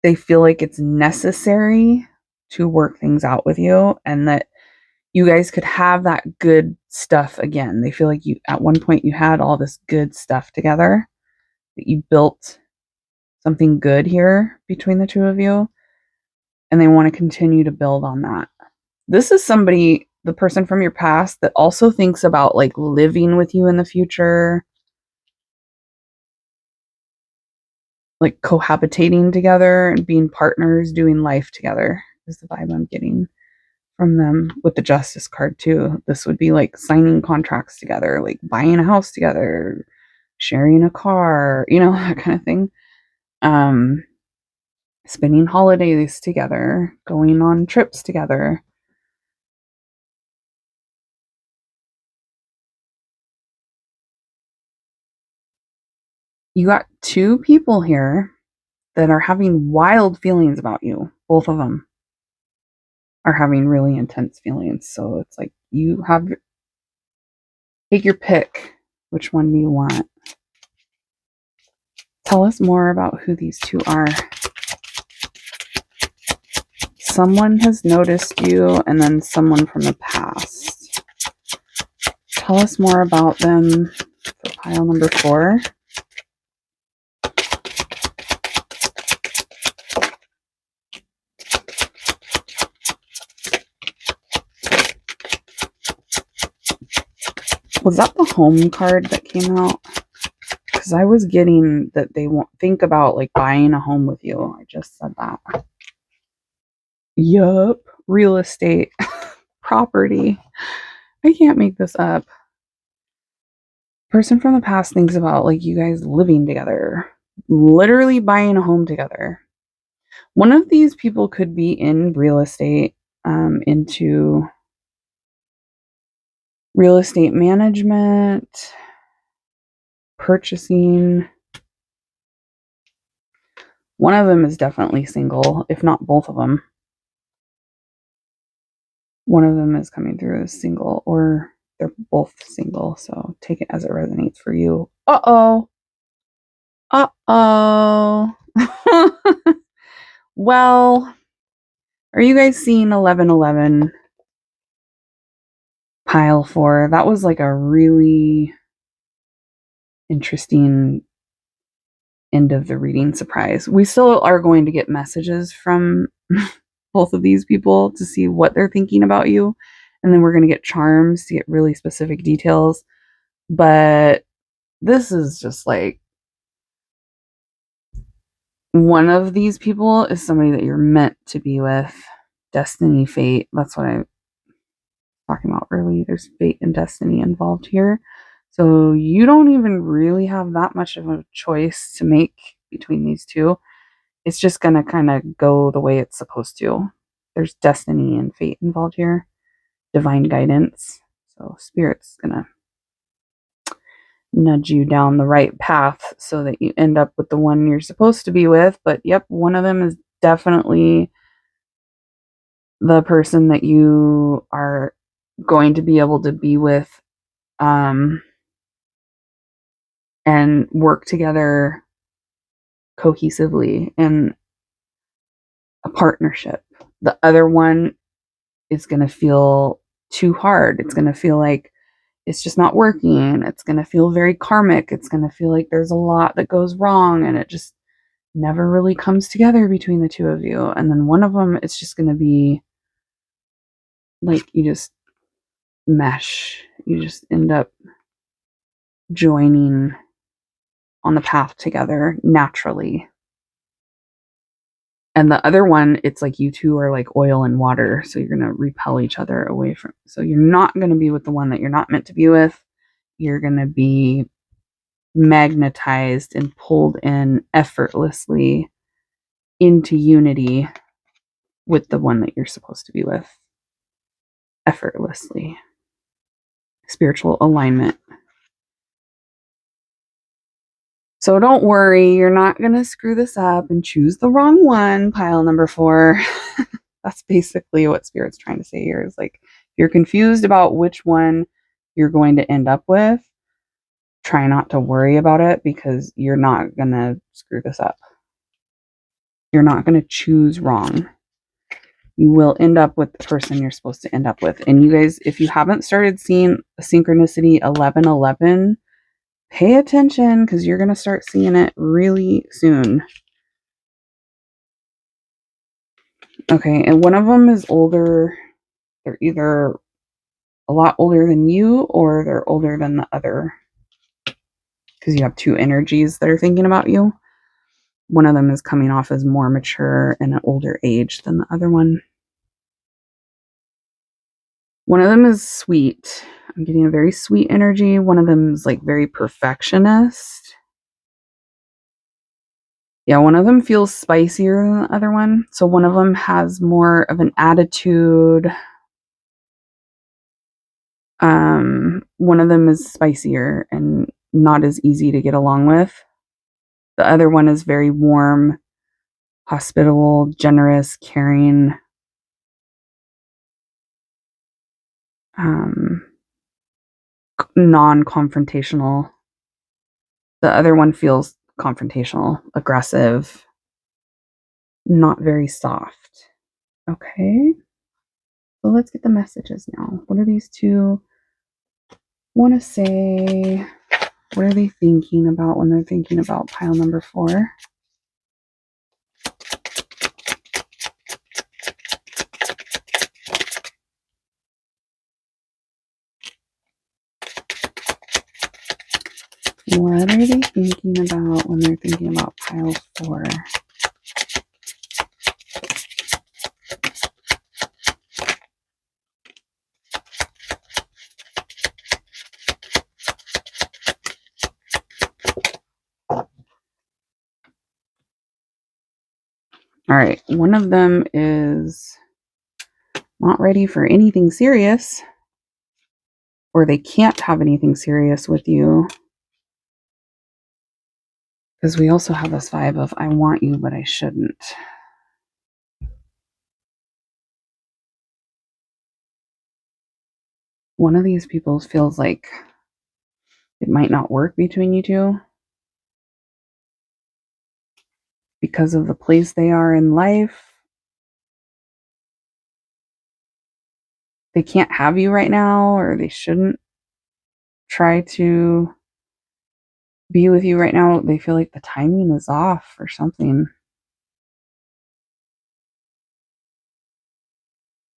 They feel like it's necessary to work things out with you and that you guys could have that good stuff again. They feel like you at one point you had all this good stuff together, that you built something good here between the two of you, and they want to continue to build on that. This is somebody, the person from your past, that also thinks about like living with you in the future, like cohabitating together and being partners, doing life together is the vibe I'm getting from them with the Justice card too. This would be like signing contracts together, like buying a house together, sharing a car, that kind of thing. Spending holidays together, going on trips together. You got two people here that are having wild feelings about you. Both of them are having really intense feelings. So it's like take your pick. Which one do you want? Tell us more about who these two are. Someone has noticed you, and then someone from the past. Tell us more about them for pile number 4. Was that the home card that came out? Because I was getting that they won't think about like buying a home with you. I just said that. Yup. Real estate. Property. I can't make this up. Person from the past thinks about like you guys living together. Literally buying a home together. One of these people could be in real estate, into real estate management, purchasing. One of them is definitely single, if not both of them. One of them is coming through as single, or they're both single, so take it as it resonates for you. Uh-oh. Uh-oh. Well, are you guys seeing 1111 pile 4? That was like a really interesting end of the reading surprise. We still are going to get messages from both of these people to see what they're thinking about you. And then we're going to get charms to get really specific details. But this is just like one of these people is somebody that you're meant to be with. Destiny, fate. That's what I'm talking about early. There's fate and destiny involved here. So you don't even really have that much of a choice to make between these two. It's just going to kind of go the way it's supposed to. There's destiny and fate involved here. Divine guidance. So Spirit's going to nudge you down the right path so that you end up with the one you're supposed to be with. But yep, one of them is definitely the person that you are going to be able to be with, and work together cohesively in a partnership. The other one is going to feel too hard. It's going to feel like it's just not working. It's going to feel very karmic. It's going to feel like there's a lot that goes wrong and it just never really comes together between the two of you. And then one of them, it's just going to be like you just mesh. You just end up joining on the path together naturally. And the other one, it's like you two are like oil and water. So you're going to repel each other away from. So you're not going to be with the one that you're not meant to be with. You're going to be magnetized and pulled in effortlessly into unity with the one that you're supposed to be with. Effortlessly. Spiritual alignment. So don't worry, you're not going to screw this up and choose the wrong one, pile number 4. That's basically what Spirit's trying to say here is like, if you're confused about which one you're going to end up with, try not to worry about it because you're not going to screw this up. You're not going to choose wrong. You will end up with the person you're supposed to end up with. And you guys, if you haven't started seeing synchronicity 1111, pay attention because you're going to start seeing it really soon. Okay, and one of them is older. They're either a lot older than you or they're older than the other. Because you have two energies that are thinking about you. One of them is coming off as more mature and an older age than the other one. One of them is sweet. I'm getting a very sweet energy. One of them is like very perfectionist. Yeah, one of them feels spicier than the other one. So one of them has more of an attitude. One of them is spicier and not as easy to get along with. The other one is very warm, hospitable, generous, caring. Non-confrontational. The other one feels confrontational, aggressive, not very soft. Okay. So let's get the messages now. What are these two want to say, what are they thinking about when they're thinking about pile number 4? What are they thinking about when they're thinking about pile 4? All right, one of them is not ready for anything serious, or they can't have anything serious with you. Because we also have this vibe of, I want you, but I shouldn't. One of these people feels like it might not work between you two because of the place they are in life. They can't have you right now, or they shouldn't try to be with you right now. They feel like the timing is off or something.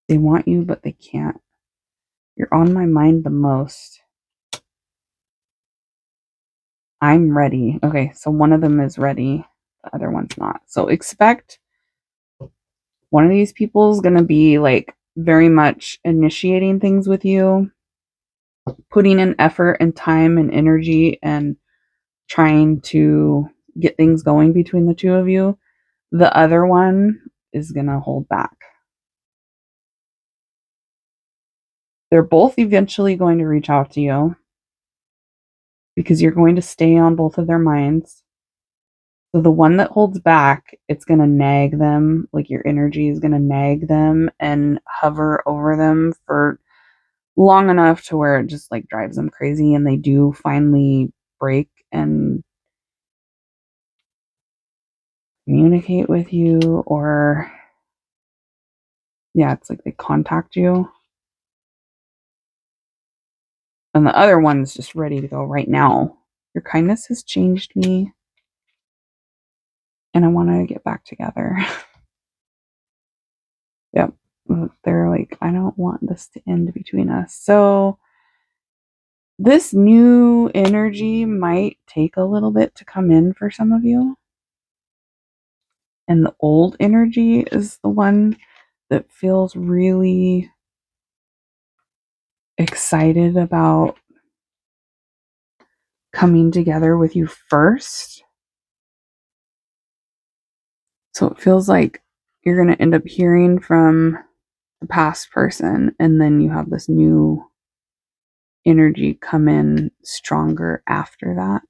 They want you, but they can't. You're on my mind the most. I'm ready. Okay, so one of them is ready, the other one's not. So expect one of these people is going to be like very much initiating things with you, putting in effort and time and energy and trying to get things going between the two of you. The other one is going to hold back. They're both eventually going to reach out to you because you're going to stay on both of their minds. So the one that holds back, it's going to nag them, like your energy is going to nag them and hover over them for long enough to where it just like drives them crazy, and they do finally break and communicate with you, or yeah, it's like they contact you. And the other one's just ready to go right now. Your kindness has changed me, and I want to get back together. Yep. They're like, I don't want this to end between us. So this new energy might take a little bit to come in for some of you. And the old energy is the one that feels really excited about coming together with you first. So it feels like you're going to end up hearing from the past person, and then you have this new energy come in stronger after that.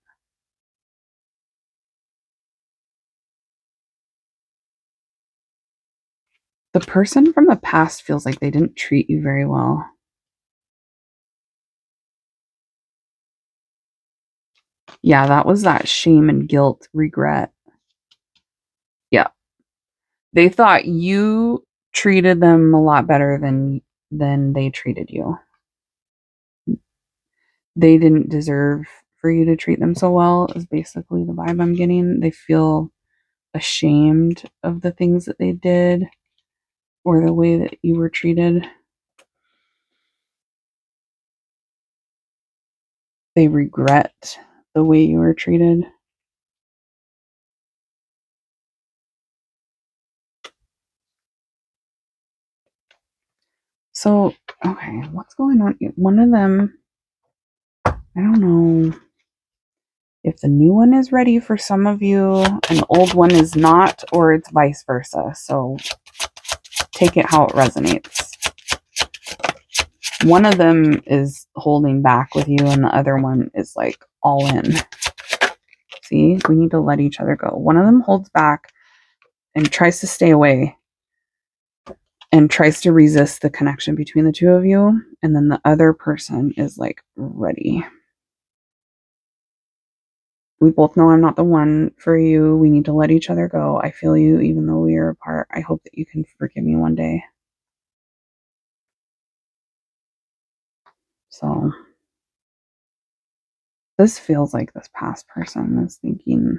The person from the past feels like they didn't treat you very well. Yeah, that was that shame and guilt, regret. Yeah. They thought you treated them a lot better than they treated you. They didn't deserve for you to treat them so well, is basically the vibe I'm getting. They feel ashamed of the things that they did or the way that you were treated. They regret the way you were treated. So, okay, what's going on? One of them, I don't know if the new one is ready for some of you and the old one is not, or it's vice versa. So take it how it resonates. One of them is holding back with you and the other one is like all in. See, we need to let each other go. One of them holds back and tries to stay away and tries to resist the connection between the two of you. And then the other person is like ready. We both know I'm not the one for you. We need to let each other go. I feel you even though we are apart. I hope that you can forgive me one day. So This feels like this past person is thinking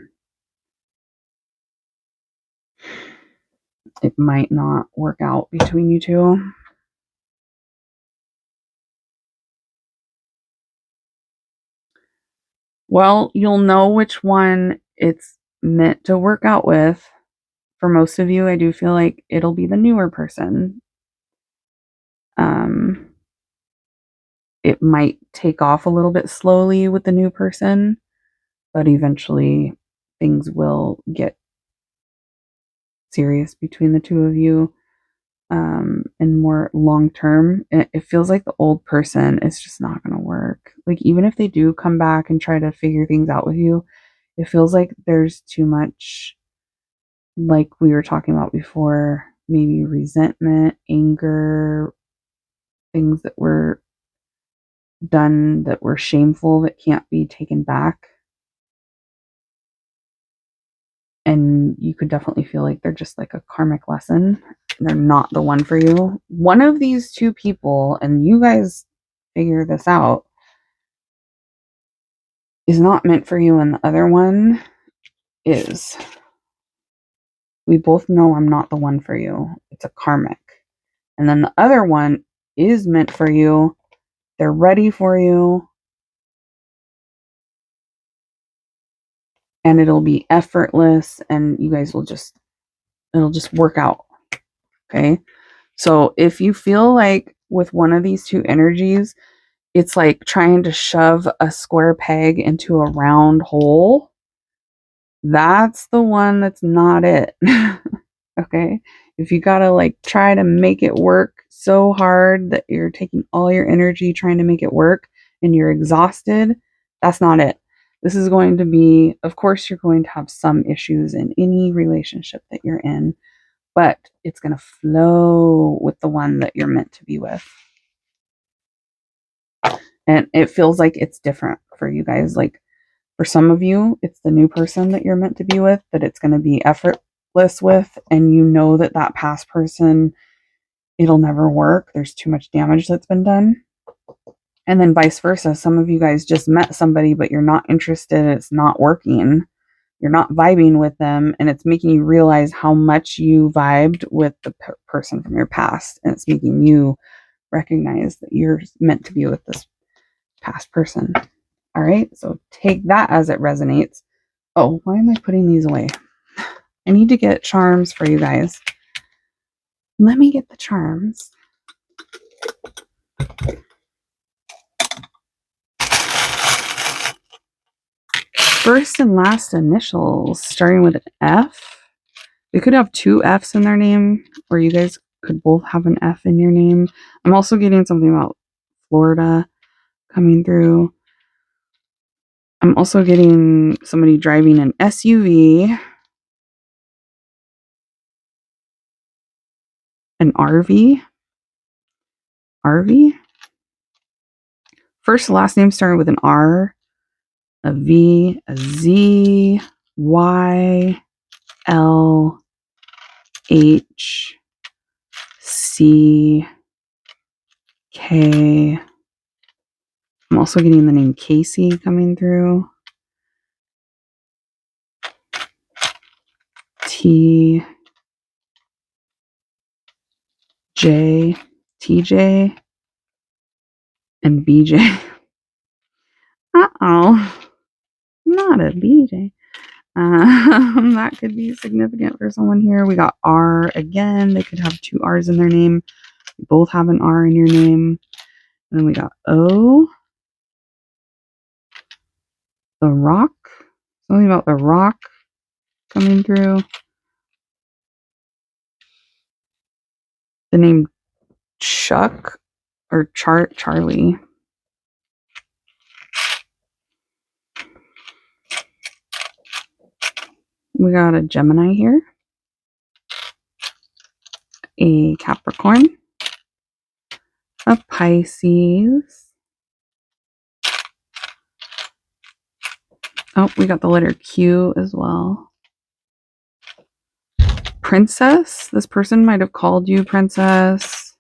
it might not work out between you two. Well, you'll know which one it's meant to work out with. For most of you, I do feel like it'll be the newer person. Um, it might take off a little bit slowly with the new person, but eventually things will get serious between the two of you. And more long term, it feels like the old person is just not going to work. Like, even if they do come back and try to figure things out with you, it feels like there's too much, like we were talking about before, maybe resentment, anger, things that were done that were shameful that can't be taken back. And you could definitely feel like they're just like a karmic lesson. They're not the one for you. One of these two people, and you guys figure this out, is not meant for you, and the other one is. We both know I'm not the one for you. It's a karmic. And then the other one is meant for you. They're ready for you. And it'll be effortless, and you guys will it'll just work out. Okay. So if you feel like with one of these two energies, it's like trying to shove a square peg into a round hole, that's the one that's not it. Okay. If you gotta like try to make it work so hard that you're taking all your energy trying to make it work and you're exhausted, that's not it. This is going to be, of course, you're going to have some issues in any relationship that you're in, but it's going to flow with the one that you're meant to be with. And it feels like it's different for you guys. Like, for some of you, it's the new person that you're meant to be with, that it's going to be effortless with, and you know that that past person, it'll never work. There's too much damage that's been done. And then vice versa. Some of you guys just met somebody, but you're not interested. It's not working. You're not vibing with them, and it's making you realize how much you vibed with the person from your past, and it's making you recognize that you're meant to be with this past person. All right, so take that as it resonates. Oh, why am I putting these away? I need to get charms for you guys. Let me get the charms. First and last initials starting with an F. They could have two F's in their name, or you guys could both have an F in your name. I'm also getting something about Florida coming through. I'm also getting somebody driving an SUV, an RV. RV? First and last name starting with an R, a V, a Z, Y, L, H, C, K. I'm also getting the name Casey coming through. T, J, TJ, and BJ. Uh-oh. Not a BJ. That could be significant for someone here. We got R again. They could have two R's in their name. You both have an R in your name. And then we got O. The Rock. Something about the Rock coming through. The name Chuck or Charlie. We got a Gemini here. A Capricorn. A Pisces. Oh, we got the letter Q as well. Princess. This person might have called you princess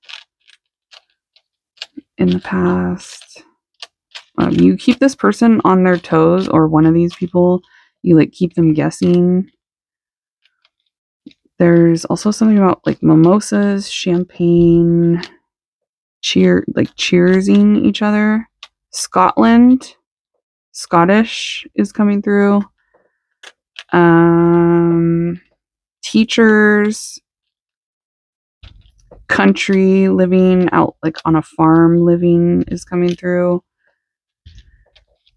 in the past. You keep this person on their toes, or one of these people, you like keep them guessing. There's also something about like mimosas, champagne, cheersing each other. Scottish is coming through. Teachers, country living out like on a farm living is coming through.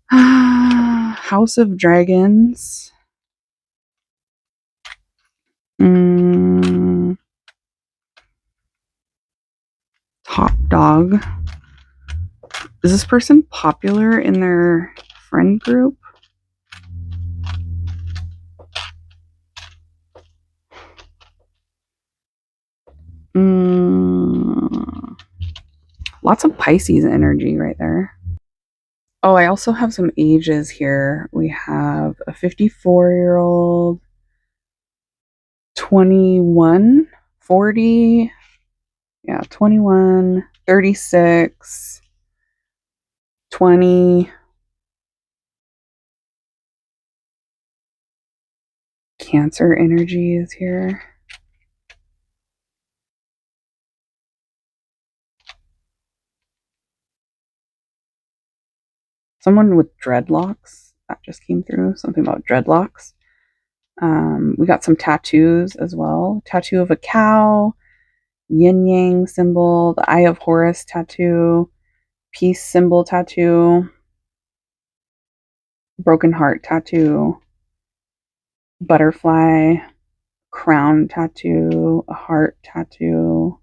House of Dragons. Top dog. Is this person popular in their friend group? Lots of Pisces energy right there. Oh, I also have some ages here. We have a 54-year-old, 21, 40, yeah, 21, 36, 20. Cancer energy is here. Someone with dreadlocks. That just came through. Something about dreadlocks. We got some tattoos as well. Tattoo of a cow, yin yang symbol, the Eye of Horus tattoo, peace symbol tattoo, broken heart tattoo, butterfly, crown tattoo, a heart tattoo.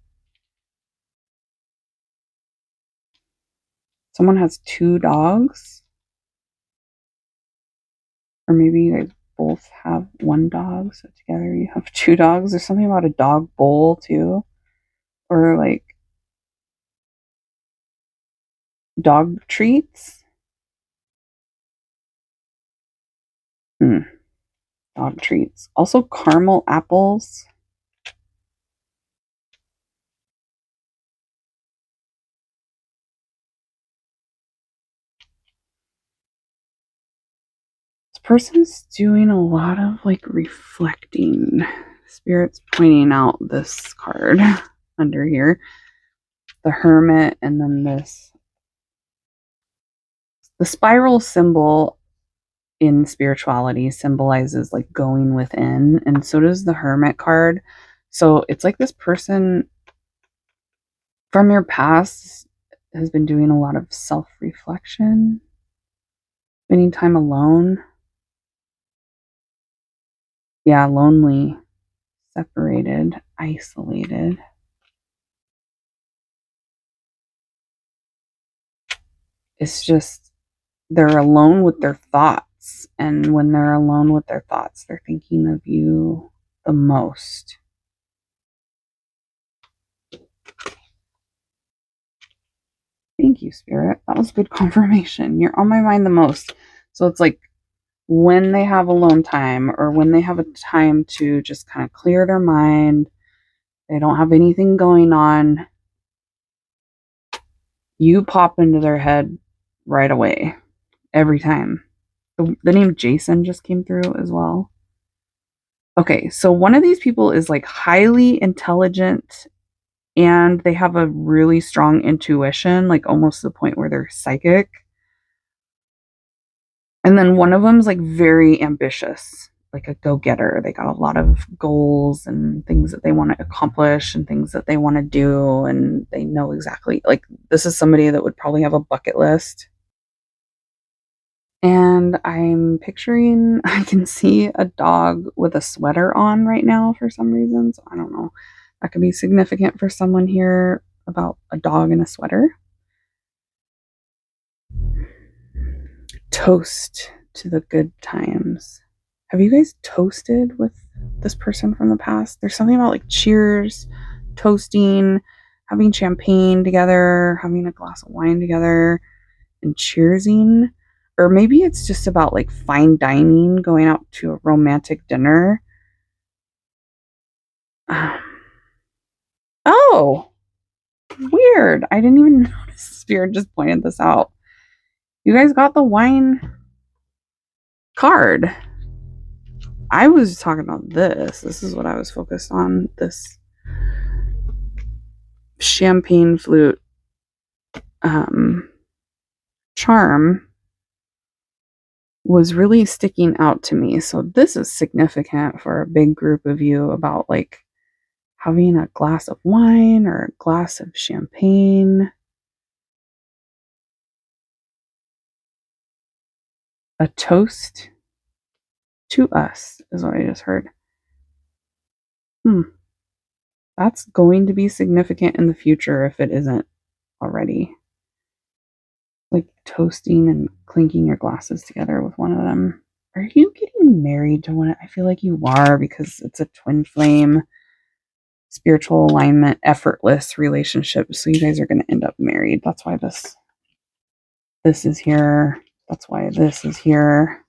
Someone has 2 dogs. Or maybe you guys both have 1 dog, so together you have 2 dogs. There's something about a dog bowl too. Or like dog treats. Dog treats. Also caramel apples. This person's doing a lot of like reflecting. Spirit's pointing out this card under here. The Hermit, and then this. The spiral symbol in spirituality symbolizes like going within, and so does the Hermit card. So it's like this person from your past has been doing a lot of self-reflection, spending time alone. Yeah, lonely, separated, isolated. It's just they're alone with their thoughts, and when they're alone with their thoughts, they're thinking of you the most. Thank you, Spirit. That was good confirmation. You're on my mind the most. So it's like when they have alone time, or when they have a time to just kind of clear their mind, they don't have anything going on, you pop into their head right away, every time. The name Jason just came through as well. Okay, so one of these people is like highly intelligent, and they have a really strong intuition, like almost to the point where they're psychic. And then one of them is like very ambitious, like a go-getter. They got a lot of goals and things that they want to accomplish and things that they want to do, and they know exactly, like, this is somebody that would probably have a bucket list. And I'm picturing, I can see a dog with a sweater on right now for some reason. So I don't know. That could be significant for someone here about a dog in a sweater. Toast to the good times. Have you guys toasted with this person from the past? There's something about like cheers, toasting, having champagne together, having a glass of wine together, and cheersing. Or maybe it's just about like fine dining, going out to a romantic dinner. Oh, weird. I didn't even notice. Spirit just pointed this out. You guys got the wine card. I was talking about this. This is what I was focused on. This champagne flute charm was really sticking out to me. So this is significant for a big group of you about like having a glass of wine or a glass of champagne. A toast to us is what I just heard. That's going to be significant in the future if it isn't already. Like toasting and clinking your glasses together with one of them. Are you getting married to one? I feel like you are because it's a twin flame, spiritual alignment, effortless relationship. So you guys are going to end up married. That's why this is here. That's why this is here.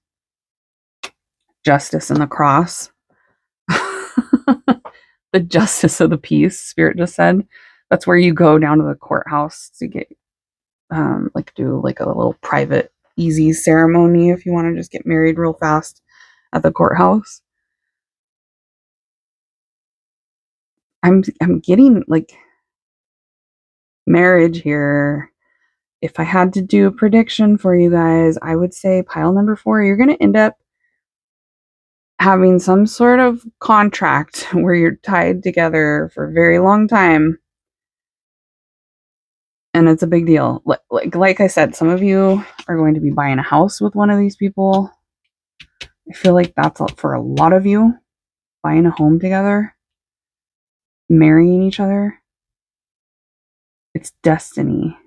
Justice and the cross. The justice of the peace, Spirit just said. That's where you go down to the courthouse to get like do like a little private easy ceremony if you want to just get married real fast at the courthouse. I'm getting like marriage here. If I had to do a prediction for you guys, I would say pile number 4, you're going to end up having some sort of contract where you're tied together for a very long time. And it's a big deal. Like I said, some of you are going to be buying a house with one of these people. I feel like that's for a lot of you, buying a home together, marrying each other. It's destiny.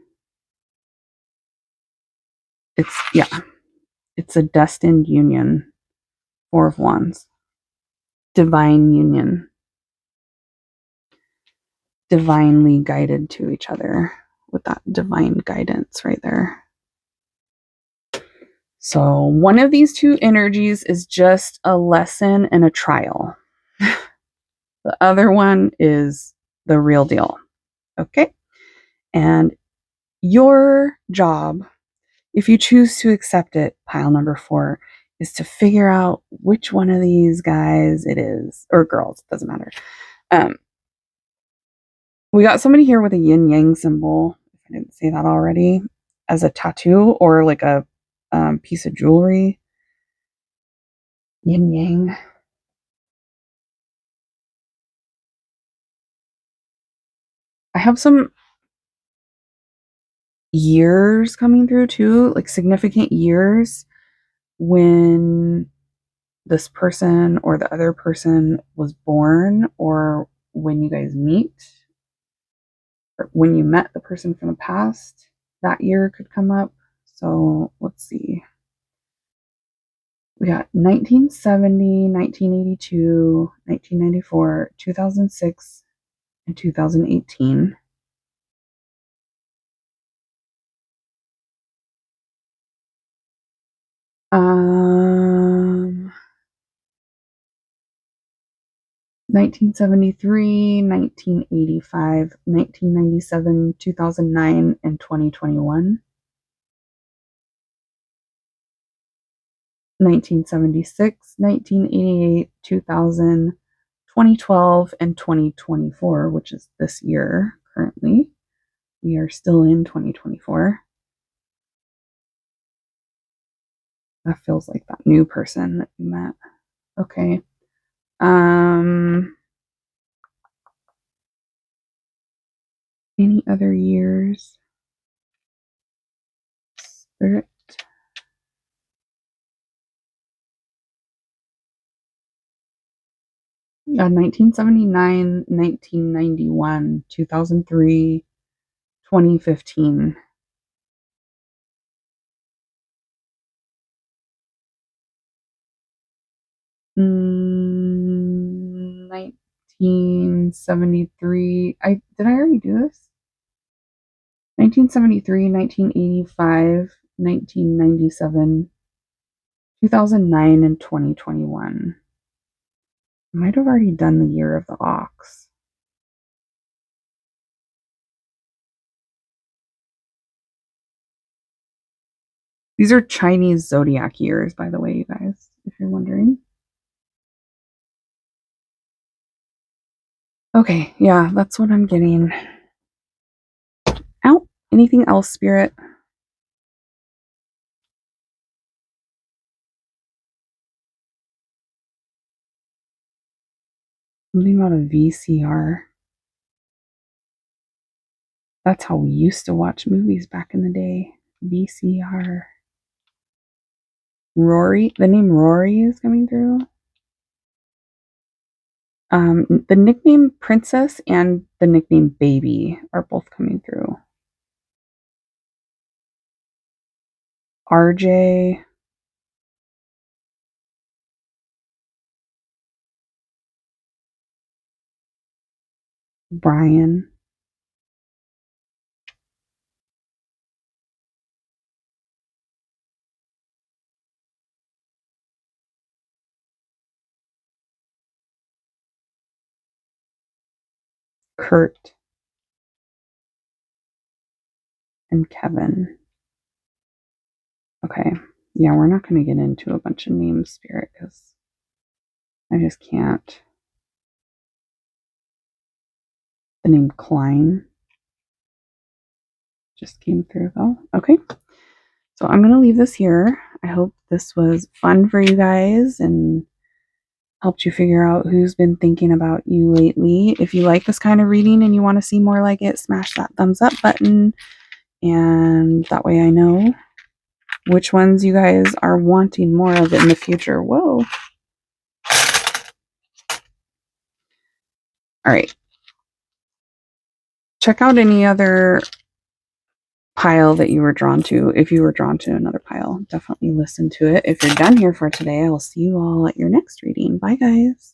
It's a destined union. 4 of Wands. Divine union. Divinely guided to each other with that divine guidance right there. So one of these two energies is just a lesson and a trial. The other one is the real deal. Okay? And your job, if you choose to accept it, pile number 4, is to figure out which one of these guys it is, or girls, it doesn't matter. We got somebody here with a yin yang symbol, if I didn't say that already, as a tattoo or like a piece of jewelry. Yin yang. I have some years coming through too, like significant years when this person or the other person was born, or when you guys meet, or when you met the person from the past. That year could come up. So let's see. We got 1970, 1982, 1994, 2006, and 2018. Um, 1973, 1985, 1997, 2009, and 2021. 1976, 1988, 2000, 2012, and 2024, which is this year currently. We are still in 2024. That feels like that new person that you met. Okay. Any other years? Spirit. Yeah, 1979, 1991, 2003, 2015. Mm, 1973. Did I already do this? 1973, 1985, 1997, 2009, and 2021. Might have already done the year of the ox. These are Chinese zodiac years, by the way, you guys, if you're wondering. Okay, yeah, that's what I'm getting. Out. Anything else, Spirit? Something about a VCR. That's how we used to watch movies back in the day. VCR. Rory. The name Rory is coming through. The nickname Princess and the nickname Baby are both coming through. RJ. Brian. Kurt. And Kevin. Okay. Yeah, we're not going to get into a bunch of names, Spirit, because I just can't. The name Klein just came through, though. Okay. So I'm going to leave this here. I hope this was fun for you guys and helped you figure out who's been thinking about you lately. If you like this kind of reading and you want to see more like it, smash that thumbs up button. And that way I know which ones you guys are wanting more of in the future. Whoa. All right. Check out any other pile that you were drawn to. If you were drawn to another pile, definitely listen to it. If you're done here for today, I will see you all at your next reading. Bye, guys.